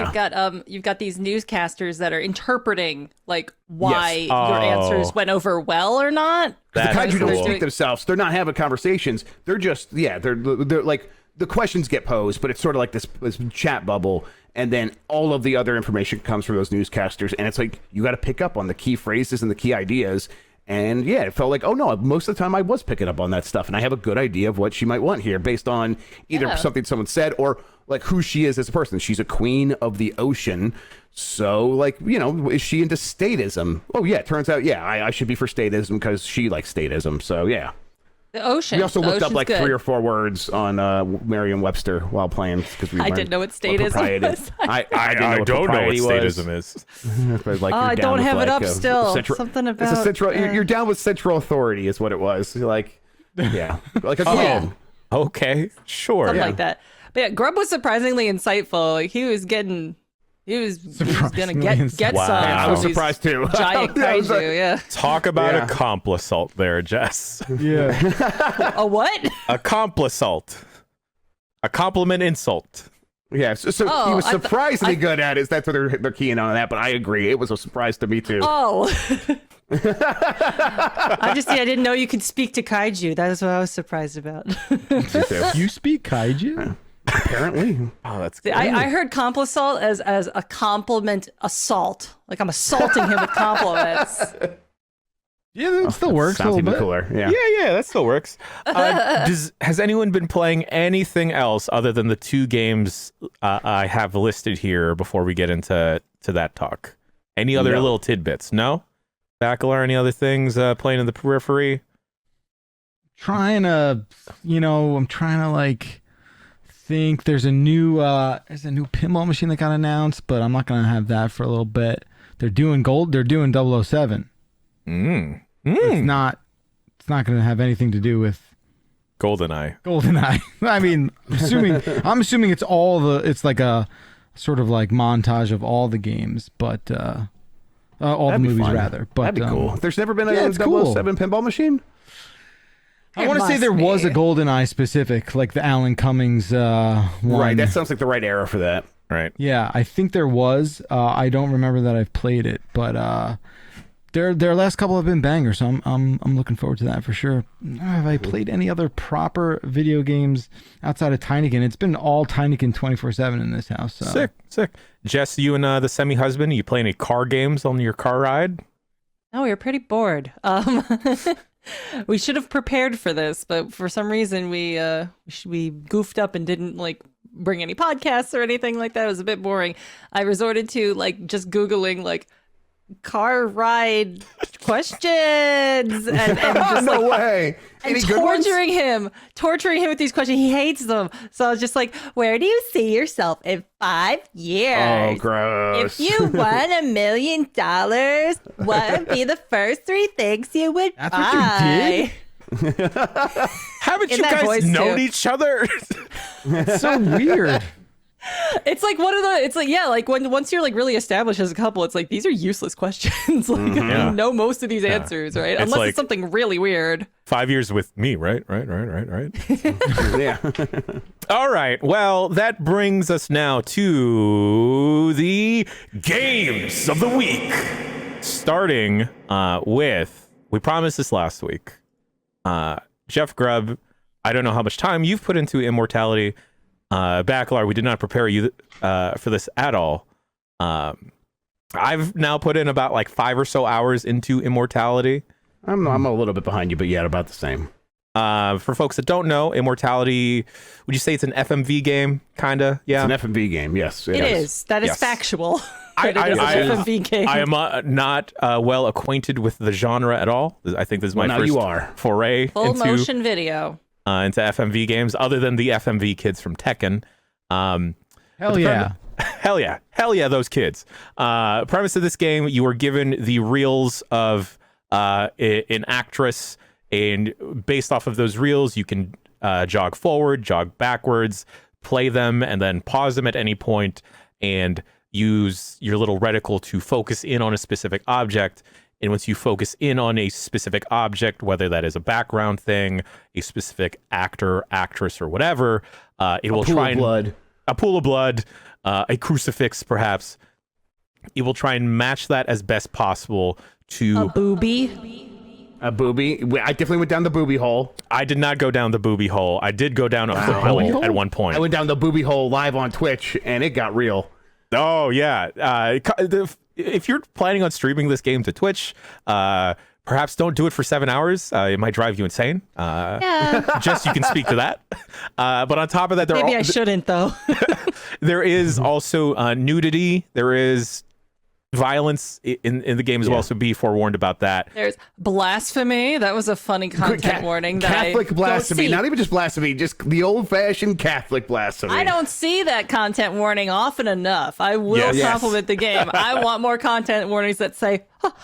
you've got these newscasters that are interpreting like why Yes. your answers went over well or not. The Kaiju don't cool. speak themselves. They're not having conversations. They're just, they're like, the questions get posed, but it's sort of like this chat bubble. And then all of the other information comes from those newscasters. And it's like, you got to pick up on the key phrases and the key ideas. And yeah, it felt like, oh no, most of the time I was picking up on that stuff. And I have a good idea of what she might want here based on either something someone said or like who she is as a person. She's a queen of the ocean. So like, is she into statism? Oh yeah, it turns out, I should be for statism because she likes statism. So yeah. The ocean. We also looked up like good. 3 or 4 words on Merriam-Webster while playing because we I didn't know what statism was. I don't know what statism is. Like, I don't have it up still. Something about it's a central. You're down with central authority, is what it was. You're like, like a Yeah. Okay, sure. something like that. But yeah, Grub was surprisingly insightful. Like, he was gonna get Wow. some. I was surprised too. Giant I was like, kaiju, Talk about Yeah. a complisalt there, Jess. Yeah. A what? A complisalt. A compliment insult. Yeah, so Oh, he was I th- surprisingly good at it. That's what they're keying on that. But I agree, it was a surprise to me too. Oh. I didn't know you could speak to kaiju. That is what I was surprised about. You speak kaiju? Apparently, Oh, that's See, good. I heard complisalt as a compliment assault. Like I'm assaulting him with compliments. Yeah, that still works a sounds little even bit. cooler. Yeah. Yeah, that still works. Has anyone been playing anything else other than the 2 games I have listed here before we get into that talk? Any other No. little tidbits? No? Bacalar, any other things playing in the periphery? I'm trying to like think there's a new pinball machine that got announced, but I'm not gonna have that for a little bit. They're doing 007. It's not gonna have anything to do with GoldenEye. GoldenEye. I mean, I'm assuming it's like a sort of like montage of all the games, but all the That'd be movies fun. rather. But That'd be cool. There's never been a it's cool. 007 pinball machine. I want to say there was a GoldenEye specific, like the Alan Cummings one. Right, that sounds like the right era for that. Right. Yeah, I think there was. I don't remember that I've played it, but their last couple have been bangers, so I'm looking forward to that for sure. Have I played any other proper video games outside of Tinykin? It's been all Tinykin 24/7 in this house. So. Sick. Jess, you and the semi-husband, are you playing any car games on your car ride? No, we were pretty bored. We should have prepared for this, but for some reason we goofed up and didn't like bring any podcasts or anything like that. It was a bit boring. I resorted to like just Googling like car ride questions and just No like way. and Any good ones? torturing him with these questions. He hates them. So I was just like, where do you see yourself in 5 years? Oh, gross. If you won $1 million, what would be the first 3 things you would That's buy? what you did? Haven't In you that guys voice, known too. each other? It's so weird. It's like it's like, yeah, like once you're like really established as a couple, it's like, these are useless questions. Like, Yeah. you know most of these answers, right? It's Unless like- it's something really weird. 5 years with me, right? Yeah. All right. Well, that brings us now to the games of the week. Starting with, we promised this last week. Jeff Grubb, I don't know how much time you've put into Immortality. Bacalar, we did not prepare you for this at all. I've now put in about like 5 or so hours into Immortality. I'm a little bit behind you, but yeah, about the same. For folks that don't know, Immortality, would you say it's an FMV game? Kinda, yeah. It's an FMV game. Yes, It is. That is Yes. factual. I That it is an FMV game. I am not well acquainted with the genre at all. I think this is my now first you are. foray Full into motion video. FMV games, other than the FMV kids from Tekken. Hell yeah. Hell yeah, those kids. Premise of this game: you are given the reels of an actress, and based off of those reels, you can jog forward, jog backwards, play them, and then pause them at any point, and use your little reticle to focus in on a specific object. And once you focus in on a specific object, whether that is a background thing, a specific actor, actress, or whatever, it will try and a pool of blood, a crucifix, perhaps. It will try and match that as best possible to A booby. A booby. I definitely went down the booby hole. I did not go down the booby hole. I did go down a foot hole at one point. I went down the booby hole live on Twitch, and it got real. Oh yeah. If you're planning on streaming this game to Twitch, perhaps don't do it for 7 hours. It might drive you insane. Yeah. Just you can speak to that. But on top of that, Maybe I shouldn't though. there is also nudity. There is violence in the game as well, so be forewarned about that. There's blasphemy. That was a funny content warning. Catholic that blasphemy. I don't see. Not even just blasphemy, just the old-fashioned Catholic blasphemy. I don't see that content warning often enough. I will Yes. compliment the game. I want more content warnings that say, oh,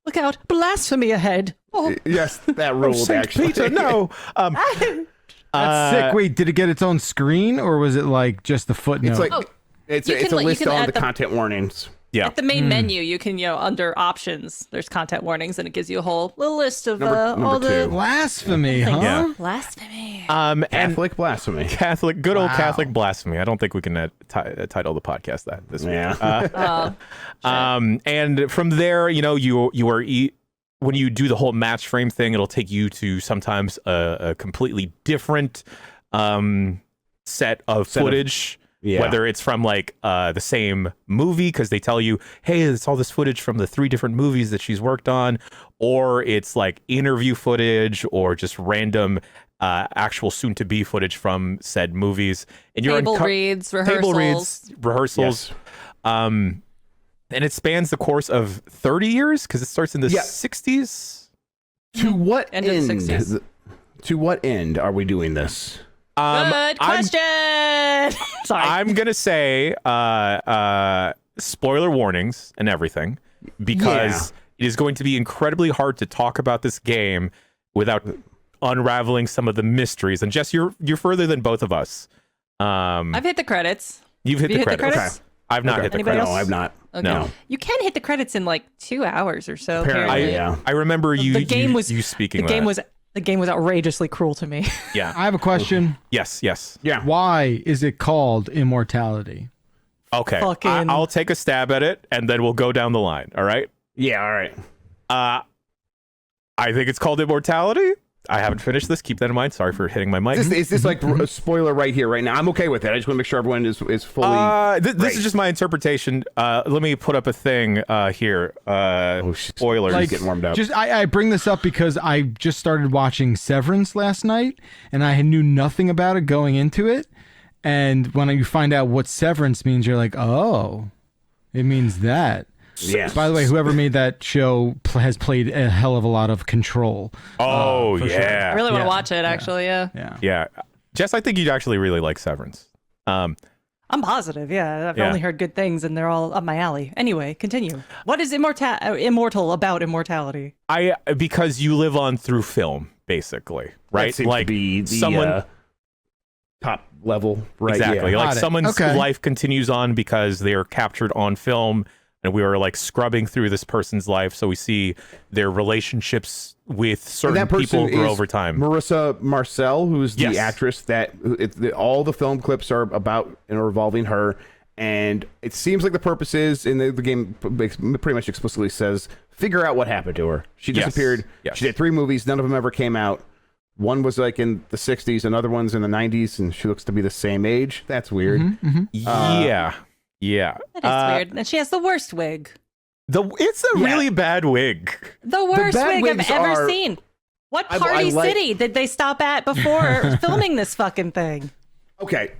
look out, blasphemy ahead. Oh, Yes, that ruled, Saint actually. Peter, no. That's sick. Wait, did it get its own screen or was it like just the footnote? It's like, Oh, it's you a can, like, you list can on add the the- content warnings. Yeah. At the main menu, you can, under options, there's content warnings, and it gives you a whole little list of Number all two. the Blasphemy, huh? Yeah. blasphemy. And Catholic blasphemy. good old Wow. Catholic blasphemy. I don't think we can title the podcast that this week. Yeah. And from there, you are when you do the whole match frame thing, it'll take you to sometimes a completely different set of footage. Yeah. Whether it's from like the same movie, because they tell you, hey, it's all this footage from the 3 different movies that she's worked on, or it's like interview footage, or just random actual soon-to-be footage from said movies. And you're Table reads, rehearsals. Yes. And it spans the course of 30 years because it starts in the Yeah. 60s. To what End of the 60s. To what end are we doing this? Good question. Sorry. I'm gonna say spoiler warnings and everything, because it is going to be incredibly hard to talk about this game without unraveling some of the mysteries. And Jess, you're further than both of us. I've hit the credits. You've hit Have the you hit the credits. credits? Okay. I've not hit the Anybody credits. No, I've not. Okay. No. You can hit the credits in like 2 hours or so. Apparently, Apparently. yeah. I remember you. The game was you speaking. The game that. was outrageously cruel to me. Yeah. I have a question. Yes. Yeah. Why is it called Immortality? Okay. Fucking- I'll take a stab at it, and then we'll go down the line. All right. Yeah, all right. I think it's called Immortality. I haven't finished this. Keep that in mind. Sorry for hitting my mic. Is this like a spoiler right here, right now? I'm okay with it. I just want to make sure everyone is fully. This right. is just my interpretation. Let me put up a thing here. Spoilers. Like, getting warmed up. I bring this up because I just started watching Severance last night and I knew nothing about it going into it. And when you find out what severance means, you're like, oh, it means that. Yeah. By the way, whoever made that show has played a hell of a lot of Control. Oh, for sure. yeah. I really want to Yeah. watch it, actually. Yeah. Yeah. Yeah. Jess, I think you'd actually really like Severance. I'm positive. Yeah. I've Yeah. only heard good things, and they're all up my alley. Anyway, continue. What is immortal about immortality? Because you live on through film, basically, right? That seems Like to be the someone top level, right? exactly. Yeah. Like Got it. someone's Okay. life continues on because they are captured on film, and we are like scrubbing through this person's life, so we see their relationships with And certain that person people grow is over time. Marissa Marcel, who's the Yes. actress that all the film clips are about and revolving her. And it seems like the purpose is, in the game pretty much explicitly says, figure out what happened to her. She Yes. disappeared. Yes. She did 3 movies. None of them ever came out. One was like in the 60s, another one's in the 90s, and she looks to be the same age. That's weird. Yeah. That is weird. And she has the worst wig. It's a really bad wig. The worst bad wig I've wigs ever are- seen. What party city did they stop at before filming this fucking thing? Okay.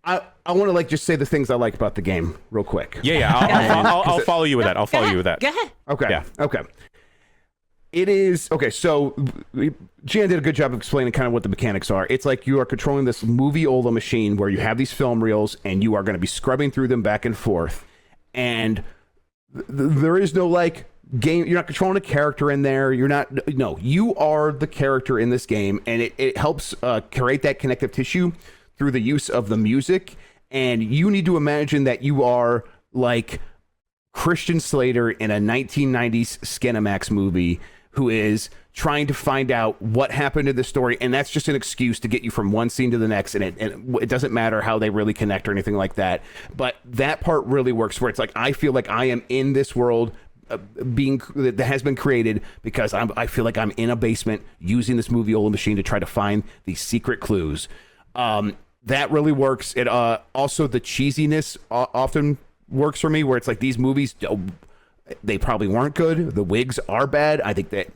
I want to like just say the things I like about the game real quick. Yeah. I'll follow you with that. I'll follow you with that. Go ahead. Okay. Yeah. Okay. It is okay. So Jan did a good job of explaining kind of what the mechanics are. It's like you are controlling this movie-ola machine where you have these film reels and you are going to be scrubbing through them back and forth. And there is no like game. You're not controlling a character in there. You're not. No, you are the character in this game, and it helps create that connective tissue through the use of the music. And you need to imagine that you are like Christian Slater in a 1990s Skinamax movie who is trying to find out what happened in the story, and that's just an excuse to get you from one scene to the next, and it doesn't matter how they really connect or anything like that. But that part really works, where it's like I feel like I am in this world that has been created because I feel like I'm in a basement using this movie-ola machine to try to find these secret clues. That really works. It also the cheesiness often works for me, where it's like these movies, they probably weren't good. The wigs are bad. I think that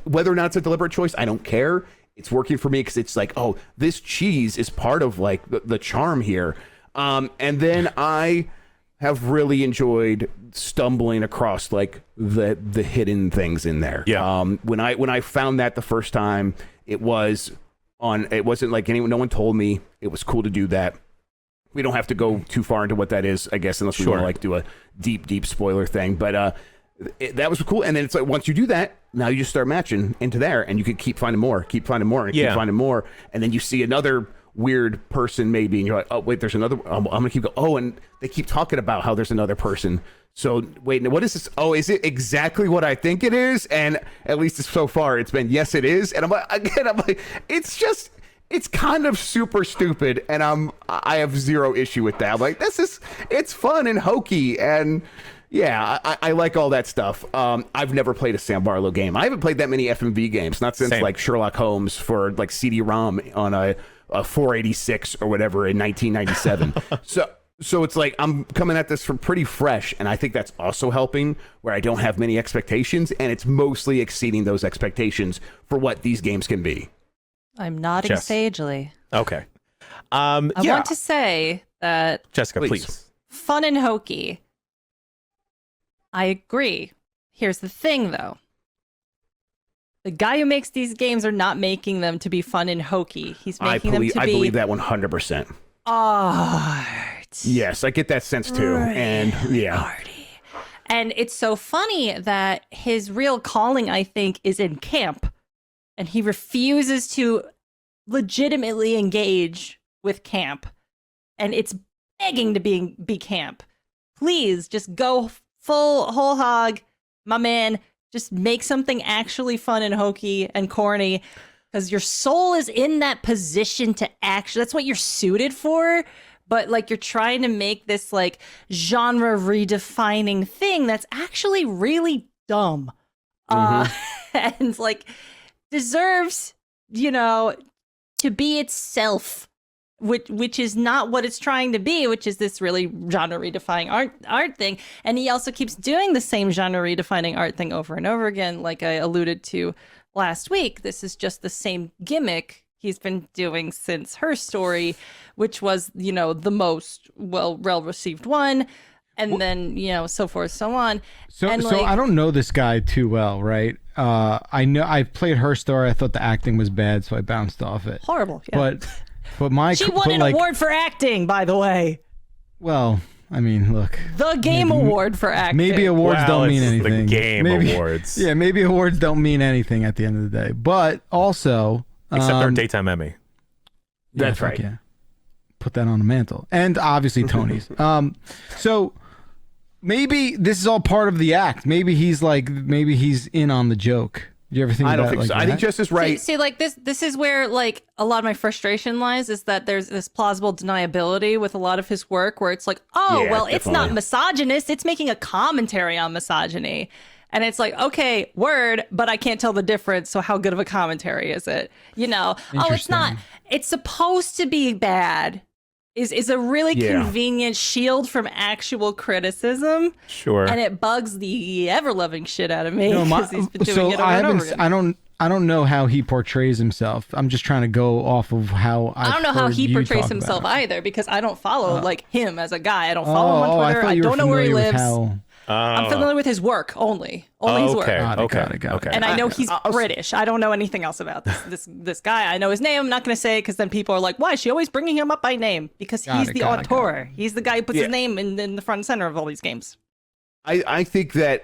whether or not it's a deliberate choice, I don't care. It's working for me because it's like, oh, this cheese is part of like the charm here. And then I have really enjoyed stumbling across like the hidden things in there. Yeah. When I found that the first time, it wasn't like no one told me. It was cool to do that. We don't have to go too far into what that is, I guess, unless we want to like do a deep spoiler thing. But that was cool. And then it's like once you do that, now you just start matching into there, and you can keep finding more, and keep finding more. And then you see another weird person maybe, and you're like, oh wait, there's another. I'm gonna keep going. Oh, and they keep talking about how there's another person. So wait, what is this? Oh, is it exactly what I think it is? And at least so far, it's been yes, it is. And I'm like, it's kind of super stupid, and I have zero issue with that. I'm like, it's fun and hokey, and yeah, I like all that stuff. I've never played a Sam Barlow game. I haven't played that many FMV games, not since like Sherlock Holmes for like CD-ROM on a 486 or whatever in 1997. So it's like I'm coming at this from pretty fresh, and I think that's also helping where I don't have many expectations, and it's mostly exceeding those expectations for what these games can be. I'm nodding sagely. Okay. I want to say that Jessica, please. Fun and hokey. I agree. Here's the thing, though. The guy who makes these games are not making them to be fun and hokey. He's making them to be... I believe that 100%. Art. Yes, I get that sense too. And yeah. Arty. And it's so funny that his real calling, I think, is in camp. And he refuses to legitimately engage with camp. And it's begging to be camp. Please, just go whole hog, my man. Just make something actually fun and hokey and corny. Because your soul is in that position to actually... That's what you're suited for. But, like, you're trying to make this, like, genre-redefining thing that's actually really dumb. And, like... deserves, to be itself, which is not what it's trying to be, which is this really genre-redefining art thing. And he also keeps doing the same genre-redefining art thing over and over again, like I alluded to last week. This is just the same gimmick he's been doing since Her Story, which was, the most well-received one. And then, so forth, so on. So I don't know this guy too well, right? I know I've played Her Story. I thought the acting was bad, so I bounced off it. Horrible. Yeah. But she won an award for acting, by the way. Well, I mean, look. The Game Award for acting. Maybe awards don't mean anything. The Game Awards. Yeah, maybe awards don't mean anything at the end of the day. But also, except our daytime Emmy. That's right. Yeah. Put that on the mantle, and obviously Tony's. So. Maybe this is all part of the act. Maybe he's in on the joke. Do you ever think? I don't think so. I think Jess is right. See, like this is where like a lot of my frustration lies, is that there's this plausible deniability with a lot of his work, where it's like, it's not misogynist. It's making a commentary on misogyny, and it's like, okay, word, but I can't tell the difference. So how good of a commentary is it? It's not. It's supposed to be bad. Is a really convenient shield from actual criticism. Sure. And it bugs the ever-loving shit out of me because he's been doing it over and over again. I don't know how he portrays himself. I'm just trying to go off of how I don't know how he portrays himself either, because I don't follow like him as a guy. I don't follow him on Twitter. I don't know where he lives. I'm familiar with his work only his work. Okay. And I know he's British. I don't know anything else about this guy. I know his name. I'm not going to say it because then people are like, why is she always bringing him up by name? Because he's the auteur. He's the guy who puts his name in the front and center of all these games. I think that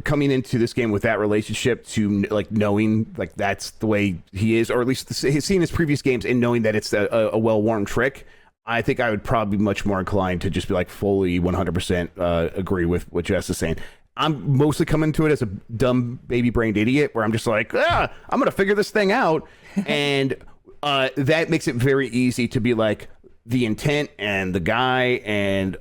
coming into this game with that relationship to like knowing like that's the way he is, or at least seeing his previous games and knowing that it's a well-worn trick, I think I would probably be much more inclined to just be like fully 100% agree with what Jess is saying. I'm mostly coming to it as a dumb baby-brained idiot where I'm just like, I'm going to figure this thing out. And that makes it very easy to be like the intent and the guy and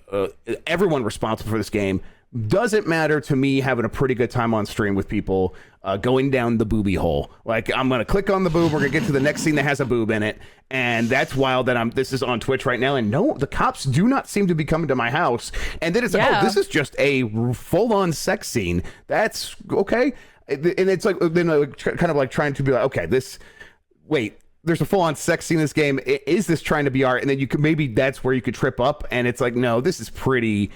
everyone responsible for this game doesn't matter to me having a pretty good time on stream with people going down the booby hole. Like, I'm going to click on the boob. We're going to get to the next scene that has a boob in it. And that's wild that this is on Twitch right now. And no, the cops do not seem to be coming to my house. And then it's like, oh, this is just a full-on sex scene. That's okay. And it's like, then kind of like trying to be like, okay, there's a full-on sex scene in this game. Is this trying to be art? And then maybe that's where you could trip up. And it's like, no, this is pretty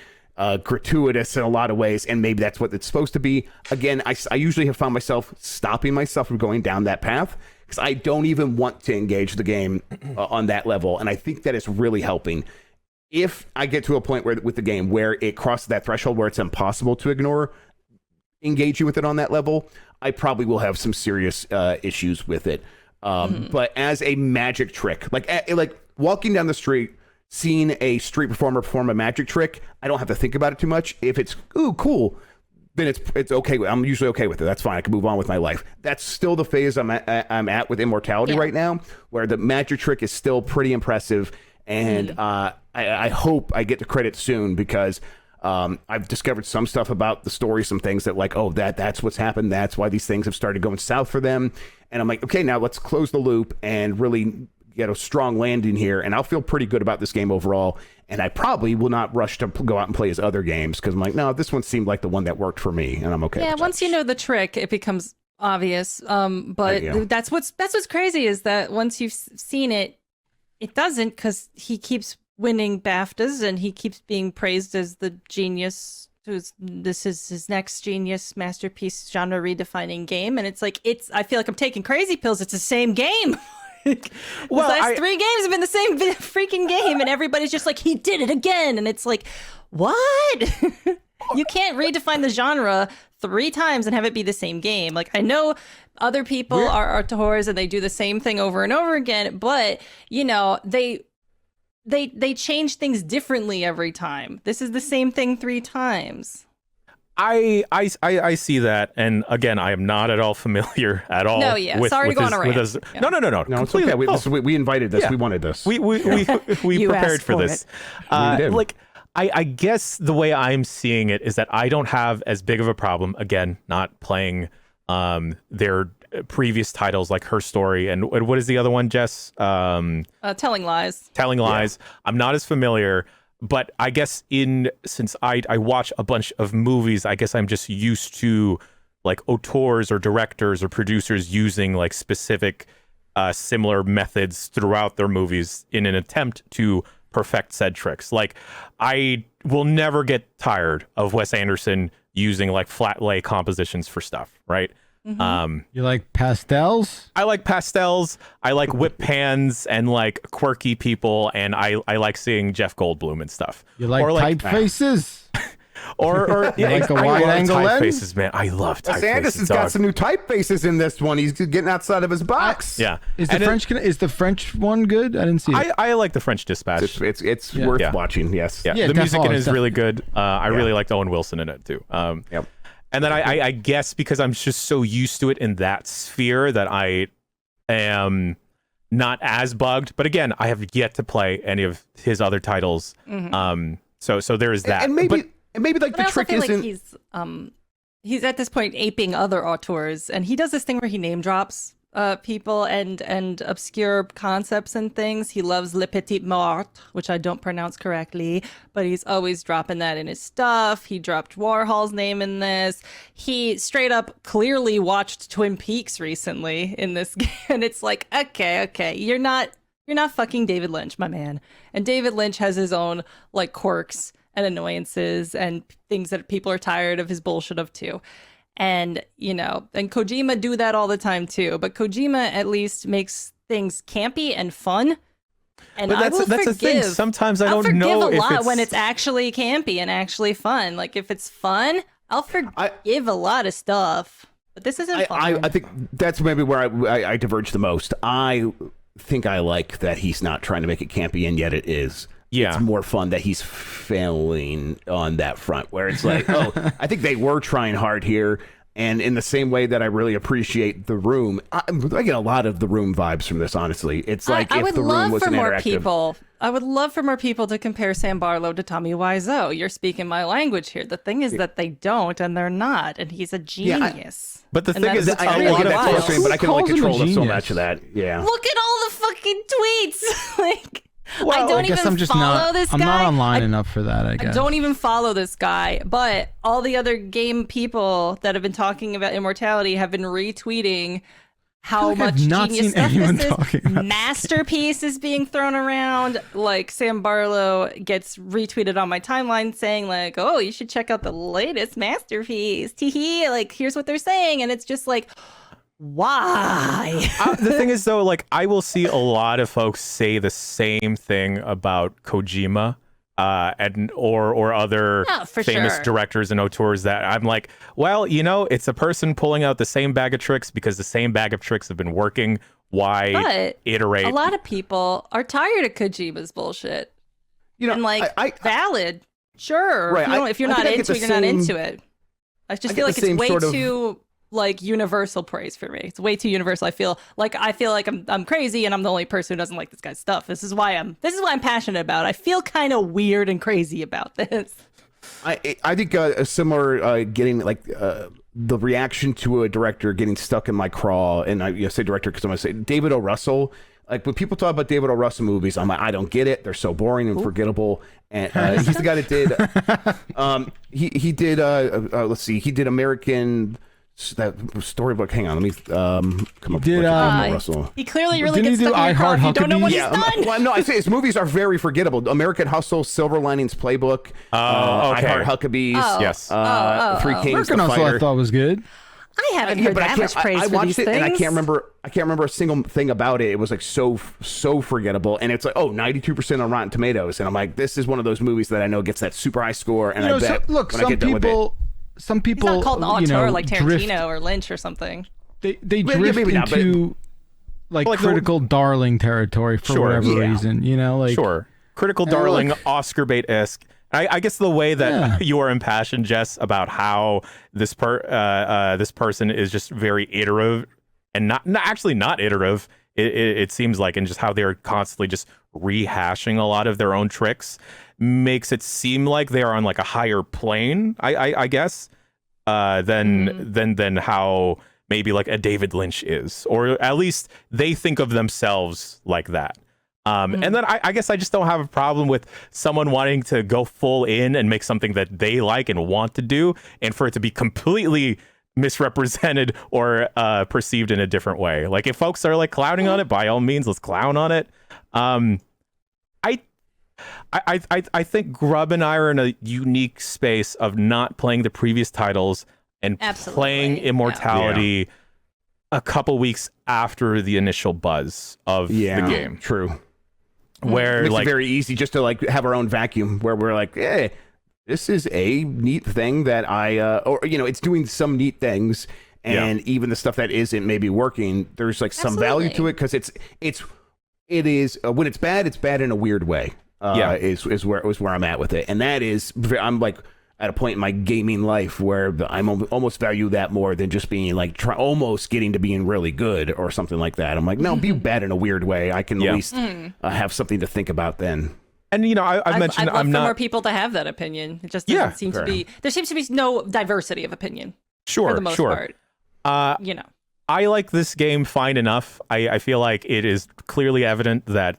gratuitous in a lot of ways, and maybe that's what it's supposed to be. Again, I usually have found myself stopping myself from going down that path because I don't even want to engage the game on that level, and I think that is really helping. If I get to a point with the game where it crosses that threshold where it's impossible to ignore engaging with it on that level, I probably will have some serious issues with it. But as a magic trick, like walking down the street, seeing a street performer perform a magic trick, I don't have to think about it too much. If it's cool, then it's okay. I'm usually okay with it. That's fine. I can move on with my life. That's still the phase I'm at with Immortality right now, where the magic trick is still pretty impressive, and I hope I get to credit soon because I've discovered some stuff about the story, some things that like, that's what's happened. That's why these things have started going south for them. And I'm like, okay, now let's close the loop and really get a strong landing here, and I'll feel pretty good about this game overall. And I probably will not rush to go out and play his other games because I'm like, no, this one seemed like the one that worked for me, and I'm okay. Yeah, once you know the trick, it becomes obvious. But that's what's crazy is that once you've seen it, it doesn't, because he keeps winning BAFTAs and he keeps being praised as the genius. This is his next genius masterpiece, genre redefining game, and it's like I feel like I'm taking crazy pills. It's the same game. The last 3 games have been the same freaking game, and everybody's just like, he did it again, and it's like, what? You can't redefine the genre 3 times and have it be the same game. Like, I know other people are auteurs and they do the same thing over and over again, but you know, they change things differently every time. This is the same thing 3 times. I see that, and again, I am not at all familiar at all. No, yeah. Sorry to go on a rant. No. It's okay. We invited this. Yeah. We wanted this. We prepared for this. I guess the way I'm seeing it is that I don't have as big of a problem. Again, not playing their previous titles like Her Story and what is the other one, Jess? Telling Lies. Telling Lies. I'm not as familiar. But I guess since I watch a bunch of movies, I guess I'm just used to like auteurs or directors or producers using like specific similar methods throughout their movies in an attempt to perfect said tricks. Like, I will never get tired of Wes Anderson using like flat lay compositions for stuff, right? Mm-hmm. You like pastels? I like pastels. I like whip pans and like quirky people, and I like seeing Jeff Goldblum and stuff. You like typefaces? or like a wide angle typefaces, man. I love typefaces. Anderson's got some new typefaces in this one. He's getting outside of his box. Is the French one good? I didn't see it. I like the French Dispatch. It's worth watching. Yes. Yeah. The music in it is really good. I really liked Owen Wilson in it too. Yep. And then I guess because I'm just so used to it in that sphere that I am not as bugged. But again, I have yet to play any of his other titles. Mm-hmm. So there is that. And maybe like the trick isn't. Like he's at this point aping other auteurs, and he does this thing where he name drops people and obscure concepts and things. He loves Le Petit Mort, which I don't pronounce correctly, but he's always dropping that in his stuff. He dropped Warhol's name in this. He straight up clearly watched Twin Peaks recently in this game, and it's like, okay, you're not fucking David Lynch, my man. And David Lynch has his own like quirks and annoyances and things that people are tired of his bullshit of too. And, and Kojima do that all the time too. But Kojima at least makes things campy and fun. And but that's the thing. Sometimes I don't know I'll forgive a lot it's... when it's actually campy and actually fun. Like if it's fun, I'll forgive a lot of stuff. But this isn't fun. I think that's maybe where I diverge the most. I think I like that he's not trying to make it campy, and yet it is. Yeah. It's more fun that he's failing on that front, where it's like, oh, I think they were trying hard here. And in the same way that I really appreciate The Room, I get a lot of The Room vibes from this, honestly. It's like if The Room was an interactive... I would love for more people to compare Sam Barlow to Tommy Wiseau. You're speaking my language here. The thing is that they don't, and they're not, and he's a genius. But the thing is, I get that frustrating, but I can only control so much of that. Yeah. Look at all the fucking tweets. Like... Well, I don't even follow this guy. I'm not online enough for that, I guess. I don't even follow this guy, but all the other game people that have been talking about Immortality have been retweeting how much genius stuff this is. Masterpiece is being thrown around. Like Sam Barlow gets retweeted on my timeline saying like, oh, you should check out the latest Masterpiece. Teehee, like here's what they're saying. And it's just like, why? The thing is, though, like I will see a lot of folks say the same thing about Kojima or other famous directors and auteurs that I'm like, well, it's a person pulling out the same bag of tricks because the same bag of tricks have been working. Why iterate? A lot of people are tired of Kojima's bullshit. And like, valid. Sure. Right. If you're not into it, you're not into it. I just feel like it's way too... like universal praise for me. It's way too universal. I feel like I'm crazy and I'm the only person who doesn't like this guy's stuff. This is why I'm passionate about it. I feel kind of weird and crazy about this. I think a similar getting like the reaction to a director getting stuck in my craw, and I say director because I'm gonna say David O. Russell. Like when people talk about David O. Russell movies, I'm like, I don't get it. They're so boring and forgettable. And he's the guy that did. He did. Let's see. He did American. That storybook. Hang on, let me come up with Russell. He clearly really gets stuck in your car. You don't know what he's done. Well, no, I say his movies are very forgettable. American Hustle, Silver Linings Playbook, I Heart Huckabees, yes, Three Kings. American Hustle I thought was good. I haven't heard that much praise for these things. I watched it and I can't remember a single thing about it. It was like so forgettable, and it's like 92% on Rotten Tomatoes, and I'm like, this is one of those movies that I know gets that super high score, and I bet when I get done with it. Some people, he's not called an auteur like Tarantino or Lynch or something. They drift into like critical darling territory for whatever reason, critical darling, Oscar bait-esque. I guess the way that you are impassioned, Jess, about how this person is just very iterative and not iterative. It seems like, and just how they're constantly just rehashing a lot of their own tricks makes it seem like they are on like a higher plane, I guess, than how maybe like a David Lynch is, or at least they think of themselves like that. And then I guess I just don't have a problem with someone wanting to go full in and make something that they like and want to do, and for it to be completely misrepresented or perceived in a different way. Like if folks are like clowning on it, by all means, let's clown on it. I think Grub and I are in a unique space of not playing the previous titles and playing Immortality a couple weeks after the initial buzz of the game. True. Where it makes like it very easy just to like have our own vacuum where we're like, hey, this is a neat thing that it's doing some neat things, and even the stuff that isn't maybe working, there's like some value to it because it is when it's bad in a weird way. Is where I'm at with it, and that is I'm like at a point in my gaming life where I'm almost value that more than just being like almost getting to being really good or something like that. I'm like, no, be bad in a weird way. I can at least have something to think about then. And I've mentioned I'd love for more people to have that opinion. It just doesn't seem to be. There seems to be no diversity of opinion. Sure, for the most part. I like this game fine enough. I feel like it is clearly evident that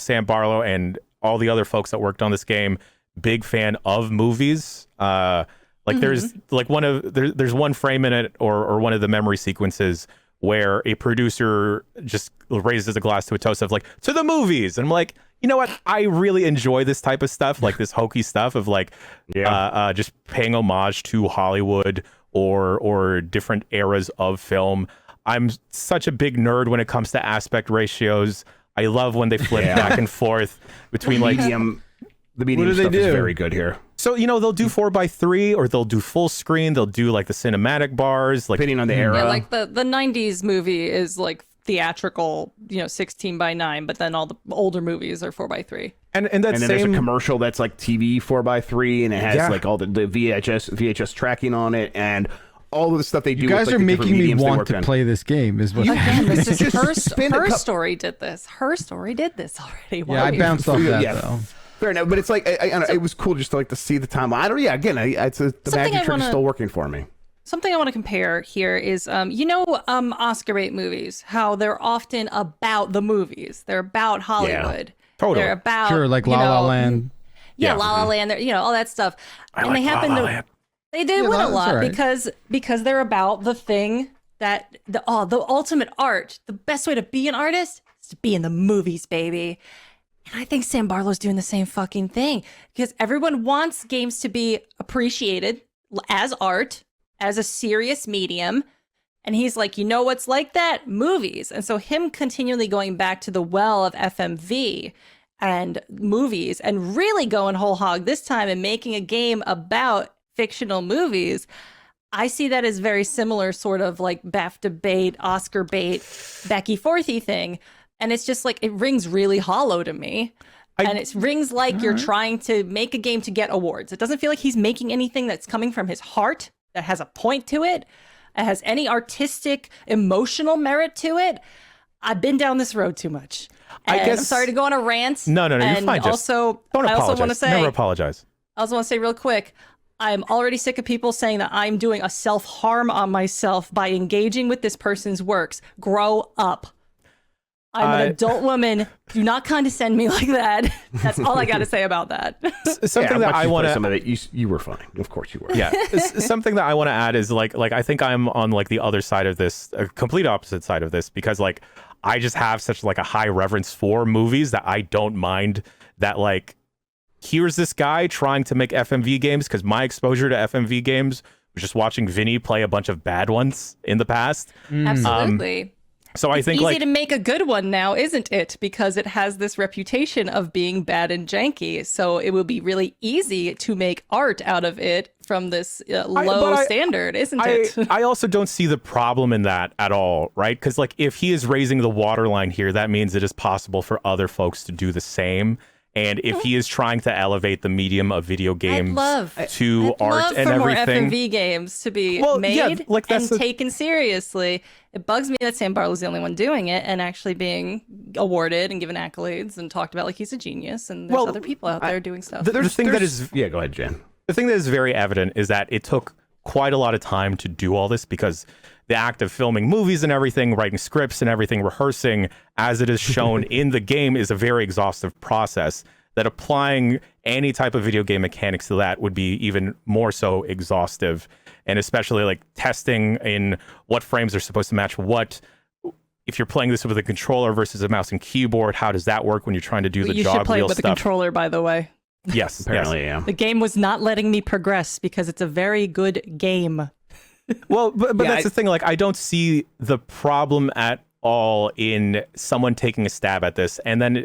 Sam Barlow and all the other folks that worked on this game, big fan of movies. There's like there's one frame in it or one of the memory sequences where a producer just raises a glass to a toast of like, to the movies. And I'm like, you know what? I really enjoy this type of stuff, like this hokey stuff of like just paying homage to Hollywood or different eras of film. I'm such a big nerd when it comes to aspect ratios. I love when they flip back and forth between like the medium stuff is very good here. So, you know, they'll do 4:3 or they'll do full screen. They'll do like the cinematic bars, like depending on the era. Yeah, like the 90s movie is like theatrical, 16:9, but then all the older movies are 4:3. And then there's a commercial that's like TV 4:3, and it has like all the VHS tracking on it, and all of the stuff they do. You guys with, like, are making me want to play this game. Is what? This is her story did this. Her story did this already. Yeah, I bounced off that though. Fair enough, but it's like I don't know, it was cool just to see the timeline. The magic trick is still working for me. Something I want to compare here is, Oscar bait movies, how they're often about the movies. They're about Hollywood. Yeah, totally. They're about like La La Land. Yeah, La La Land. All that stuff. And they happen to they win a lot because they're about the thing that the ultimate art. The best way to be an artist is to be in the movies, baby. And I think Sam Barlow's doing the same fucking thing because everyone wants games to be appreciated as art, as a serious medium. And he's like, you know what's like that? Movies. And so him continually going back to the well of FMV and movies and really going whole hog this time and making a game about fictional movies, I see that as very similar sort of like BAFTA bait, Oscar bait, Becky Forthy thing. And it's just like, it rings really hollow to me. And it rings like you're trying to make a game to get awards. It doesn't feel like he's making anything that's coming from his heart, that has a point to it, that has any artistic, emotional merit to it. I've been down this road too much. And I'm sorry to go on a rant. No, you're fine. Also, don't apologize. I also want to say, never apologize. I also want to say real quick, I'm already sick of people saying that I'm doing a self-harm on myself by engaging with this person's works. Grow up. I'm an adult woman. Do not condescend me like that. That's all I got to say about that. Something that I want to. Some of it, you were fine. Of course you were. Yeah. Something that I want to add is like I think I'm on like the other side of this, a complete opposite side of this, because like I just have such like a high reverence for movies that I don't mind that like here's this guy trying to make FMV games, because my exposure to FMV games was just watching Vinny play a bunch of bad ones in the past. Absolutely. So I think it's easy to make a good one now, isn't it? Because it has this reputation of being bad and janky. So it will be really easy to make art out of it from this low standard, isn't it? I also don't see the problem in that at all, right? Because like if he is raising the waterline here, that means it is possible for other folks to do the same. And if he is trying to elevate the medium of video games to art and everything, more FMV games to be made and taken seriously. It bugs me that Sam Barlow's the only one doing it and actually being awarded and given accolades and talked about like he's a genius, and there's other people out there doing stuff. The thing that is, go ahead, Jen. The thing that is very evident is that it took quite a lot of time to do all this, because the act of filming movies and everything, writing scripts and everything, rehearsing as it is shown in the game is a very exhaustive process, that applying any type of video game mechanics to that would be even more so exhaustive. And especially like testing in what frames are supposed to match what. If you're playing this with a controller versus a mouse and keyboard, how does that work when you're trying to do the jog wheel stuff? You should play it with a controller, by the way. Yes, apparently, yeah. The game was not letting me progress because it's a very good game. Well, but that's the thing. Like, I don't see the problem at all in someone taking a stab at this, and then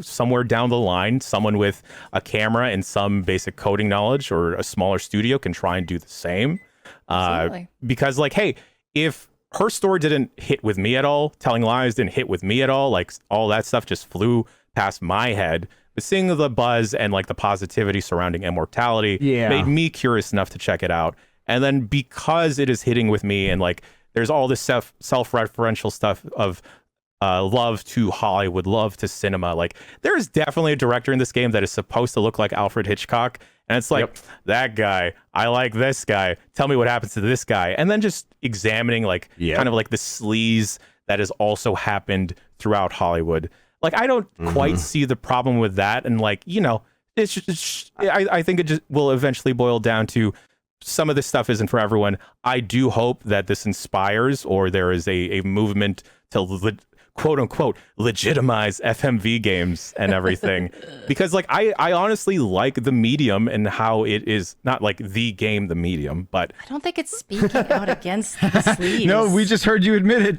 somewhere down the line, someone with a camera and some basic coding knowledge or a smaller studio can try and do the same. Because, like, hey, if her story didn't hit with me at all, Telling Lies didn't hit with me at all, like all that stuff just flew past my head. But seeing the buzz and like the positivity surrounding Immortality made me curious enough to check it out. And then because it is hitting with me and like there's all this self-referential stuff of love to Hollywood, love to cinema. Like there is definitely a director in this game that is supposed to look like Alfred Hitchcock. And it's like, that guy, I like this guy. Tell me what happens to this guy. And then just examining like kind of like the sleaze that has also happened throughout Hollywood. Like, I don't quite see the problem with that. And like, you know, it's just, I think it just will eventually boil down to some of this stuff isn't for everyone. I do hope that this inspires, or there is a movement to quote unquote legitimize FMV games and everything, because like I honestly like the medium and how it is not like the game, the medium, but I don't think it's speaking out against the sleaze. No, we just heard you admit it.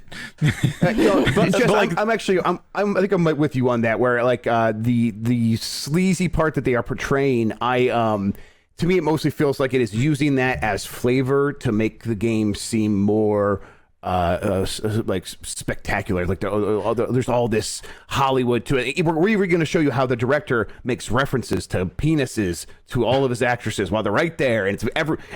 I think I'm with you on that, where like the sleazy part that they are portraying, to me, it mostly feels like it is using that as flavor to make the game seem more like spectacular. Like there's all this Hollywood to it. We're even going to show you how the director makes references to penises to all of his actresses while they're right there, and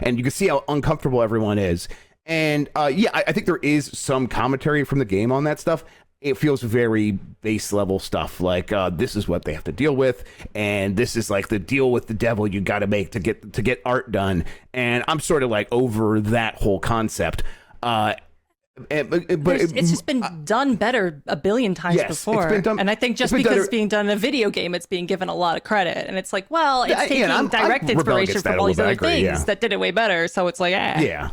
and you can see how uncomfortable everyone is. And I think there is some commentary from the game on that stuff. It feels very base level stuff, like this is what they have to deal with, and this is like the deal with the devil you got to make to get art done. And I'm sort of like over that whole concept. But it's just been done better a billion times before. And I think just because it's being done in a video game, it's being given a lot of credit. And it's like, well, it's taking direct inspiration from all these other things that did it way better. So it's like, yeah.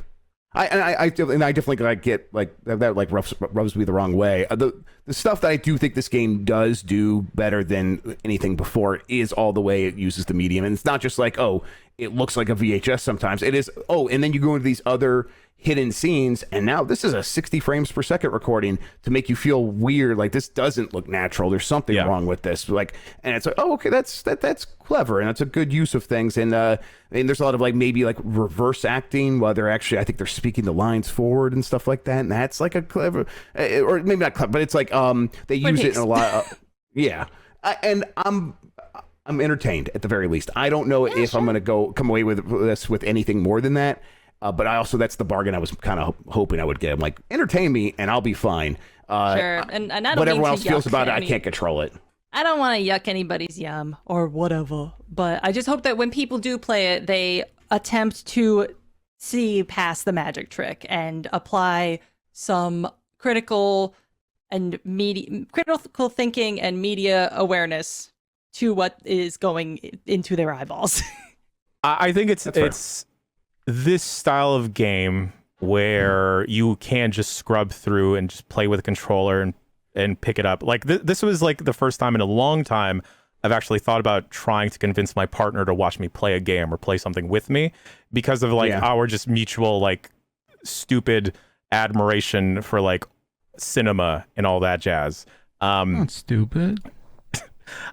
I definitely like get like that like rubs me the wrong way. The stuff that I do think this game does do better than anything before is all the way it uses the medium, and it's not just like, oh, it looks like a VHS sometimes. It is, oh, and then you go into these other hidden scenes, and now this is a 60 frames per second recording to make you feel weird, like this doesn't look natural, there's something wrong with this, like, and it's like, oh, okay, that's clever, and that's a good use of things. And there's a lot of like maybe like reverse acting while they're actually, I think they're speaking the lines forward and stuff like that, and that's like a clever, or maybe not clever, but it's like they use it in a lot and I'm entertained at the very least. I don't know if I'm going to come away with this with anything more than that. But I also, that's the bargain I was kind of hoping I would get. I'm like, entertain me and I'll be fine. Sure. And I don't what mean everyone to else feels about it, I any- can't control it. I don't want to yuck anybody's yum or whatever, but I just hope that when people do play it, they attempt to see past the magic trick and apply some critical thinking and media awareness to what is going into their eyeballs. I think it's this style of game where you can just scrub through and just play with a controller and pick it up. Like this was like the first time in a long time I've actually thought about trying to convince my partner to watch me play a game or play something with me, because of like our just mutual like stupid admiration for like cinema and all that jazz. Not stupid.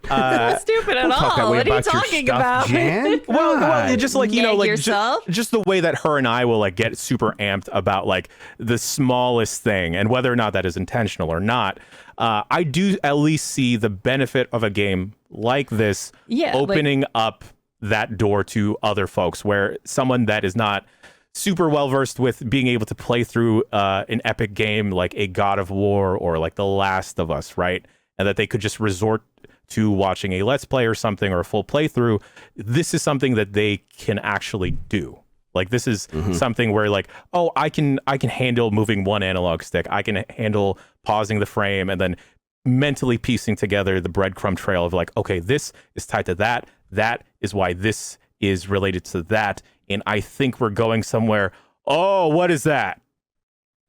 Not stupid at all. What are you talking about? Jan? Well, just like, you know, like yourself? just the way that her and I will like get super amped about like the smallest thing, and whether or not that is intentional or not. I do at least see the benefit of a game like this opening up that door to other folks, where someone that is not super well versed with being able to play through an epic game like a God of War or like The Last of Us, right? And that they could just resort to watching a Let's Play or something, or a full playthrough. This is something that they can actually do. Like this is something where like, oh, I can handle moving one analog stick. I can handle pausing the frame and then mentally piecing together the breadcrumb trail of like, okay, this is tied to that. That is why this is related to that. And I think we're going somewhere. Oh, what is that?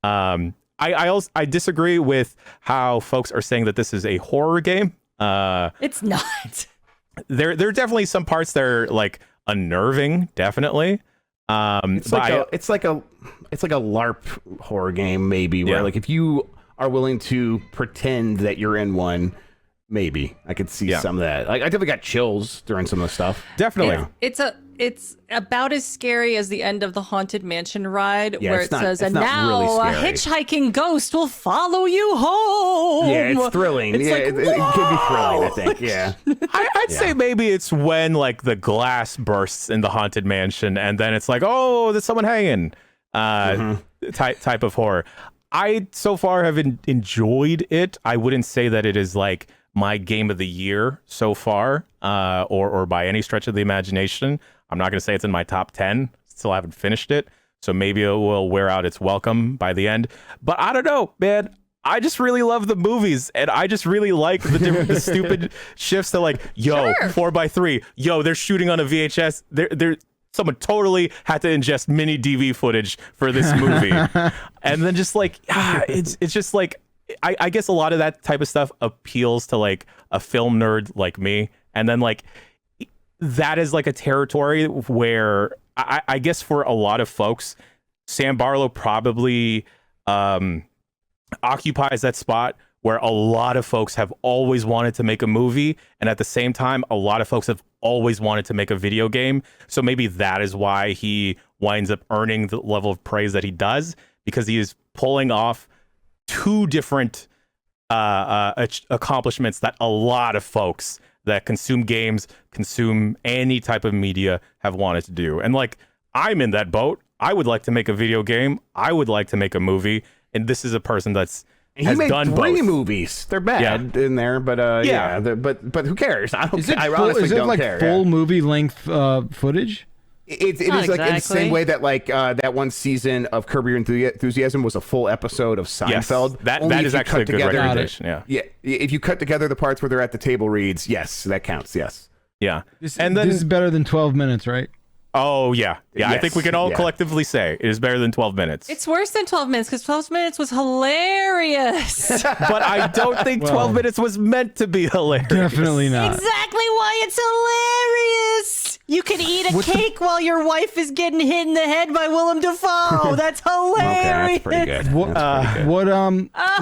I disagree with how folks are saying that this is a horror game. It's not. There are definitely some parts that are like unnerving, definitely. It's like a LARP horror game, maybe, where like if you are willing to pretend that you're in one, maybe I could see some of that. Like I definitely got chills during some of the stuff. Definitely. It's about as scary as the end of the Haunted Mansion ride, where it says, and now really a hitchhiking ghost will follow you home. Yeah, it's thrilling. It's like, it could be thrilling, I think. Yeah. I'd say maybe it's when like the glass bursts in the Haunted Mansion and then it's like, oh, there's someone hanging type of horror. I so far have enjoyed it. I wouldn't say that it is like my game of the year so far, or by any stretch of the imagination. I'm not going to say it's in my top 10. Still haven't finished it. So maybe it will wear out its welcome by the end. But I don't know, man. I just really love the movies, and I just really like the stupid shifts to like, yo, 4x3. Yo, they're shooting on a VHS. Someone totally had to ingest mini DV footage for this movie. And then just like, it's just like, I guess a lot of that type of stuff appeals to like a film nerd like me. And then like, that is like a territory where I guess for a lot of folks, Sam Barlow probably occupies that spot where a lot of folks have always wanted to make a movie, and at the same time a lot of folks have always wanted to make a video game. So maybe that is why he winds up earning the level of praise that he does, because he is pulling off two different accomplishments that a lot of folks that consume games, consume any type of media, have wanted to do. And like, I'm in that boat. I would like to make a video game. I would like to make a movie. And this is a person that's he made done 3 both. movies. They're bad in there, but but who cares? I don't. I honestly don't care. Full movie length footage? It is like in the same way that like that one season of Curb Your Enthusiasm was a full episode of Seinfeld. Yes, that is actually a good recommendation. Yeah, if you cut together the parts where they're at the table reads, yes, that counts. Yes. Yeah. This is better than 12 minutes, right? Oh, yeah. Yeah, I think we can all collectively say it is better than 12 minutes. It's worse than 12 minutes because 12 minutes was hilarious. But I don't think 12 minutes was meant to be hilarious. Definitely not. Exactly why it's hilarious. You can eat a cake while your wife is getting hit in the head by Willem Dafoe. That's hilarious. Okay, that's pretty good.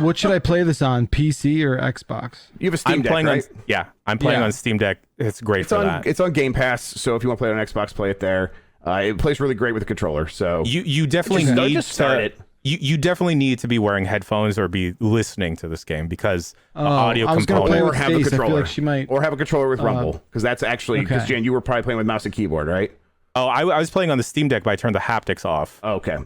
What should I play this on? PC or Xbox? You have a Steam Deck, right? I'm playing on Steam Deck. It's great for that. It's on Game Pass, so if you want to play it on Xbox, play it there. It plays really great with the controller. So you definitely need start it. You definitely need to be wearing headphones or be listening to this game because the audio I was gonna component. play Or with have a Stace. I feel controller. like she might. Or have a controller with Rumble, because that's actually because Jen, you were probably playing with mouse and keyboard, right? Oh, I was playing on the Steam Deck, but I turned the haptics off. Okay,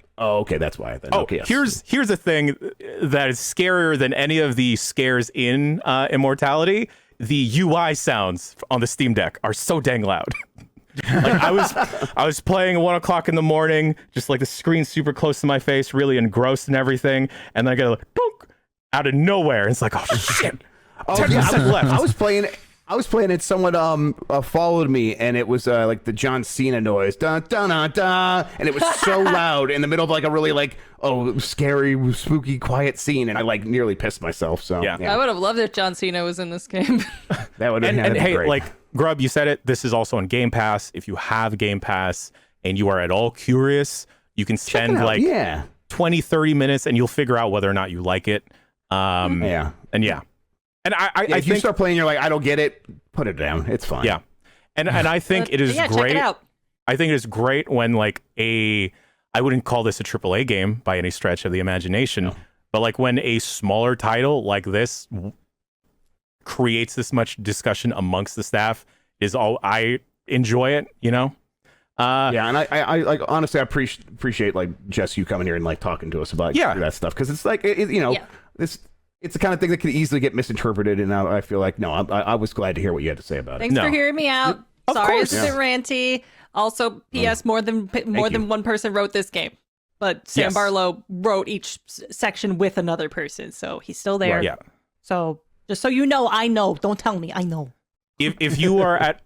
that's why. Then. Oh, okay, yes. here's a thing that is scarier than any of the scares in Immortality. The UI sounds on the Steam Deck are so dang loud. Like I was playing at 1 o'clock in the morning, just like the screen super close to my face, really engrossed in everything, and then I get a donk out of nowhere. And it's like, oh shit! 10 seconds left. I was playing it. Someone followed me, and it was like the John Cena noise, dun dun dun dun, and it was so loud in the middle of like a really like scary, spooky, quiet scene, and I like nearly pissed myself. So yeah. I would have loved if John Cena was in this game. That would have been and hey, great. like Grub, you said it. This is also on Game Pass. If you have Game Pass and you are at all curious, you can spend like 20, 30 minutes, and you'll figure out whether or not you like it. And And I if think you start playing, you're like, I don't get it. Put it down. It's fine. Yeah, and I think it is check great. it out. I think it is great when like I wouldn't call this a AAA game by any stretch of the imagination, but like when a smaller title like this creates this much discussion amongst the staff, I enjoy it. You know. And I like honestly, I appreciate like Jess, you coming here and like talking to us about that stuff, because it's like it's the kind of thing that could easily get misinterpreted, and I feel like I was glad to hear what you had to say about it. Thanks for hearing me out. Sorry, it's a bit ranty. Also, P.S. More than one person wrote this game, but Sam Barlow wrote each section with another person, so he's still there. Right. Yeah. So just so you know, I know. Don't tell me, I know. If you are at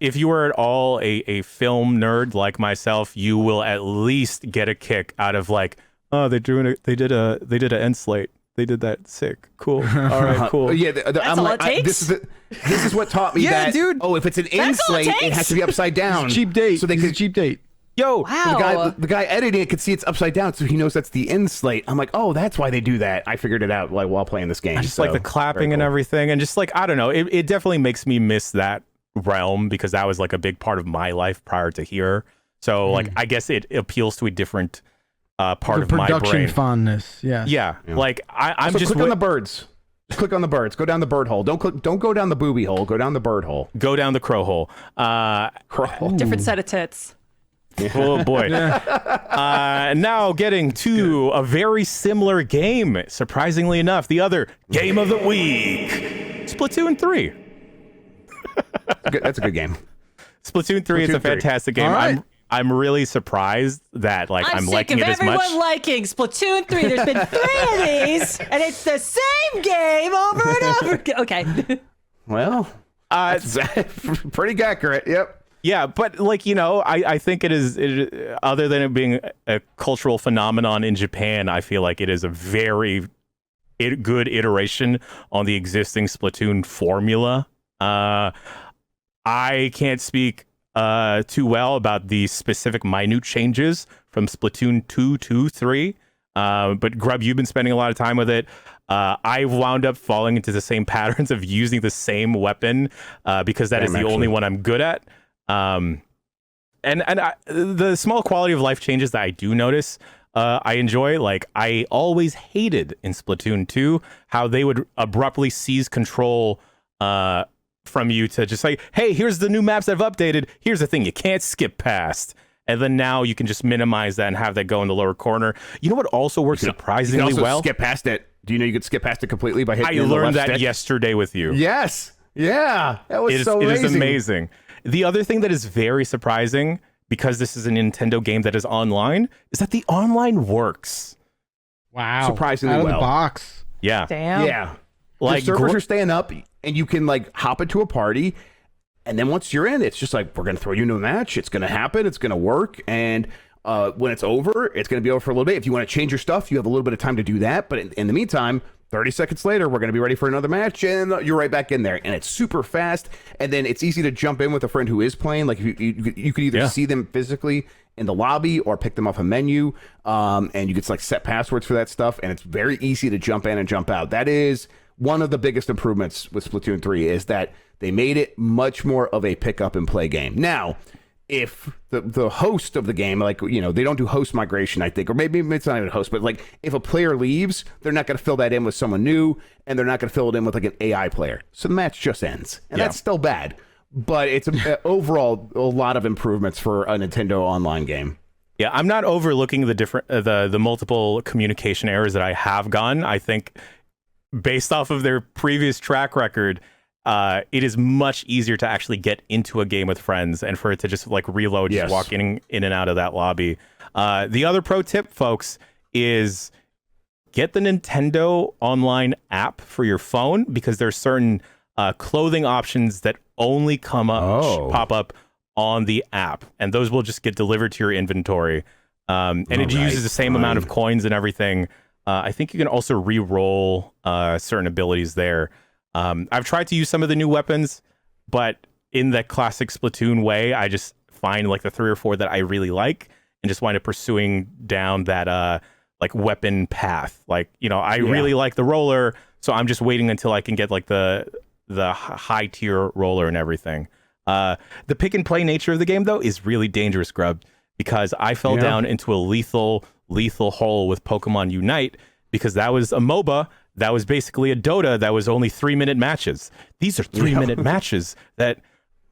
all a film nerd like myself, you will at least get a kick out of like, oh, they did an end slate. They did that. Sick. Cool. All right, cool. That's all it takes? This is what taught me that. Dude. Oh, if it's an end slate, it has to be upside down. Cheap date. So they could cheap date. Yo, Wow. the guy editing it could see it's upside down, so he knows that's the end slate. I'm like, oh, that's why they do that. I figured it out while playing this game. I just like the clapping and everything, and just like I don't know, it definitely makes me miss that realm because that was like a big part of my life prior to here. So like I guess it appeals to a different part of my brain. Production fondness. Yeah. Like I'm so just click on the birds. Just click on the birds. Go down the bird hole. Don't go down the booby hole. Go down the bird hole. Go down the crow hole. Different set of tits. Oh boy. Now getting to a very similar game, surprisingly enough, the other game of the week, Splatoon 3. That's a good game. Splatoon 3 is a fantastic game. All right. I'm really surprised that I'm liking it as much. I'm sick of everyone liking Splatoon 3. There's been 3 of these, and it's the same game over and over again. Okay. Well, that's pretty accurate. Yep. Yeah, but I think it is, other than it being a cultural phenomenon in Japan, I feel like it is a very good iteration on the existing Splatoon formula. I can't speak too well about the specific minute changes from Splatoon 2 to 3. But Grub, you've been spending a lot of time with it. I've wound up falling into the same patterns of using the same weapon because that is the only one I'm good at. The small quality of life changes that I do notice, I enjoy. Like, I always hated in Splatoon 2 how they would abruptly seize control from you to just like, hey, here's the new maps I've updated. Here's the thing you can't skip past. And then now you can just minimize that and have that go in the lower corner. You know what also works surprisingly you can also well? skip past it. Do you know you could skip past it completely by hitting I the learned left that stick? yesterday with you. Yes. Yeah. That was It so amazing. is amazing. The other thing that is very surprising, because this is a Nintendo game that is online, is that the online works. Wow. Surprisingly Out of well. the box. Yeah. Damn. Yeah. Like, your servers are staying up, and you can hop into a party, and then once you're in, it's just like, we're going to throw you into a match. It's going to happen. It's going to work. And when it's over, it's going to be over for a little bit. If you want to change your stuff, you have a little bit of time to do that. But in the meantime, 30 seconds later, we're going to be ready for another match, and you're right back in there. And it's super fast. And then it's easy to jump in with a friend who is playing. Like, you could either see them physically in the lobby or pick them off a menu. And you could set passwords for that stuff. And it's very easy to jump in and jump out. That is one of the biggest improvements with Splatoon 3, is that they made it much more of a pick up and play game. Now, if the host of the game, they don't do host migration, I think, or maybe it's not even a host, but if a player leaves, they're not going to fill that in with someone new, and they're not going to fill it in with an AI player. So the match just ends, and that's still bad. But it's overall a lot of improvements for a Nintendo online game. Yeah, I'm not overlooking the different the multiple communication errors that I have gotten. I think based off of their previous track record, it is much easier to actually get into a game with friends and for it to just reload, just walking in and out of that lobby. The other pro tip, folks, is get the Nintendo Online app for your phone, because there's certain clothing options that only pop up on the app, and those will just get delivered to your inventory. And it uses the same amount of coins and everything. I think you can also re-roll certain abilities there. I've tried to use some of the new weapons, but in the classic Splatoon way, I just find the 3 or 4 that I really like and just wind up pursuing down that weapon path. I really like the roller, so I'm just waiting until I can get the high tier roller and everything. The pick and play nature of the game, though, is really dangerous, Grub, because I fell down into a lethal hole with Pokemon Unite, because that was a MOBA. That was basically a Dota that was only 3-minute matches. These are 3-minute matches that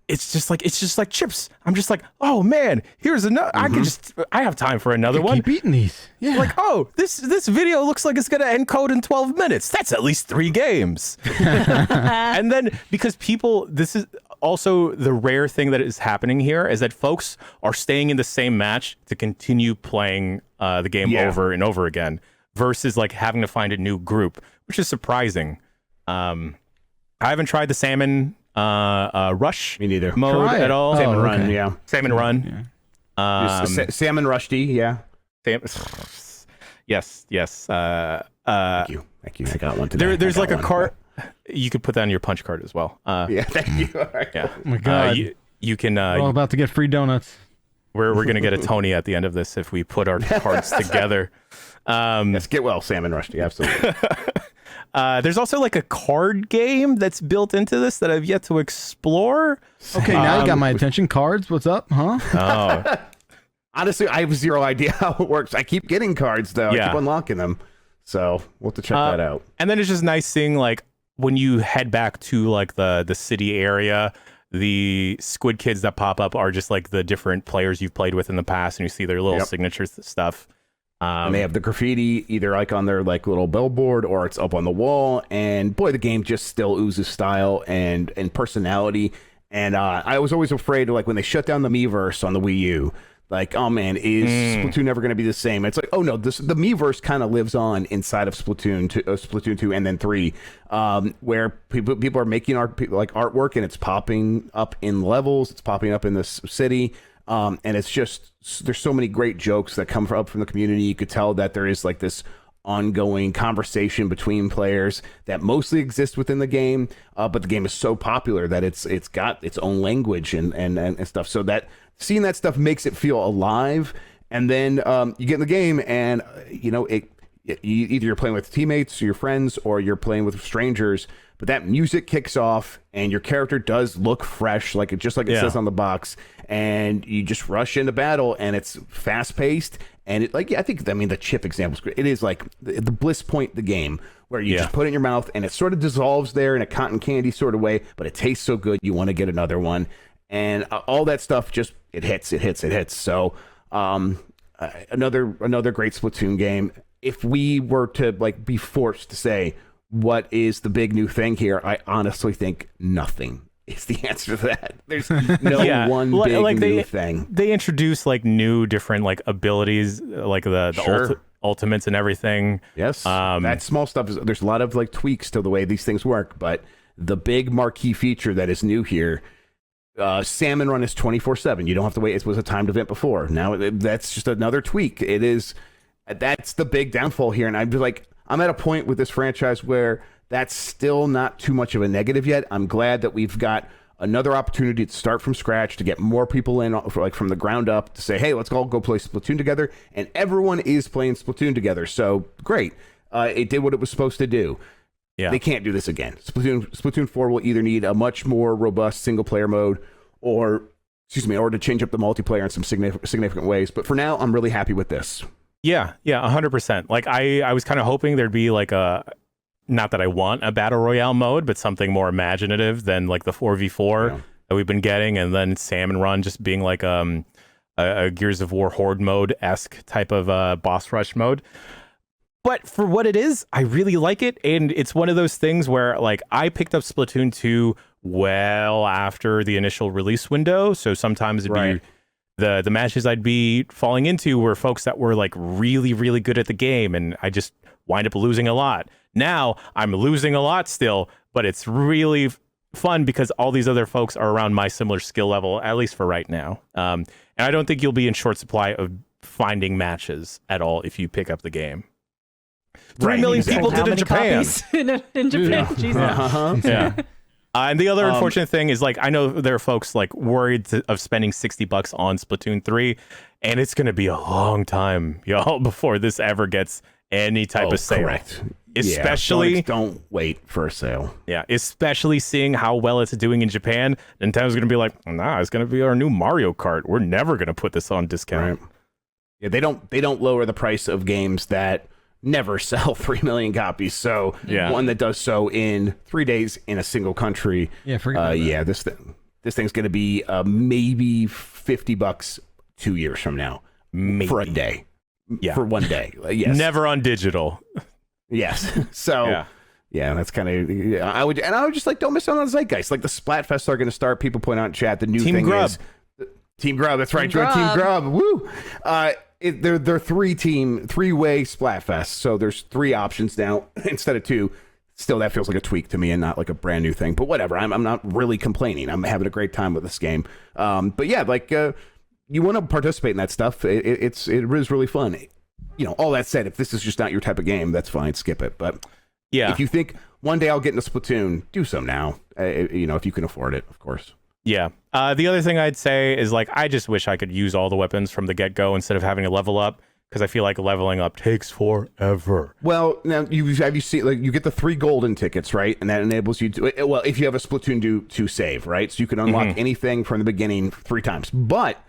it's just like chips. I'm just like, oh man, here's another. I have time for another one. Keep eating these. Yeah. Oh, this video looks like it's gonna encode in 12 minutes. That's at least 3 games. And then because this is also the rare thing that is happening here, is that folks are staying in the same match to continue playing the game over and over again, versus having to find a new group, which is surprising. I haven't tried the salmon rush Me neither. mode at all. Salmon Run, yeah. Salmon Run. Salmon Rushdie, yeah. Yes. Thank you. I got one today. There's a cart. You could put that on your punch card as well. Yeah, thank you. All right. Yeah. Oh my God. You can. We're all about to get free donuts. We're gonna get a Tony at the end of this if we put our cards together. Yes, get well, Salmon Rushdie. Absolutely. There's also a card game that's built into this that I've yet to explore. Okay, now you got my attention. Cards, what's up, huh? Oh, Honestly, I have zero idea how it works. I keep getting cards, though. Yeah. I keep unlocking them. So we'll have to check that out. And then it's just nice seeing when you head back to the city area, the squid kids that pop up are just the different players you've played with in the past, and you see their little signatures stuff. And they have the graffiti either on their little billboard, or it's up on the wall. And boy, the game just still oozes style and personality. And I was always afraid of, like, when they shut down the Miiverse on the Wii U, like, oh man, is Splatoon never going to be the same? It's like, oh no, the Miiverse kind of lives on inside of Splatoon 2 and then 3, where people are making artwork, and it's popping up in levels, it's popping up in this city, and it's just, there's so many great jokes that come up from the community. You could tell that there is like this ongoing conversation between players that mostly exist within the game, but the game is so popular that it's got its own language and stuff, so that seeing that stuff makes it feel alive. And then you get in the game, and either you're playing with teammates or your friends, or you're playing with strangers, but that music kicks off and your character does look fresh, like it says on the box, and you just rush into battle, and it's fast paced. And the chip example is great. It is like the bliss point, the game, where you just put it in your mouth and it sort of dissolves there in a cotton candy sort of way, but it tastes so good you want to get another one. And all that stuff just it hits. So another great Splatoon game. If we were to be forced to say what is the big new thing here, I honestly think nothing is the answer to that. There's no one big new thing. They introduce new different abilities, the ultimates and everything. Yes, that small stuff there's a lot of tweaks to the way these things work, but the big marquee feature that is new here. Salmon Run is 24/7. You don't have to wait. It was a timed event before. Now that's just another tweak. That's the big downfall here. And I'm at a point with this franchise where that's still not too much of a negative yet. I'm glad that we've got another opportunity to start from scratch, to get more people in from the ground up, to say, hey, let's all go play Splatoon together. And everyone is playing Splatoon together. So great. It did what it was supposed to do. Yeah. They can't do this again. Splatoon 4 will either need a much more robust single-player mode or to change up the multiplayer in some significant ways. But for now, I'm really happy with this. Yeah, 100%. I was kind of hoping there'd be not that I want a Battle Royale mode, but something more imaginative than the 4v4 that we've been getting, and then Salmon Run just being a Gears of War Horde mode-esque type of boss rush mode. But for what it is, I really like it. And it's one of those things where I picked up Splatoon 2 well after the initial release window. So sometimes it'd be the matches I'd be falling into were folks that were really, really good at the game. And I just wind up losing a lot. Now I'm losing a lot still, but it's really fun because all these other folks are around my similar skill level, at least for right now. And I don't think you'll be in short supply of finding matches at all if you pick up the game. 3 million people did in Japan. in Japan, yeah. Jesus. Yeah. And the other unfortunate thing is I know there are folks worried of spending $60 on Splatoon 3, and it's going to be a long time, y'all, before this ever gets any type of sale. Correct. Especially don't wait for a sale. Yeah, especially seeing how well it's doing in Japan. Nintendo's going to be nah, it's going to be our new Mario Kart. We're never going to put this on discount. Right. Yeah, they don't lower the price of games that never sell 3 million copies. So one that does so in 3 days in a single country. Yeah, forget that. This thing's going to be maybe $50 2 years from now. Maybe. For a day. Yeah. For 1 day. Yes. Never on digital. Yes. So that's kind of I would just don't miss out on the zeitgeist. The Splatfests are going to start. People point out in chat the new Team Grub. is Team Grub. That's right. Team Team Grub. Woo. They're three-way Splatfest. So there's 3 options now instead of 2. Still, that feels like a tweak to me and not a brand new thing. But whatever. I'm not really complaining. I'm having a great time with this game. But yeah, you want to participate in that stuff. It is really fun. All that said, if this is just not your type of game, that's fine. Skip it. But if you think one day I'll get into Splatoon, do so now. If you can afford it, of course. Yeah. The other thing I'd say is I just wish I could use all the weapons from the get-go instead of having to level up, because I feel like leveling up takes forever. Well, now have you seen you get the 3 golden tickets, right? And that enables you to if you have a Splatoon 2 save, right? So you can unlock anything from the beginning 3 times. But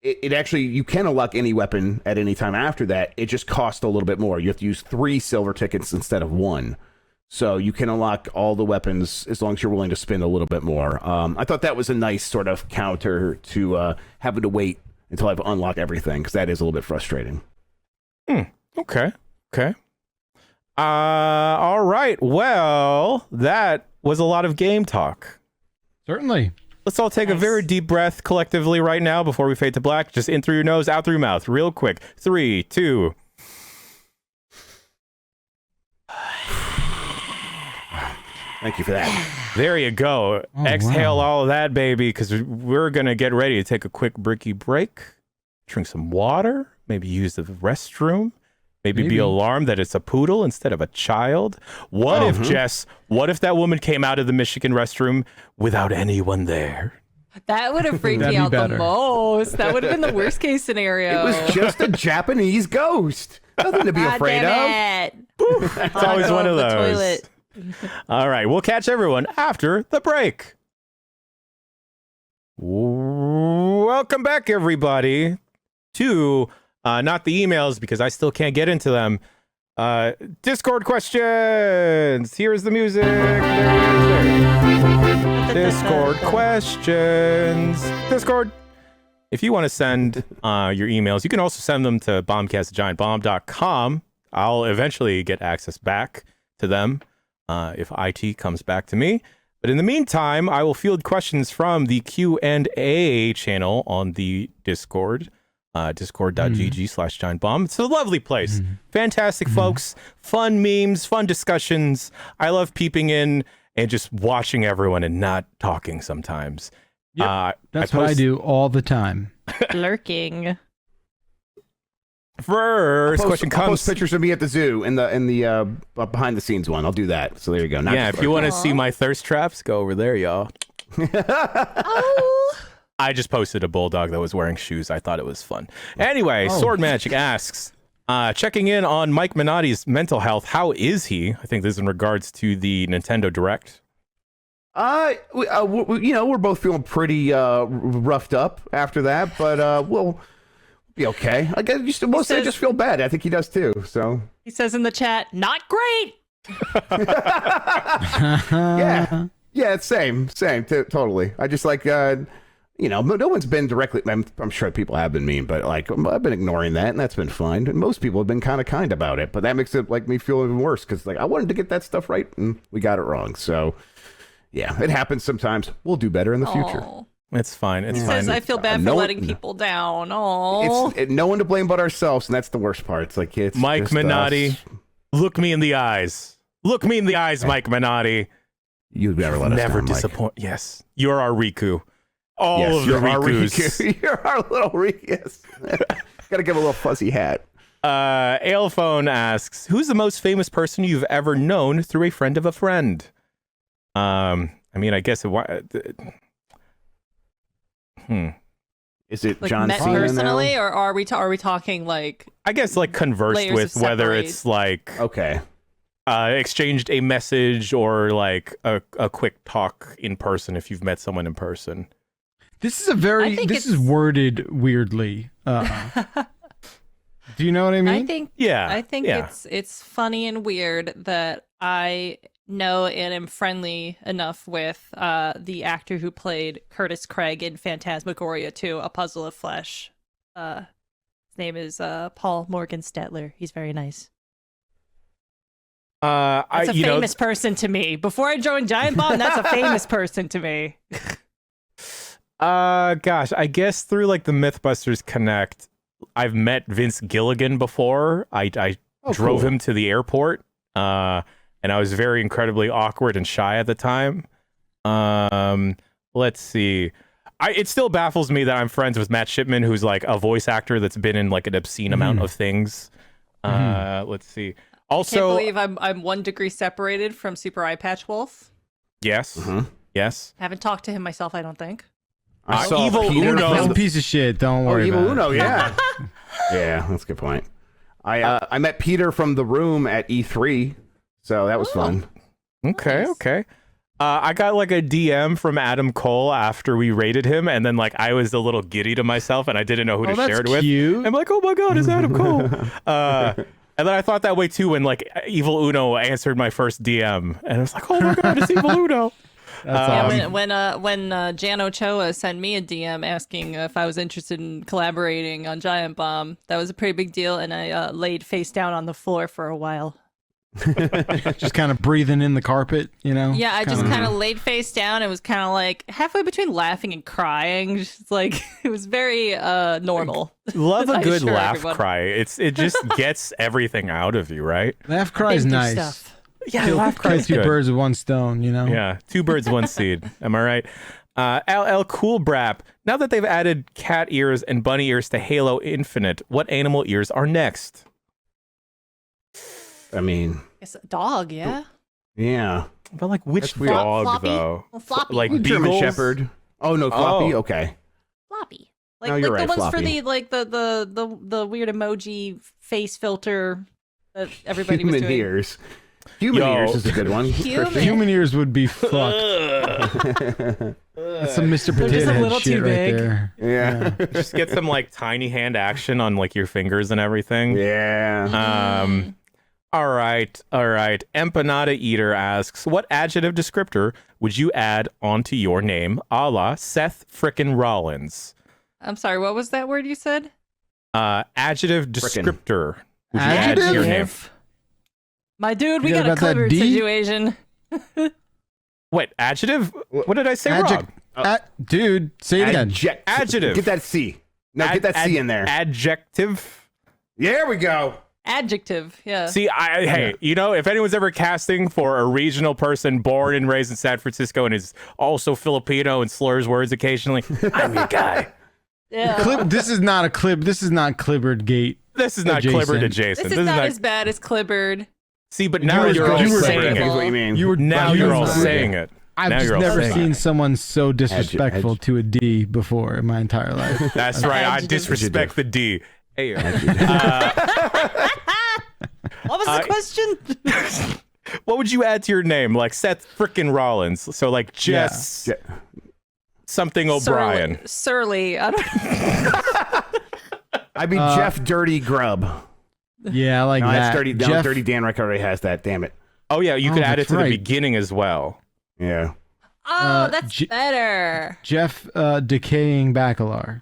it actually, you can unlock any weapon at any time after that. It just costs a little bit more. You have to use 3 silver tickets instead of 1. So you can unlock all the weapons as long as you're willing to spend a little bit more. I thought that was a nice sort of counter to having to wait until I've unlocked everything, because that is a little bit frustrating. Okay. All right. Well, that was a lot of game talk. Certainly. Let's all take a Nice. very deep breath collectively right now before we fade to black. Just in through your nose, out through your mouth, real quick. 3, 2. Thank you for that. There you go. Oh, Exhale wow. all of that, baby, because we're going to get ready to take a quick bricky break, drink some water, maybe use the restroom, maybe be Maybe. alarmed that it's a poodle instead of a child. What if, Jess, what if that woman came out of the Michigan restroom without anyone there? That would have freaked me That'd be out the better. most. That would have been the worst case scenario. It was just a Japanese ghost. Nothing to be God afraid of. damn it. It's always one of The those. toilet. All right, we'll catch everyone after the break. Welcome back, everybody, to not the emails because I still can't get into them. Discord questions. Here's the music. There it is. Discord questions. Discord. If you want to send your emails, you can also send them to bombcast@giantbomb.com. I'll eventually get access back to them if IT comes back to me. But in the meantime, I will field questions from the Q&A channel on the Discord, discord.gg/giantbomb. It's a lovely place. Fantastic folks, fun memes, fun discussions. I love peeping in and just watching everyone and not talking sometimes. Yep. That's what I do all the time. Lurking. First question I'll comes. post pictures of me at the zoo in the behind the scenes one. I'll do that. So there you go. Not Yeah, if you want to see my thirst traps, go over there, y'all. Oh. I just posted a bulldog that was wearing shoes. I thought it was fun. Anyway, Sword Magic asks, checking in on Mike Minotti's mental health. How is he? I think this is in regards to the Nintendo Direct. We're both feeling pretty roughed up after that, but we'll be okay. I guess mostly I says- just feel bad. I think he does too. So He says in the chat, not great. yeah, it's same, totally. I just like no one's been directly. I'm sure people have been mean, but like I've been ignoring that, and that's been fine. And most people have been kind of kind about it, but that makes it like me feel even worse because like I wanted to get that stuff right, and we got it wrong. So yeah, it happens sometimes. We'll do better in the future. Aw. It's fine. It's He fine. says, I feel bad no for one- letting people down. Oh. It's no one to blame but ourselves, and that's the worst part. It's like it's Mike just Minotti, us. look me in the eyes. Look me in the eyes, Mike Minotti. You never let us Never down, Mike. disappoint. Yes, you're our Riku. All Yes, of the you're our Rikus. Riku. You're our little Riku. Yes. Gotta give a little fuzzy hat. Alephone asks, who's the most famous person you've ever known through a friend of a friend? I mean, I guess Is it Like John met Cena personally, now? or are we talking like I guess like conversed Layers with, of whether separate. it's like Okay. exchanged a message or like a quick talk in person if you've met someone in person. This is I think this is it's- worded weirdly. Do you know what I mean? Yeah. I think yeah. it's funny and weird that I know and am friendly enough with the actor who played Curtis Craig in Phantasmagoria 2, A Puzzle of Flesh. His name is Paul Morgan Stetler. He's very nice. That's a famous person to me. Before I joined Giant Bomb, that's a famous person to me. Gosh, I guess through like the Mythbusters Connect, I've met Vince Gilligan before. I drove cool. him to the airport, and I was very incredibly awkward and shy at the time. Let's see. It still baffles me that I'm friends with Matt Shipman, who's like a voice actor that's been in like an obscene amount of things. Let's see. Also, Can't believe I'm 1 degree separated from Super Eye Patch Wolf. yes, yes. Haven't talked to him myself, I don't think. I saw Evil Peter Uno. He's from a piece of shit. Don't Oh, worry Evil about Uno, it. yeah. Yeah, that's a good point. I met Peter from The Room at E3, so that was fun. Okay, Nice. okay. I got like a DM from Adam Cole after we rated him, and then like I was a little giddy to myself, and I didn't know who to Oh, that's share it with. cute. I'm like, oh my god, it's Adam Cole. And then I thought that way too when like Evil Uno answered my first DM, and I was like, oh my god, it's Evil Uno. That's Yeah, awesome. when Jan Ochoa sent me a DM asking if I was interested in collaborating on Giant Bomb, that was a pretty big deal, and I laid face down on the floor for a while. Just kind of breathing in the carpet, you know? Yeah, I just kind of laid face down and was kind of like halfway between laughing and crying. Just like it was very normal. Love a I good assure laugh everyone. cry. It just gets everything out of you, right? Laugh cry is Big nice. stuff. Yeah, Kill two birds with one stone, you know? Yeah, two birds, one seed. Am I right? LL Cool Brap. Now that they've added cat ears and bunny ears to Halo Infinite, what animal ears are next? I mean, It's a dog, yeah. yeah. But like which That's weird. dog Floppy? though? Well, floppy. Like German beagles? Shepherd. Oh no, floppy. Oh. Okay. Floppy. No, Like you're the right, ones for floppy. the like the weird emoji face filter that everybody was Human doing. ears. Human Yo. ears is a good one. for Human. sure. Human ears would be fucked. That's some Mr. They're Potato just a Head little shit too right big. there. Yeah. Just get some like tiny hand action on like your fingers and everything. Yeah. All right. Empanada Eater asks, what adjective descriptor would you add onto your name, a la Seth frickin' Rollins? I'm sorry, what was that word you said? Adjective Frickin'. descriptor would you add to your name? My dude, we Forget got a about that covered D? situation. Wait, adjective? What did I say wrong? Dude, say it again. Adjective. Get that C. No, get that C in there. Adjective. There we go. Adjective, yeah. See, hey, you know, if anyone's ever casting for a regional person born and raised in San Francisco and is also Filipino and slurs words occasionally, I'm your guy. Yeah. This is not a clip. This is not Clibbard Gate. This is not Adjacent. Clibbard adjacent. This is not as bad as Clibbard. See, but now were- you're all you were saying saying it. Is what you mean. You were Now you you're were all not- saying it. I've Now just you're all never saying seen it. someone so disrespectful to a D before in my entire life. That's right. I Adjective. disrespect the D. Hey, What was the question? what would you add to your name? Like Seth frickin' Rollins. So like Jess Yeah. something O'Brien. Surly. I don't I mean, Jeff Dirty Grub. Yeah, I like No, that. that's Dirty. No, Jeff, Dirty Dan Rick already has that. Damn it. Oh yeah, you could add it that's to the right. beginning as well. Yeah. Oh, that's J- better. Jeff Decaying Bacalar.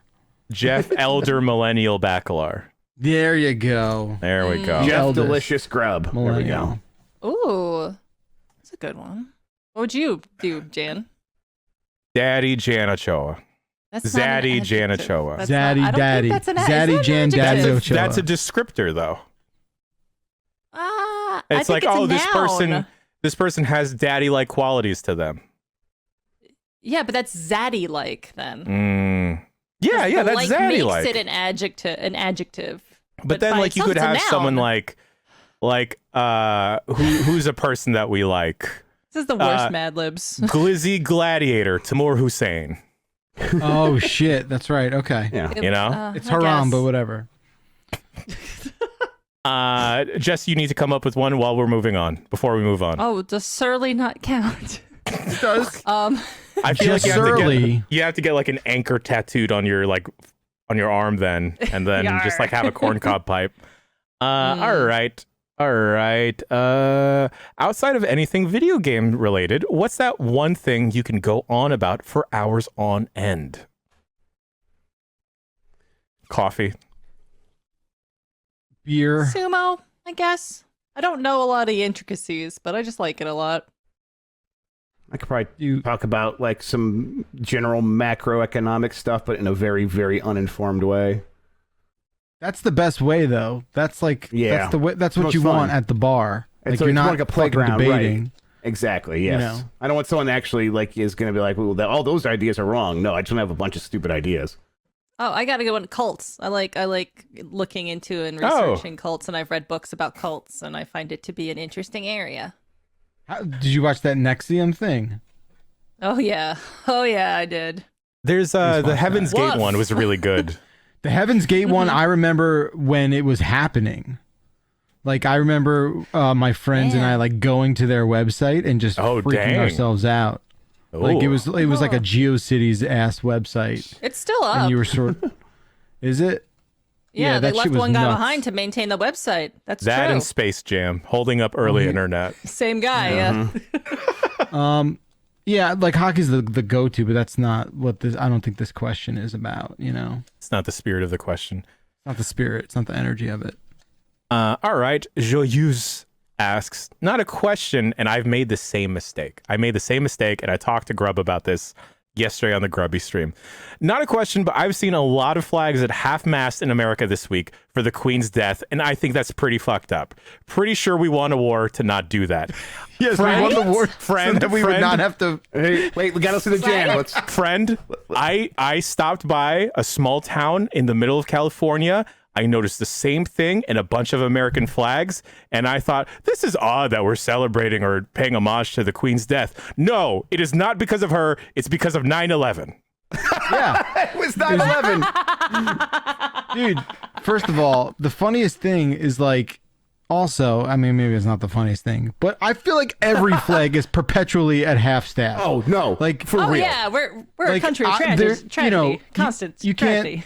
Jeff Elder Millennial Bacalar. There you go. There we go. Yeah. Jeff Eldest. Delicious Grub. There we Millennial. go. Ooh. That's a good one. What would you do, Jan? Daddy Janachoa. That's not an Zaddy adjective. Janachoa. That's Zaddy not- I don't think Daddy. that's an Zaddy is that Jan an Daddy adjective? Ochoa. That's a descriptor though. I It's think like, it's a oh, noun. this person has daddy-like qualities to them. Yeah, but that's zaddy-like then. Yeah, The that's like zaddy-like. makes it an adjective. But then by like you itself, could it's a have someone noun. who's a person that we like. This is the worst Mad Libs. Glizzy Gladiator, Timur Hussein. Oh shit, that's right. Okay. Yeah. You know? It's I haram, guess. but whatever. Jess, you need to come up with one while we're moving on. Before we move on. Oh, does surly not count? It does. I feel like Just surly. you have to get like an anchor tattooed on your arm then, and then just like have a corncob pipe. All right. Outside of anything video game related, what's that one thing you can go on about for hours on end? Coffee. Beer. Sumo, I guess. I don't know a lot of the intricacies, but I just like it a lot. I could probably talk about like some general macroeconomic stuff, but in a very, very uninformed way. That's the best way, though. That's like, Yeah. that's the way. That's It's what you most fun. want at the bar. Like It's you're more not like a fucking playground, debating. right? Exactly. Yes. know. I don't want someone actually like is going to be like, "Well, all those ideas are wrong." No, I just want to have a bunch of stupid ideas. Oh, I gotta go into cults. I like looking into and Oh. researching cults, and I've read books about cults, and I find it to be an interesting area. Did you watch that Nexium thing? Oh yeah, I did. There's the watch Heaven's that. Gate Woof. one was really good. The Heaven's Gate one, I remember when it was happening. Like, I remember my friends and I like going to their website and just Oh, freaking dang. ourselves out. Like it was like a GeoCities ass website, It's still up. and you were sort. Is it? yeah, they that left shit was one guy nuts. behind to maintain the website. That's that true. and Space Jam, holding up early internet. Same guy. Yeah. Yeah, like hockey's the go-to, but that's not what this. I don't think this question is about. You know, It's not the spirit of the question. it's not the spirit. It's not the energy of it. All right, Joyeuse asks, not a question, and I've made the same mistake. I made the same mistake, and I talked to Grub about this yesterday on the Grubby stream. Not a question, but I've seen a lot of flags at half-mast in America this week for the Queen's death, and I think that's pretty fucked up. Pretty sure we won a war to not do that. Yes, we won the war friend, so that we would not have to. Hey, wait, we got to see the jam. Let's. Friend, I stopped by a small town in the middle of California. I noticed the same thing and a bunch of American flags, and I thought, this is odd that we're celebrating or paying homage to the Queen's death. No, it is not because of her. It's because of 9/11. Yeah, It was 9/11. dude. First of all, the funniest thing is like. Also, I mean, maybe it's not the funniest thing, but I feel like every flag is perpetually at half staff. Oh no! Like for real. Yeah, we're a Like, country of tragedy. you know, Constant you tragedy.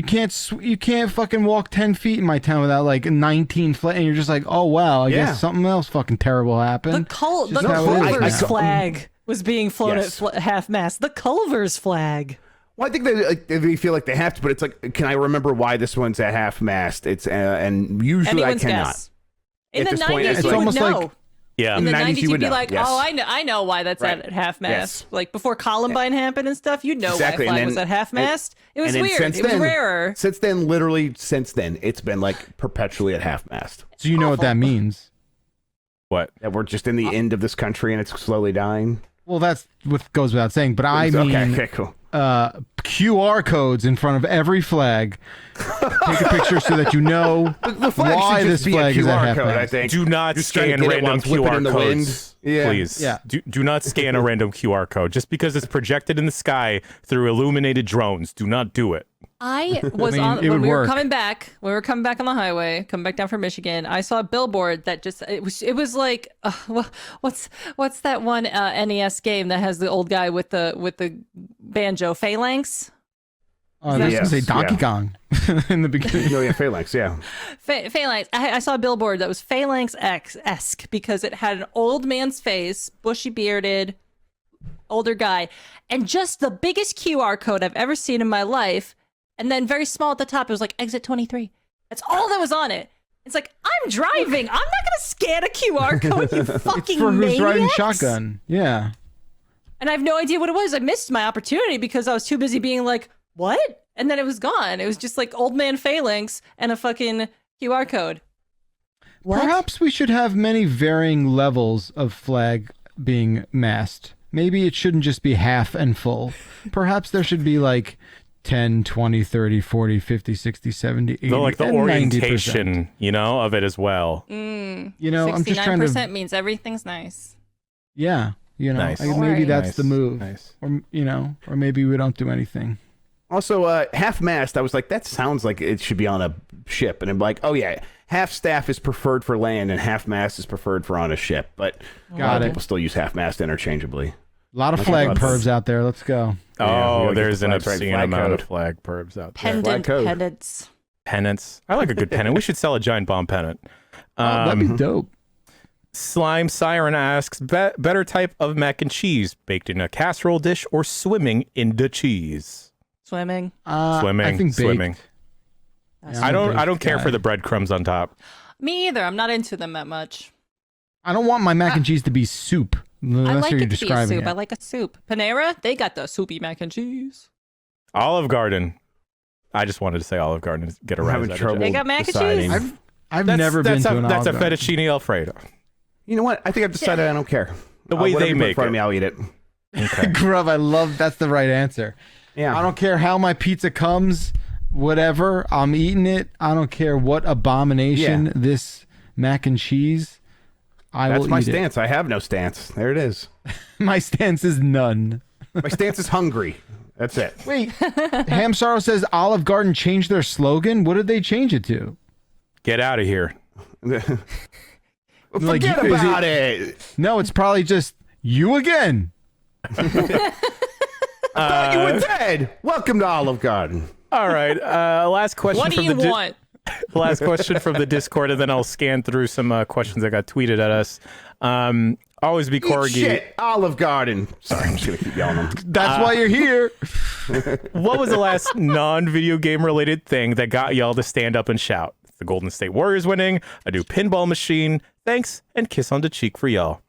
can't you can't fucking walk 10 feet in my town without like 19 flag, and you're just like, oh wow, I guess something else fucking terrible happened. The how it is. Culver's flag was being flown Yes. at half-mast. The Culver's flag. Well, I think they feel like they have to, but it's like, can I remember why this one's at half-mast? It's and usually Anyone's I cannot. guess. In At the this point, 90s, it's you would almost know. like- Yeah. In the 90s, 90s, you you'd would be know, like, yes. oh, I know why that's Right. at half-mast. Yes. Like, before Columbine happened and stuff, you'd know Exactly, why a flag and was then- at half-mast. It was And then weird. since It was then- rarer. Since then, literally since then, it's been like perpetually at half-mast. So you know what that means. What? That we're just in the end of this country and it's slowly dying. Well, that's what goes without saying, but I mean okay, cool. QR codes in front of every flag. Take a picture so that you know The flag why should this just be a flag is at QR half code, I mast. think. Do not Just try to scan get it random while it's whipping QR in the codes, wind. Yeah. please. Yeah. Do not scan a random QR code just because it's projected in the sky through illuminated drones. Do not do it. I was mean, on it when would we were work. coming back. We were coming back on the highway, coming back down from Michigan. I saw a billboard that just it was like what's that one NES game that has the old guy with the banjo, Phalanx? I was going to Yes, say Donkey yeah. Kong in the beginning. No, yeah, phalanx, yeah. Phalanx. I saw a billboard that was Phalanx-esque because it had an old man's face, bushy bearded, older guy, and just the biggest QR code I've ever seen in my life. And then very small at the top, it was like exit 23. That's all that was on it. It's like, I'm driving. I'm not going to scan a QR code, you fucking It's for who's riding maniacs. shotgun. Yeah. And I have no idea what it was. I missed my opportunity because I was too busy being like, what? And then it was gone. It was just like old man Phalanx and a fucking QR code. What? Perhaps we should have many varying levels of flag being masked. Maybe it shouldn't just be half and full. Perhaps there should be like 10, 20, 30, 40, 50, 60, 70, 80, Like the and 90%. orientation, of it as well. You know, I'm just trying 69% to... means everything's nice. Yeah, Nice. maybe Alright. that's Nice, the move. nice. Or, or maybe we don't do anything. Also, half-mast, I was like, that sounds like it should be on a ship. And I'm like, oh yeah, half-staff is preferred for land and half-mast is preferred for on a ship. But a lot of people still use half-mast interchangeably. A lot of flag pervs out there. Let's go. Yeah, we Oh, gotta get there's the an flags right. obscene Flag amount code. of flag pervs out there. Pendant code. pendants. Pennants. I like a good pennant. We should sell a giant bomb pennant. That'd be dope. Slime Siren asks, better type of mac and cheese, baked in a casserole dish or swimming in the cheese? Swimming. Swimming. I think swimming. baked. That's- Yeah, I I'm a don't baked care guy. for the breadcrumbs on top. Me either. I'm not into them that much. I don't want my mac and cheese to be soup. I Unless like you're it to be a describing soup. it. I like a soup. Panera, they got the soupy mac and cheese. Olive Garden. I just wanted to say Olive Garden. Get a I'm rise having out of trouble it. They got mac and deciding. cheese? I've never been to an That's a Olive Garden. fettuccine Alfredo. You know what? I think I've decided I don't care. The way Whatever they you put in make front of it. me, I'll eat it. Okay. Grub, I love that's the right answer. Yeah. I don't care how my pizza comes, whatever, I'm eating it. I don't care what abomination this mac and cheese. I That's will my eat stance. I have no stance. There it is. it. My stance is none. My stance is hungry. That's it. Wait, Ham Sorrow says Olive Garden changed their slogan. What did they change it to? Get out of here. Like, Forget is about it. No, it's probably just you again. I thought you were dead. Welcome to Olive Garden. All right. Last question What do from you the want? last question from the Discord, and then I'll scan through some questions that got tweeted at us. Always be Eat corgi. shit. Olive Garden. Sorry, I'm just gonna keep yelling them. That's why you're here. What was the last non-video game related thing that got y'all to stand up and shout? the Golden State Warriors winning, a new pinball machine. Thanks, and kiss on the cheek for y'all.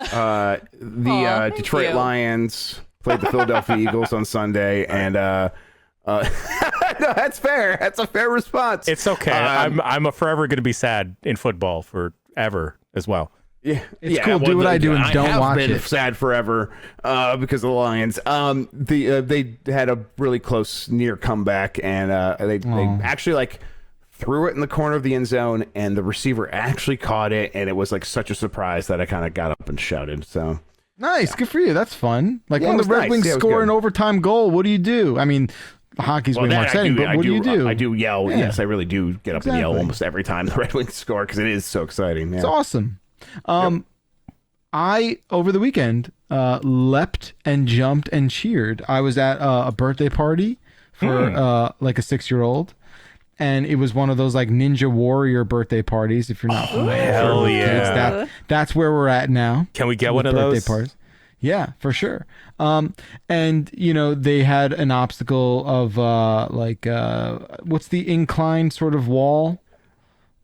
The Detroit you. Lions played the Philadelphia Eagles on Sunday, and no, that's fair. That's a fair response. It's okay. I'm forever going to be sad in football forever as well. Yeah, It's cool. Do what I do and don't watch been it. sad forever because of the Lions. They had a really close near comeback, and they actually like threw it in the corner of the end zone, and the receiver actually caught it, and it was like such a surprise that I kind of got up and shouted. So Nice, good for you. That's fun. Like Yeah, when it the was Red nice. Wings Yeah, it was score good. an overtime goal, what do you do? I mean, hockey's way more exciting, but what do you do? I do yell. Yeah. Yes, I really do get up and yell Exactly. almost every time the Red Wings score because it is so exciting. Yeah. It's awesome. I over the weekend leapt and jumped and cheered. I was at a birthday party for like a 6-year-old, and it was one of those like Ninja Warrior birthday parties. If you're not familiar, hell with yeah. kids, that's where we're at now. Can we get with one of birthday those? parties. Yeah, for sure. And you know, they had an obstacle of what's the incline sort of wall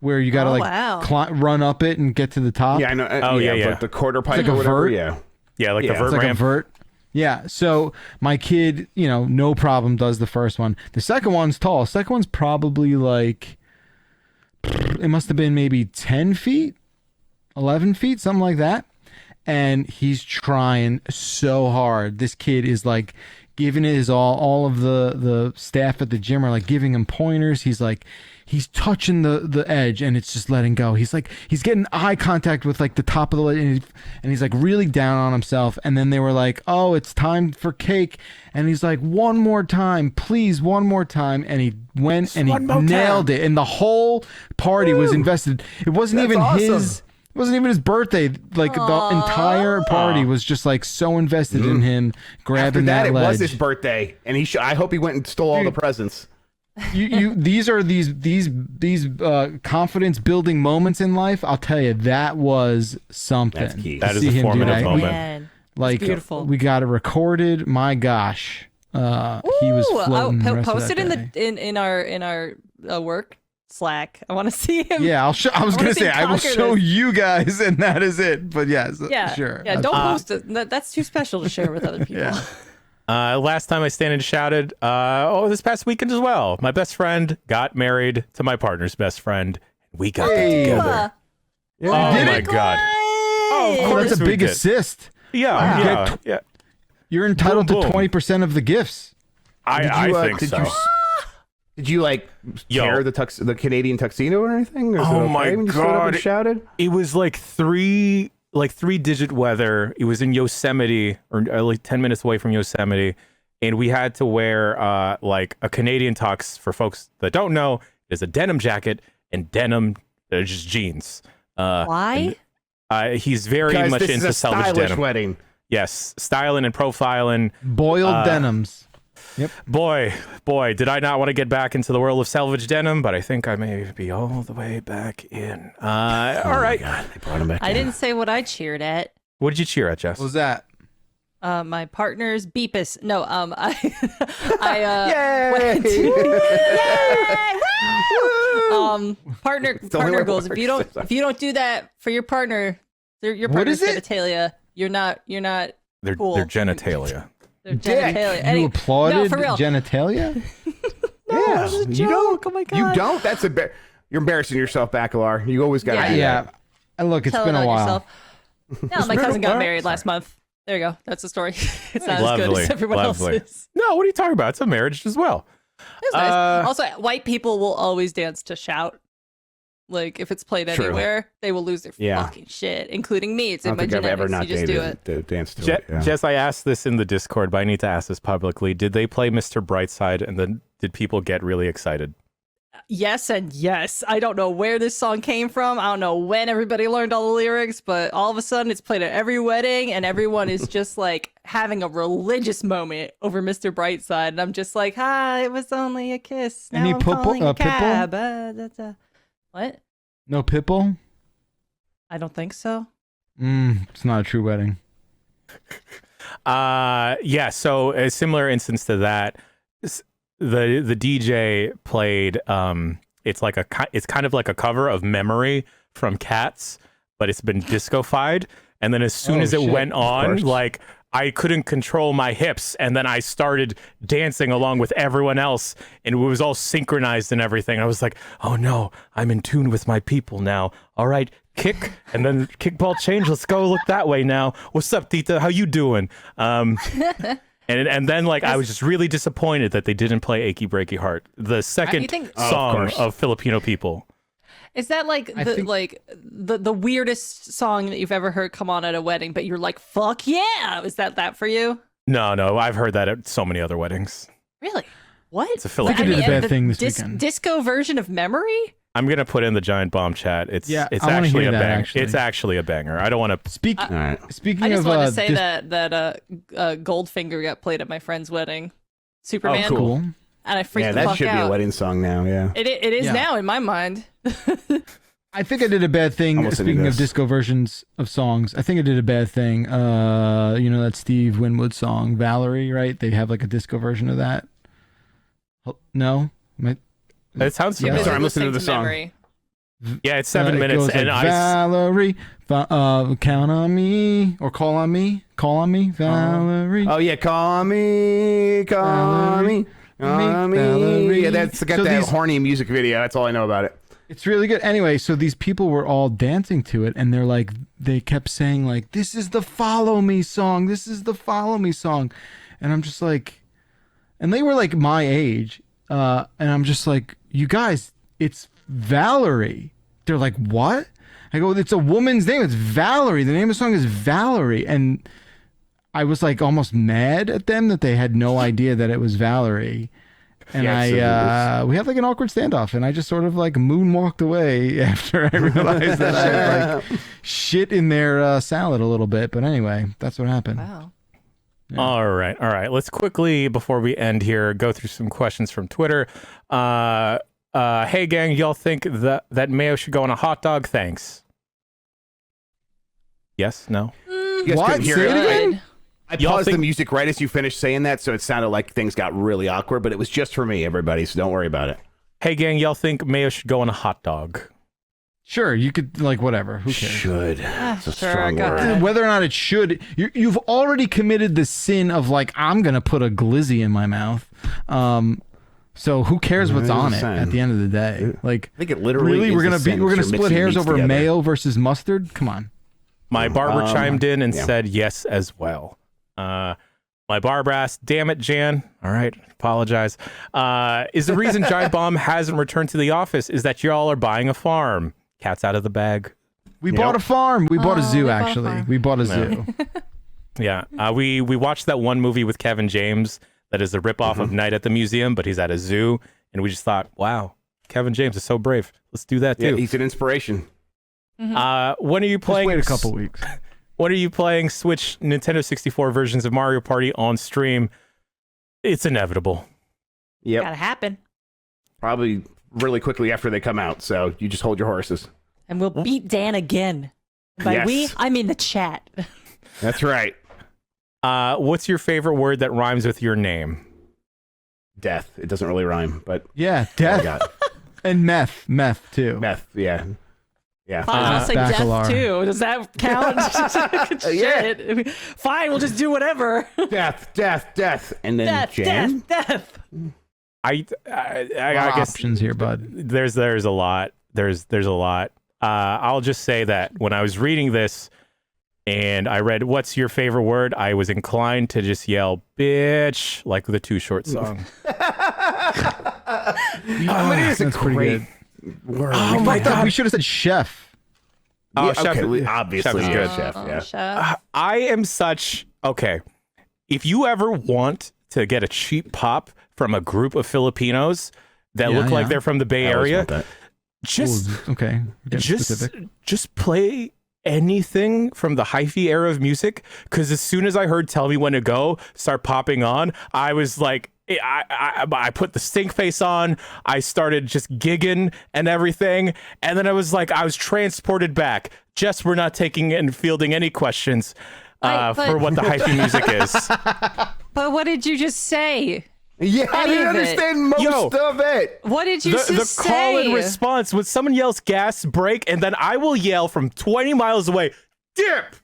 where you got to wow. run up it and get to the top. Yeah, I know. Oh, yeah. But the quarter pipe like or a whatever. vert. Yeah. Yeah, like the Yeah. vert It's like ramp. a vert. Yeah. So my kid, you know, no problem does the first one. The second one's tall. Second one's probably like, it must have been maybe 10 feet, 11 feet, something like that. And he's trying so hard. This kid is like giving it his all of the staff at the gym are like giving him pointers. He's like, he's touching the edge and it's just letting go. He's like, he's getting eye contact with like the top of the ledge and he's like really down on himself. And then they were like, oh, it's time for cake. And he's like, one more time, please, one more time. And he went and he nailed it. And the whole party was invested. It wasn't That's even awesome. it wasn't even his birthday. Like the entire party was just like so invested in him After grabbing that, that it ledge. was his birthday, and I hope he went and stole all the presents. These are these confidence building moments in life. I'll tell you, that was something. That's key. That To is see a him do formative that. moment. Man. Like beautiful. we got it recorded. My gosh, he was Ooh, floating. the rest of post that it in our work Slack. I want to see him. Yeah, I was I gonna wanna see say him I will conquer show this. you guys, and that is it. But yes, Yeah, sure. Yeah, don't post it. That's too special to share with other people. Yeah. Last time I stand and shouted, this past weekend as well. My best friend got married to my partner's best friend. We got them together. Oh did my it? god. Oh, of Oh, course that's a we big did. assist. Yeah, yeah. You're entitled Boom, to boom. 20% of the gifts. I think so. Did you like tear the Canadian tuxedo or anything? Or is Oh it okay my when you stood up and God. shouted? It was like three-digit weather. It was in Yosemite, or like 10 minutes away from Yosemite, and we had to wear like a Canadian tux. For folks that don't know, it's a denim jacket and denim just jeans. Why? He's very Guys, much this is into a salvage stylish denim. wedding. Yes, styling and profiling. Boiled denims. Yep. Boy, did I not want to get back into the world of salvage denim, but I think I may be all the way back in. All right. God, they brought him back. I didn't say what I cheered at. What did you cheer at, Jess? What was that? My partner's beepus. No, I Yay! went to partner the only way it goals. If you don't do that for your partner, your What partner's is it? genitalia, you're not Their cool. genitalia. Their Dick. genitalia. You applauded no, for real. genitalia? Yeah, It was a you don't. joke. Oh my God. You don't. That's you're embarrassing yourself, Bacalar. You always got to Yeah. do Yeah. that. And look, it's Tell been it a on while. yourself. No, my cousin got married last month. There you go. That's the story. It's not as good Lovely, as everyone lovely. else's. No, what are you talking about? It's a marriage as well. It's nice. Also, white people will always dance to Shout. Like, if it's played True. anywhere, they will lose their Yeah. fucking shit, including me. It's I in don't my think I've genetics. ever not You just do dated it. to dance to it. Yeah. Jess, I asked this in the Discord, but I need to ask this publicly. Did they play Mr. Brightside, and then did people get really excited? Yes and yes. I don't know where this song came from. I don't know when everybody learned all the lyrics, but all of a sudden it's played at every wedding, and everyone is just like having a religious moment over Mr. Brightside. And I'm just like, hi, it was only a kiss. Now Any I'm Pitbull- calling a Pitbull? cab. What? No Pitbull? I don't think so. It's not a true wedding. Yeah, so a similar instance to that, the DJ played it's kind of like a cover of Memory from Cats, but it's been disco-fied. And then as soon as it went on, like I couldn't control my hips, and then I started dancing along with everyone else, and it was all synchronized and everything. I was like, oh no, I'm in tune with my people now. All right, kick, and then kickball change. Let's go look that way now. What's up, Tita? How you doing? And then like I was just really disappointed that they didn't play Achy Breaky Heart, the second song of Filipino people. Is that like the weirdest song that you've ever heard come on at a wedding, but you're like, fuck yeah? Is that for you? No, I've heard that at so many other weddings. Really? What? It's a Filipino. I did a bad thing this weekend. Disco version of Memory? I'm gonna put in the giant bomb chat. It's actually a banger. It's actually a banger. I don't want to speaking I just of. want to say that Goldfinger got played at my friend's wedding. Superman. Oh, cool. And I freaked the that fuck should out. be a wedding song now. Yeah, It is now in my mind. I think I did a bad thing. Speaking of disco versions of songs, I think I did a bad thing. You know that Steve Winwood song, Valerie, right? They have like a disco version of that. No? It sounds familiar. Sorry, I'm listening to the song. Memory. Yeah, it's 7 minutes, and like, Valerie, count on me, or call on me, Valerie. Oh yeah, call me. Valerie. Yeah, that's got that horny music video. That's all I know about it. It's really good. Anyway, so these people were all dancing to it, and they kept saying like, "This is the Follow Me song. This is the Follow Me song," and I'm just like, and they were like my age, and I'm just like, you guys, it's Valerie. They're like, what? I go, it's a woman's name. It's Valerie. The name of the song is Valerie, and I was like almost mad at them that they had no idea that it was Valerie. And we had like an awkward standoff, and I just sort of like moonwalked away after I realized that I had like shit in their salad a little bit. But anyway, that's what happened. Wow. Yeah. All right. Let's quickly, before we end here, go through some questions from Twitter. Hey gang, y'all think that mayo should go on a hot dog? Thanks. Yes? No? You guys What? couldn't hear Say it it. again? I paused the music right as you finished saying that, so it sounded like things got really awkward, but it was just for me, everybody, so don't worry about it. Hey gang, y'all think mayo should go on a hot dog? Sure, you could like whatever. Who cares? Should. It's a Sure, strong go word. ahead. Whether or not it should, you've already committed the sin of like, I'm gonna put a glizzy in my mouth. So who cares what's on it at the end of the day? Like, I think it literally really is we're gonna a sin. we're gonna You're split mixing hairs meats over together. mayo versus mustard? Come on. My barber chimed in and yeah. said yes as well. My barber asked, damn it, Jan. All right, apologize. Is the reason Giant Bomb hasn't returned to the office is that y'all are buying a farm? Cat's out of the bag. We bought a farm. We bought a zoo, we bought a actually. farm. We bought a zoo. Yeah, we watched that one movie with Kevin James that is a ripoff of Night at the Museum, but he's at a zoo, and we just thought, wow, Kevin James is so brave. Let's do that Yeah, too. he's an inspiration. When are you playing? Just wait a couple weeks. When are you playing Switch Nintendo 64 versions of Mario Party on stream? It's inevitable. Yep. Gotta happen. Probably really quickly after they come out, so you just hold your horses. And we'll beat Dan again. By Yes. we, I mean the chat. That's right. What's your favorite word that rhymes with your name? Death. It doesn't really rhyme, but Yeah, I death got and meth too. meth. Yeah. Yeah. Fine, I'll say Bacalar. death too. Does that count? Shit. Fine, we'll just do whatever. Death. And then Death, Jan? death. I guess Options here, bud. there's a lot. There's a lot. I'll just say that when I was reading this and I read what's your favorite word, I was inclined to just yell bitch like the Too Short song. I mean, it is a That's pretty great good. word. Oh my god, we should have said chef. Oh, Yeah, chef, okay, obviously, chef is yeah, good. chef. Yeah. Chef. I am such okay. If you ever want to get a cheap pop from a group of Filipinos that Yeah, look like yeah. they're from the Bay I always Area, want that. just Ooh, okay. Get specific. just play anything from the hyphy era of music, because as soon as I heard Tell Me When to Go start popping on, I was like, I put the stink face on, I started just gigging and everything, and then I was transported back. Jess, we're not taking and fielding any questions But- for what the hyphy music is. But what did you just say? Yeah, I Any didn't of it. understand most of it. What did you The just say? call and response when someone yells gas break, and then I will yell from 20 miles away, dip.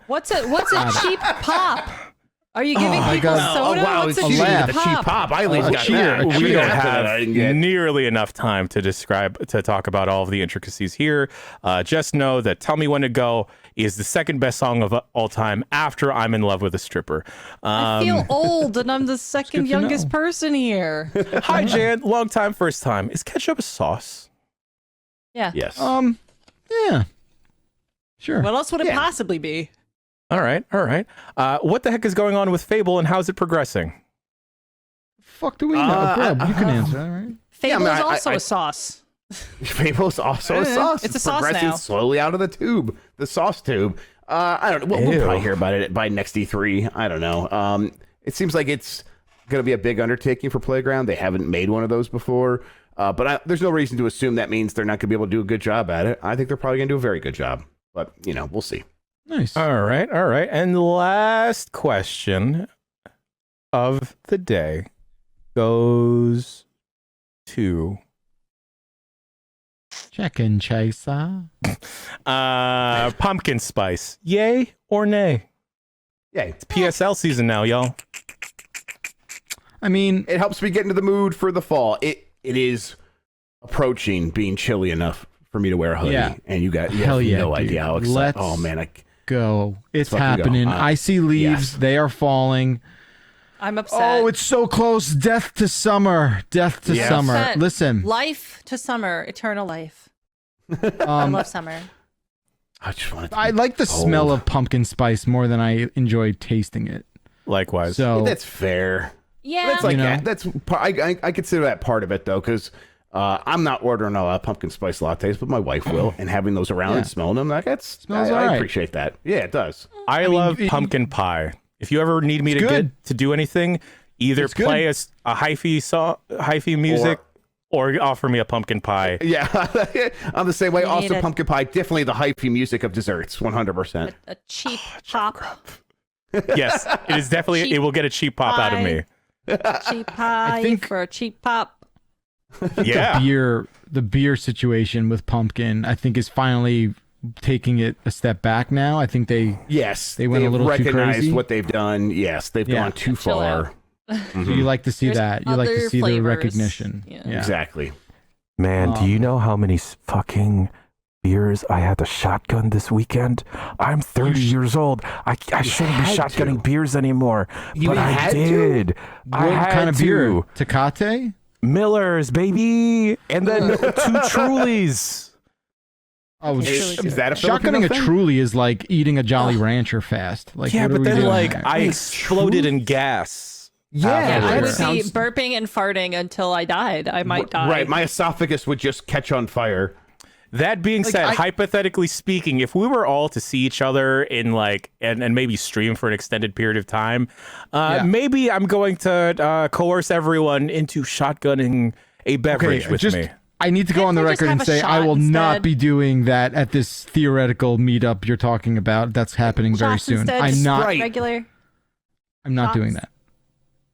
What's a cheap pop? Are you giving people soda? What's a it's cheap cheap. laugh. The cheap pop. I at least got that. We Every don't after that I have didn't get. nearly enough time to talk about all of the intricacies here. Just know that "Tell Me When to Go" is the second best song of all time after "I'm in Love with a Stripper." I feel old, and I'm the second to youngest know. person here. Hi, Jan. Long time, first time. Is ketchup a sauce? Yeah. Yes. Yeah. Sure. What else would it possibly be? All right. What the heck is going on with Fable, and how's it progressing? Fuck do we know? Grub, you can answer that, right? Fable I mean, is I- also I- a sauce. Fable's also a sauce. It's a sauce progressing now. slowly out of the tube, the sauce tube. I don't know. We'll Ew. probably hear about it by next E3. I don't know. It seems like it's going to be a big undertaking for Playground. They haven't made one of those before. But there's no reason to assume that means they're not going to be able to do a good job at it. I think they're probably going to do a very good job. But, we'll see. Nice. All right. And the last question of the day goes to Chicken chaser. pumpkin spice. Yay or nay? Yay. It's PSL season now, y'all. I mean, It helps me get into the mood for the fall. It is approaching being chilly enough for me to wear a hoodie. Yeah. And you have Hell yeah, no dude. idea how excited. Let's Oh, man. go. It's fucking go. happening. I see leaves. yes. They are falling. I'm upset. Oh, it's so close. Death to summer. Death to Yes. summer. Upset. Listen. Life to summer, eternal life. I Um, love summer. I just want to. I like the smell of pumpkin spice more than I enjoy tasting it. Likewise. So That's fair. Yeah. That's like You know? that. I consider that part of it though, because I'm not ordering a lot of pumpkin spice lattes, but my wife will, and having those around and smelling them, I Smells I alright. appreciate that. Yeah, it does. I love pumpkin pie. If you ever need me to good. to do anything, either It's good. play a hyphy music or offer me a pumpkin pie. Yeah, I'm the same way. You Also, need it. pumpkin pie, definitely the hypey music of desserts, 100%. a cheap pop. Yes, it is definitely. Cheap It will get a cheap pop out of me. Cheap pie think- for a cheap pop. Yeah. the beer situation with pumpkin, I think, is finally taking it a step back now. I think they Yes, They went a they've little too recognized crazy. what they've done. Yes, they've Yeah. gone too Chill far. so you like to see There's that. You like to other see the flavors. recognition. Yeah. Yeah. Exactly. Man, do you know how many fucking beers I had to shotgun this weekend? I'm 30 years old. I shouldn't be had shotgunning to. beers anymore. You but I had to? did. I What had kind of to. beer? Tecate? Miller's, baby. And then 2 Trulies. Oh, Is that a shotgunning Filipino a thing? Truly is like eating a Jolly Rancher fast. Like, Yeah, what are but we then doing like here? I exploded in gas. Yeah, I would afterwards. be burping and farting until I died. I might die. Right, my esophagus would just catch on fire. That being said, hypothetically speaking, if we were all to see each other in like and maybe stream for an extended period of time, maybe I'm going to coerce everyone into shotgunning a beverage with me. I need to go on the we just record and have a say I shot will not instead? be doing that at this theoretical meetup you're talking about. That's happening very Shots soon. instead, I'm just not. Right. regular. I'm not shots. doing that.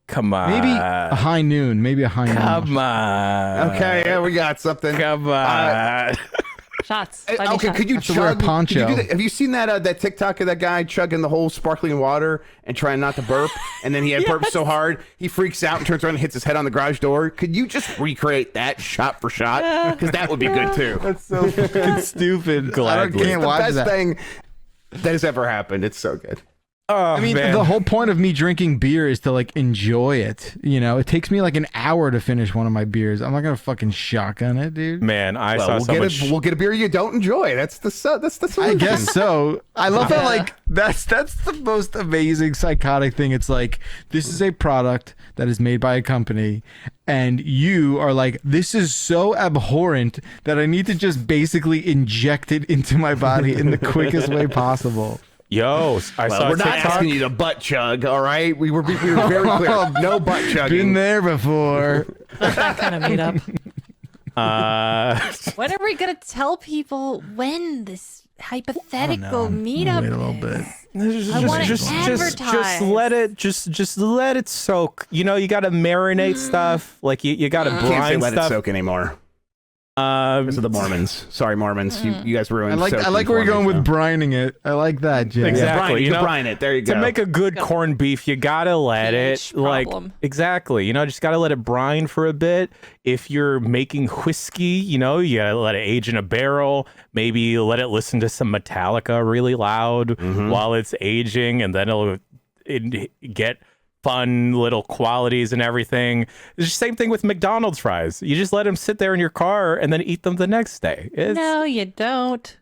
Come on. Maybe a high noon. Maybe a high noon. Come on. Okay, yeah, we got something. Come on. Shots. Find me Okay, shots. could you Have to wear a chug? poncho. Could you do that? Have you seen that TikTok of that guy chugging the whole sparkling water and trying not to burp? And then he had burped so hard, he freaks out and turns around and hits his head on the garage door. Could you just recreate that shot for shot? Because that would be good too. That's so fucking stupid. Gladly. I can't the watch best that. thing that has ever happened. It's so good. Oh, I mean, man. the whole point of me drinking beer is to like enjoy it. You know, it takes me like an hour to finish one of my beers. I'm not gonna fucking shotgun it, dude. Man, I Well, saw we'll someone. we'll get a beer you don't enjoy. That's the solution. I guess so. I love how like that's the most amazing psychotic thing. It's like this is a product that is made by a company, and you are like, this is so abhorrent that I need to just basically inject it into my body in the quickest way possible. Yo, I Well, saw we're a not TikTok. asking you to butt chug, all right? We were very clear. No butt chugging. Been there before. That kind of meetup. Uh, When are we gonna tell people when this hypothetical Wait meetup. a little bit. I want to advertise. Just let it soak. You know, you got to marinate stuff. Like you got to Can't say brine let stuff. it soak anymore. Because of the Mormons. Sorry, Mormons. You guys ruined. I like where you're going with brining it. I like that, Jay. Exactly. You You know, brine it. There you go. To make a good corned beef, you gotta let pH it like problem. exactly. You know, just gotta let it brine for a bit. If you're making whiskey, you know, you gotta let it age in a barrel. Maybe let it listen to some Metallica really loud while it's aging, and then it'll get fun little qualities and everything. It's the same thing with McDonald's fries. You just let them sit there in your car and then eat them the next day. No, you don't.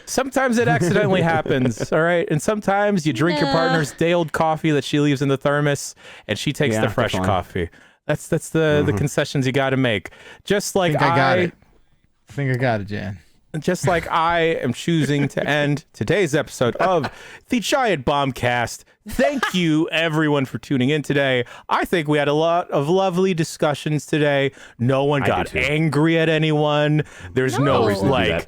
Sometimes it accidentally happens, all right? And sometimes you drink your partner's day-old coffee that she leaves in the thermos, and she takes the fresh definitely. coffee. That's the concessions you got to make. Just like I got it. I think I got it, Jan. Just like I am choosing to end today's episode of the Giant Bombcast. Thank you, everyone, for tuning in today. I think we had a lot of lovely discussions today. No one got did too. angry at anyone. There's no, No reason to do like.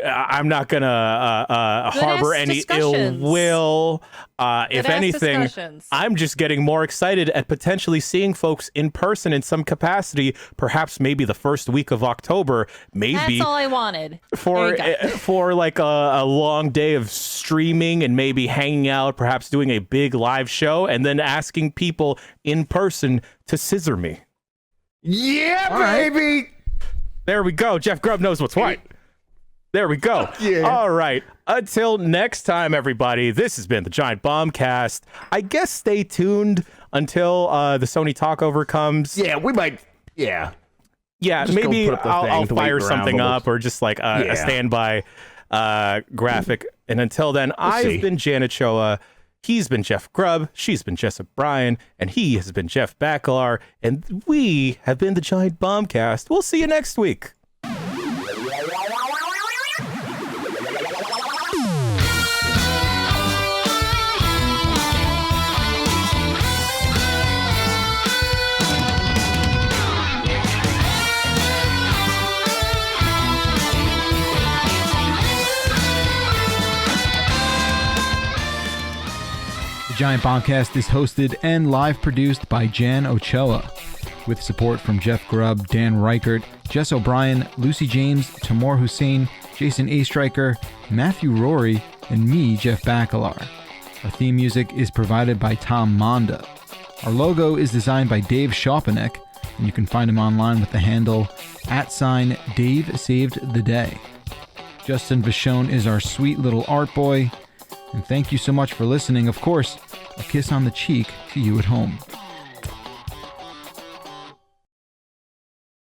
I'm not gonna Good-ass harbor any ill discussions. will. If Good-ass anything, discussions. I'm just getting more excited at potentially seeing folks in person in some capacity. Perhaps maybe the first week of October. Maybe That's all I wanted. for There you go. for like a long day of streaming and maybe hanging out, perhaps doing a big live show, and then asking people in person to scissor me. Yeah, All right. baby. There we go. Jeff Grubb knows what's right. There we go. Yeah. All right. Until next time, everybody, this has been the Giant Bombcast. I guess stay tuned until the Sony talkover comes. Yeah, we might. Yeah. Yeah, Just go maybe put up the thing I'll to wait fire around something the up list. or just like a standby graphic. And until then, I've see. been Janet Choa. He's been Jeff Grubb. She's been Jessup Bryan. And he has been Jeff Bakalar. And we have been the Giant Bombcast. We'll see you next week. The Giant Bombcast is hosted and live produced by Jan Ochoa, with support from Jeff Grubb, Dan Reichert, Jess O'Brien, Lucy James, Tamor Hussein, Jason A. Stryker, Matthew Rory, and me, Jeff Bakalar. Our theme music is provided by Tom Monda. Our logo is designed by Dave Schopenek, and you can find him online with the handle @DaveSavedTheDay. Justin Vachon is our sweet little art boy. And thank you so much for listening. Of course, a kiss on the cheek to you at home.